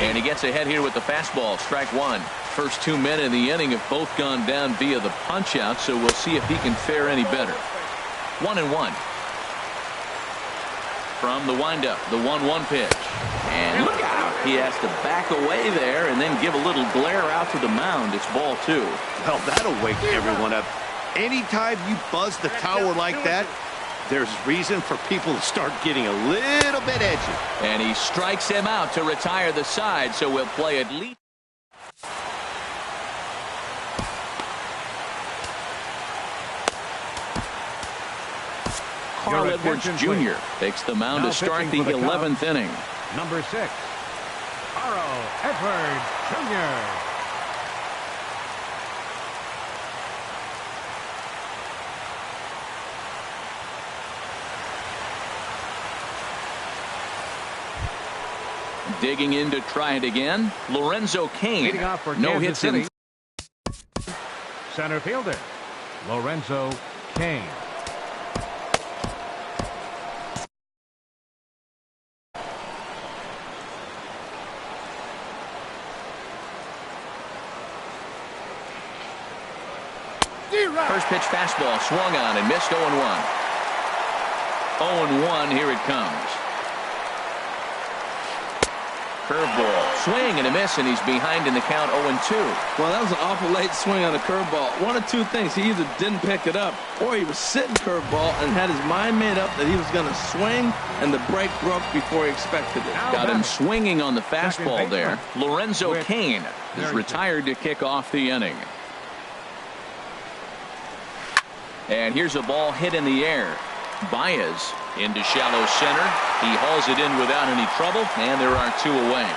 And he gets ahead here with the fastball. Strike one. First two men in the inning have both gone down via the punch out, so we'll see if he can fare any better. 1-1. From the windup, the 1-1 pitch. And look out. He has to back away there and then give a little glare out to the mound. It's ball two. Well, that'll wake everyone up. Anytime you buzz the tower like that, there's reason for people to start getting a little bit edgy. And he strikes him out to retire the side, so we'll play at least. Carl Edwards Jr. takes the mound to start the 11th inning. Number 6, Carl Edwards Jr. Digging in to try it again, Lorenzo Cain. No hits in. Center fielder, Lorenzo Cain. First pitch fastball swung on and missed. 0-1. 0-1. Here it comes. Curveball, swing and a miss, and he's behind in the count. 0-2. Well, that was an awful late swing on a curveball. One of two things: he either didn't pick it up, or he was sitting curveball and had his mind made up that he was going to swing, and the break broke before he expected it. Got him swinging on the fastball there. Lorenzo Cain is retired to kick off the inning. And here's a ball hit in the air. Baez into shallow center. He hauls it in without any trouble, and there are two away.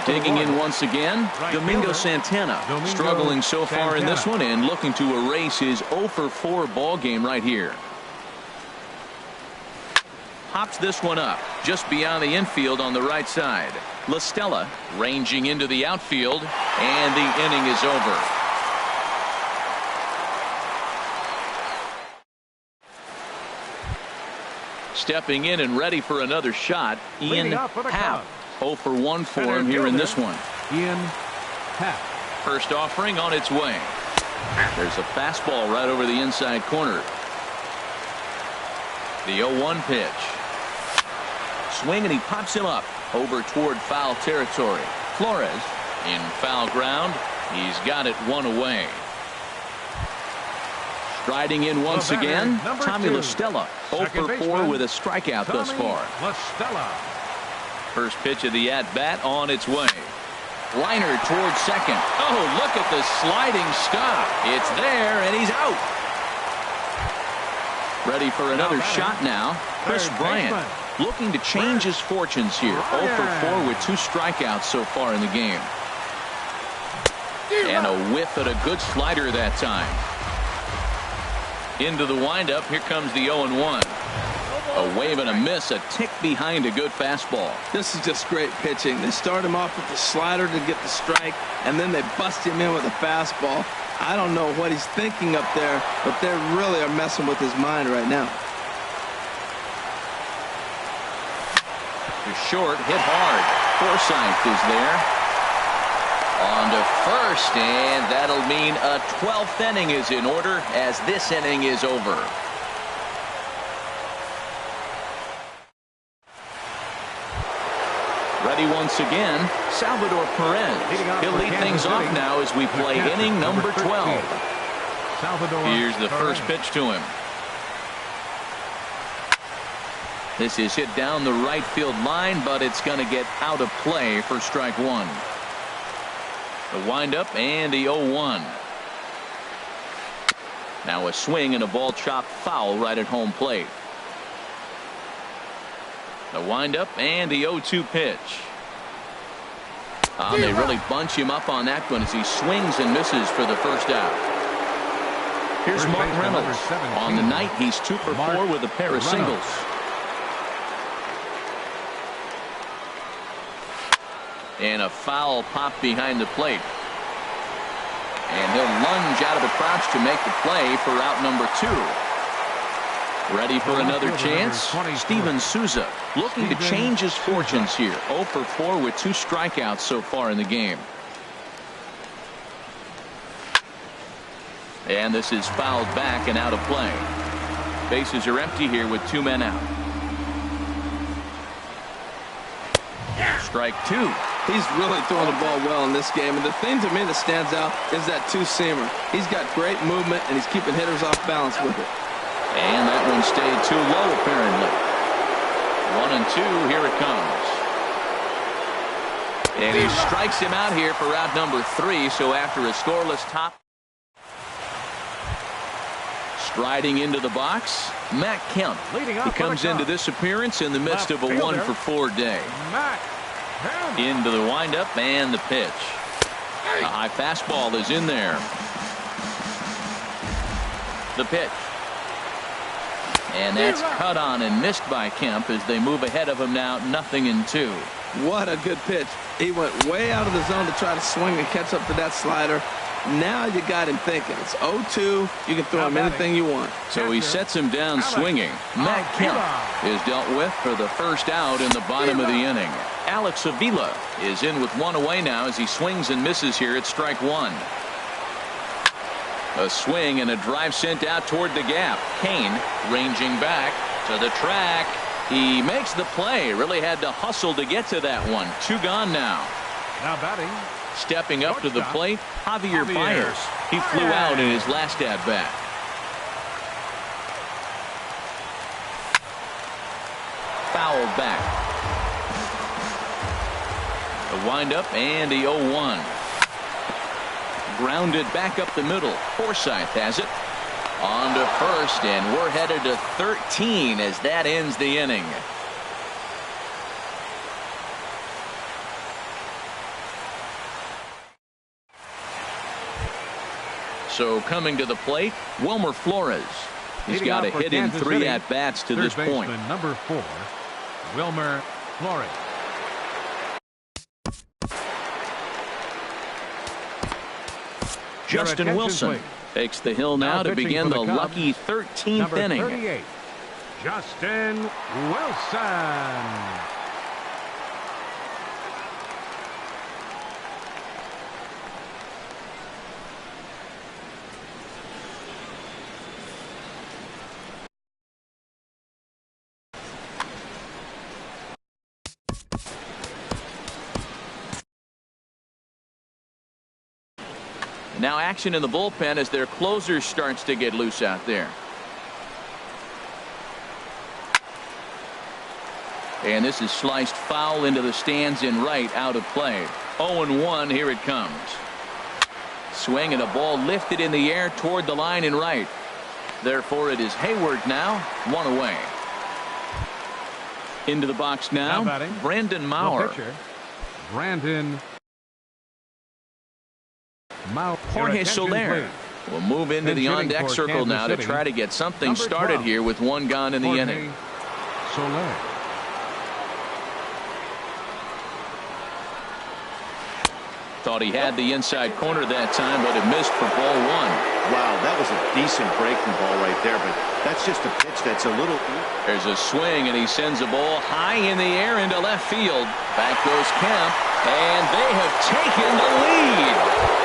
Digging in once again, Domingo Santana, struggling so far in this one and looking to erase his 0 for 4 ball game right here. pops this one up just beyond the infield on the right side. LaStella ranging into the outfield, and the inning is over. Stepping in and ready for another shot, Ian Happ. 0 for 1 for him here in this one. Ian Happ. First offering on its way. There's a fastball right over the inside corner. The 0-1 pitch. Swing, and he pops him up over toward foul territory. Flores in foul ground. He's got it one away. Striding in once again, Tommy LaStella. 0 for 4 with a strikeout thus far. LaStella. First pitch of the at-bat on its way. Liner towards second. Oh, look at the sliding stop. It's there, and he's out. Ready for another shot now. Chris Bryant looking to change his fortunes here. 0 for 4 with 2 strikeouts so far in the game. And a whiff at a good slider that time. Into the windup. Here comes the 0-1. A wave and a miss, a tick behind a good fastball. This is just great pitching. They start him off with the slider to get the strike, and then they bust him in with a fastball. I don't know what he's thinking up there, but they really are messing with his mind right now. To short, hit hard. Forsythe is there. On to first, and that'll mean a 12th inning is in order as this inning is over. Ready once again, Salvador Perez. He'll lead things off now as we play inning number 12. Here's the first pitch to him. This is hit down the right field line, but it's going to get out of play for strike one. The windup and the 0-1. Now a swing and a ball chopped foul right at home plate. The windup and the 0-2 pitch. They really bunch him up on that one as he swings and misses for the first out. Here's Mark Reynolds. On the night, he's 2 for 4 with a pair of singles. And a foul pop behind the plate. And he'll lunge out of the crouch to make the play for out number 2. Ready for another chance? Steven Souza looking to change his fortunes here. 0 for 4 with 2 strikeouts so far in the game. And this is fouled back and out of play. Bases are empty here with 2 men out. Strike 2. He's really throwing the ball well in this game, and the thing to me that stands out is that two-seamer. He's got great movement, and he's keeping hitters off balance with it. And that one stayed too low, apparently. 1 and 2, here it comes. And he strikes him out here for out number 3, so after a scoreless top. Striding into the box, Matt Kemp. He comes into this appearance in the midst of a 1 for 4 day. Into the windup and the pitch. A high fastball is in there. The pitch. And that's cut on and missed by Kemp as they move ahead of him now, 0-2. What a good pitch. He went way out of the zone to try to swing and catch up to that slider. Now you got him thinking. It's 0-2. You can throw him anything you want. So he sets him down swinging. Matt Kemp is dealt with for the first out in the bottom of the inning. Alex Avila is in with 1 away now as he swings and misses here at strike 1. A swing and a drive sent out toward the gap. Kane ranging back to the track. He makes the play. Really had to hustle to get to that one. 2 gone now. Now batting. Stepping up to the plate, Javier Baez. He flew out in his last at-bat. Fouled back. The windup and the 0-1. Grounded back up the middle. Forsythe has it. On to first, and we're headed to 13 as that ends the inning. So coming to the plate, Wilmer Flores. He's got a hit in 3 at-bats to this point. Number 4, Wilmer Flores. Justin Wilson takes the hill now to begin the lucky 13th inning. 38, Justin Wilson. Now action in the bullpen as their closer starts to get loose out there. And this is sliced foul into the stands in right, out of play. 0-1, here it comes. Swing and a ball lifted in the air toward the line in right. Therefore it is Hayward now, 1 away. Into the box now, Brandon Maurer. Brandon Maurer. Jorge Soler will move into the on-deck circle now to try to get something started here with 1 gone in the inning. Soler. Thought he had the inside corner that time, but it missed for ball 1. Wow, that was a decent breaking ball right there, but that's just a pitch that's a little... There's a swing, and he sends a ball high in the air into left field. Back goes Kemp, and they have taken the lead.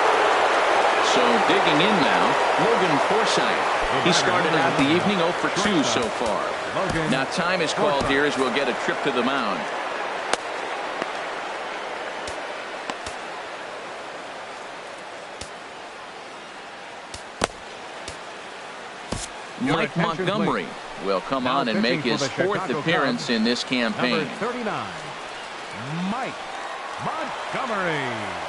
So digging in now, Logan Forsythe. He started out the evening 0 for 2 so far. Now time is called here as we'll get a trip to the mound. Mike Montgomery will come on and make his 4th appearance in this campaign. Number 39, Mike Montgomery.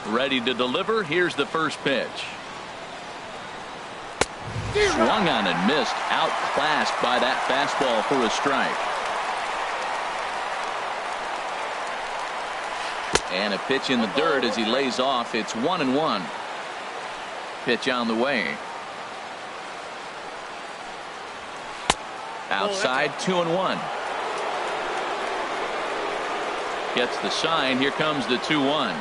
Ready to deliver. Here's the first pitch. Swung on and missed. Outclassed by that fastball for a strike. And a pitch in the dirt as he lays off. It's 1-1. Pitch on the way. Outside, 2-1. Gets the sign. Here comes the 2-1.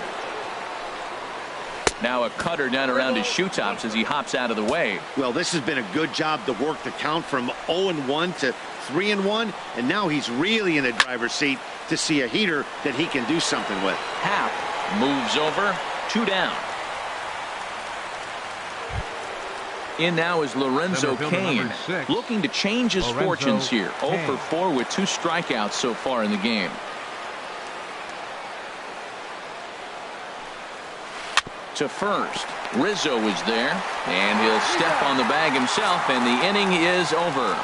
Now a cutter down around his shoe tops as he hops out of the way. Well, this has been a good job to work the count from 0-1 to 3-1, and now he's really in the driver's seat to see a heater that he can do something with. Happ moves over, 2 down. In now is Lorenzo Cain, looking to change his fortunes here. 0 for 4 with 2 strikeouts so far in the game. To first, Rizzo is there, and he'll step on the bag himself, and the inning is over.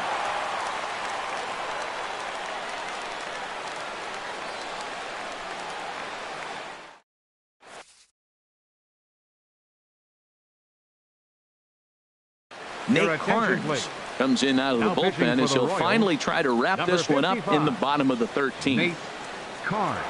Nate Carnes comes in out of the bullpen as he'll finally try to wrap this one up in the bottom of the 13th. Nate Carnes.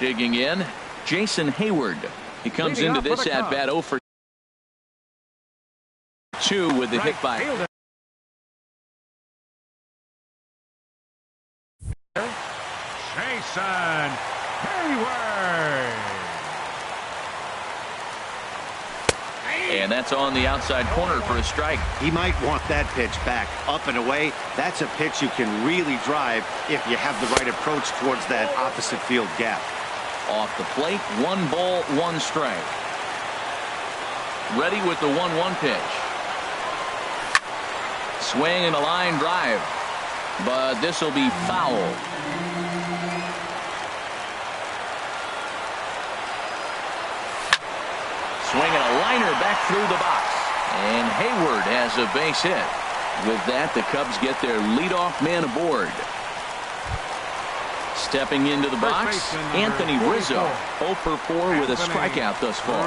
Digging in, Jason Hayward. He comes into this at bat 0 for 2 with the hit by Jason Hayward. And that's on the outside corner for a strike. He might want that pitch back, up and away. That's a pitch you can really drive if you have the right approach towards that opposite field gap. Off the plate, 1 ball, 1 strike. Ready with the 1-1 pitch. Swing and a line drive, but this will be foul. Swinging a liner back through the box. And Hayward has a base hit. With that, the Cubs get their leadoff man aboard. Stepping into the box, Anthony Rizzo. 0 for 4 with a strikeout thus far.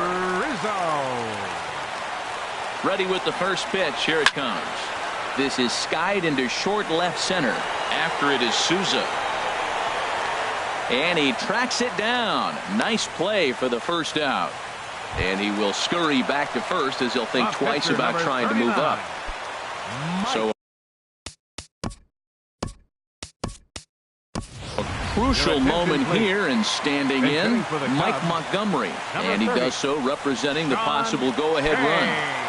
Ready with the first pitch. Here it comes. This is skied into short left center. After it is Souza. And he tracks it down. Nice play for the first out. And he will scurry back to first as he'll think twice about trying to move up. So a crucial moment here, and standing in, Mike Montgomery. And he does so representing the possible go-ahead run.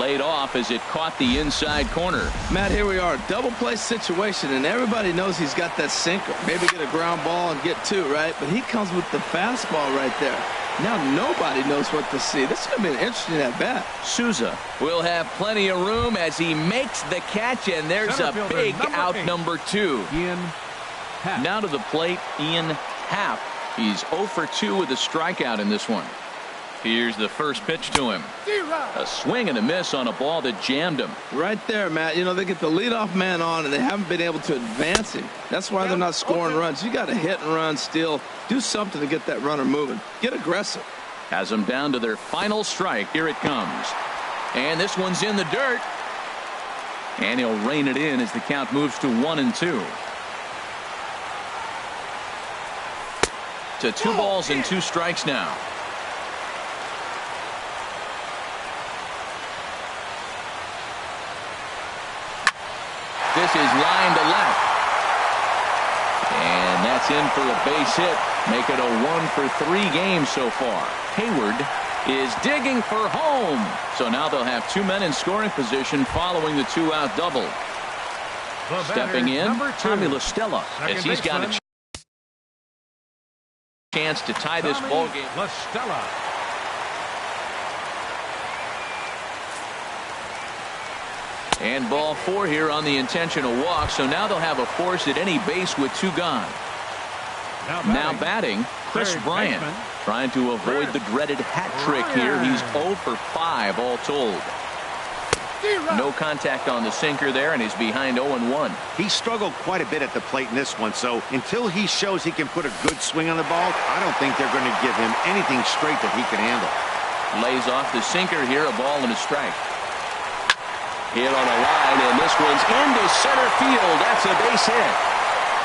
Laid off as it caught the inside corner. Matt, here we are, double play situation, and everybody knows he's got that sinker. Maybe get a ground ball and get two, right? But he comes with the fastball right there. Now nobody knows what to see. This is going to be an interesting at bat. Souza will have plenty of room as he makes the catch, and there's a big out number 2. Now to the plate, Ian Happ. He's 0 for 2 with a strikeout in this one. Here's the first pitch to him. A swing and a miss on a ball that jammed him. Right there, Matt. You know, they get the leadoff man on, and they haven't been able to advance him. That's why they're not scoring runs. You got to hit and run, steal, do something to get that runner moving. Get aggressive. Has them down to their final strike. Here it comes. And this one's in the dirt. And he'll rein it in as the count moves to 1-2. To 2 balls and 2 strikes now. This is line to left. And that's in for a base hit. Make it a 1 for 3 games so far. Hayward is digging for home. So now they'll have 2 men in scoring position following the 2-out double. Stepping in, Tommy La Stella, as he's got a chance to tie this ball game. La Stella. And ball 4 here on the intentional walk. So now they'll have a force at any base with 2 gone. Now batting, Chris Bryant. Trying to avoid the dreaded hat trick here. He's 0 for 5 all told. No contact on the sinker there, and he's behind 0-1. He struggled quite a bit at the plate in this one, so until he shows he can put a good swing on the ball, I don't think they're going to give him anything straight that he can handle. Lays off the sinker here, a ball and a strike. Hit on a line, and this one's into center field. That's a base hit.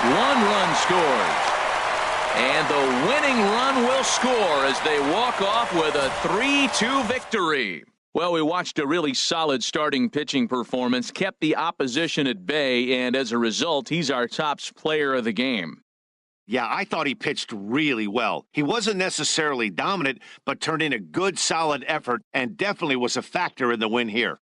1 run scores. And the winning run will score as they walk off with a 3-2 victory. Well, we watched a really solid starting pitching performance, kept the opposition at bay, and as a result, he's our top player of the game. Yeah, I thought he pitched really well. He wasn't necessarily dominant, but turned in a good, solid effort and definitely was a factor in the win here.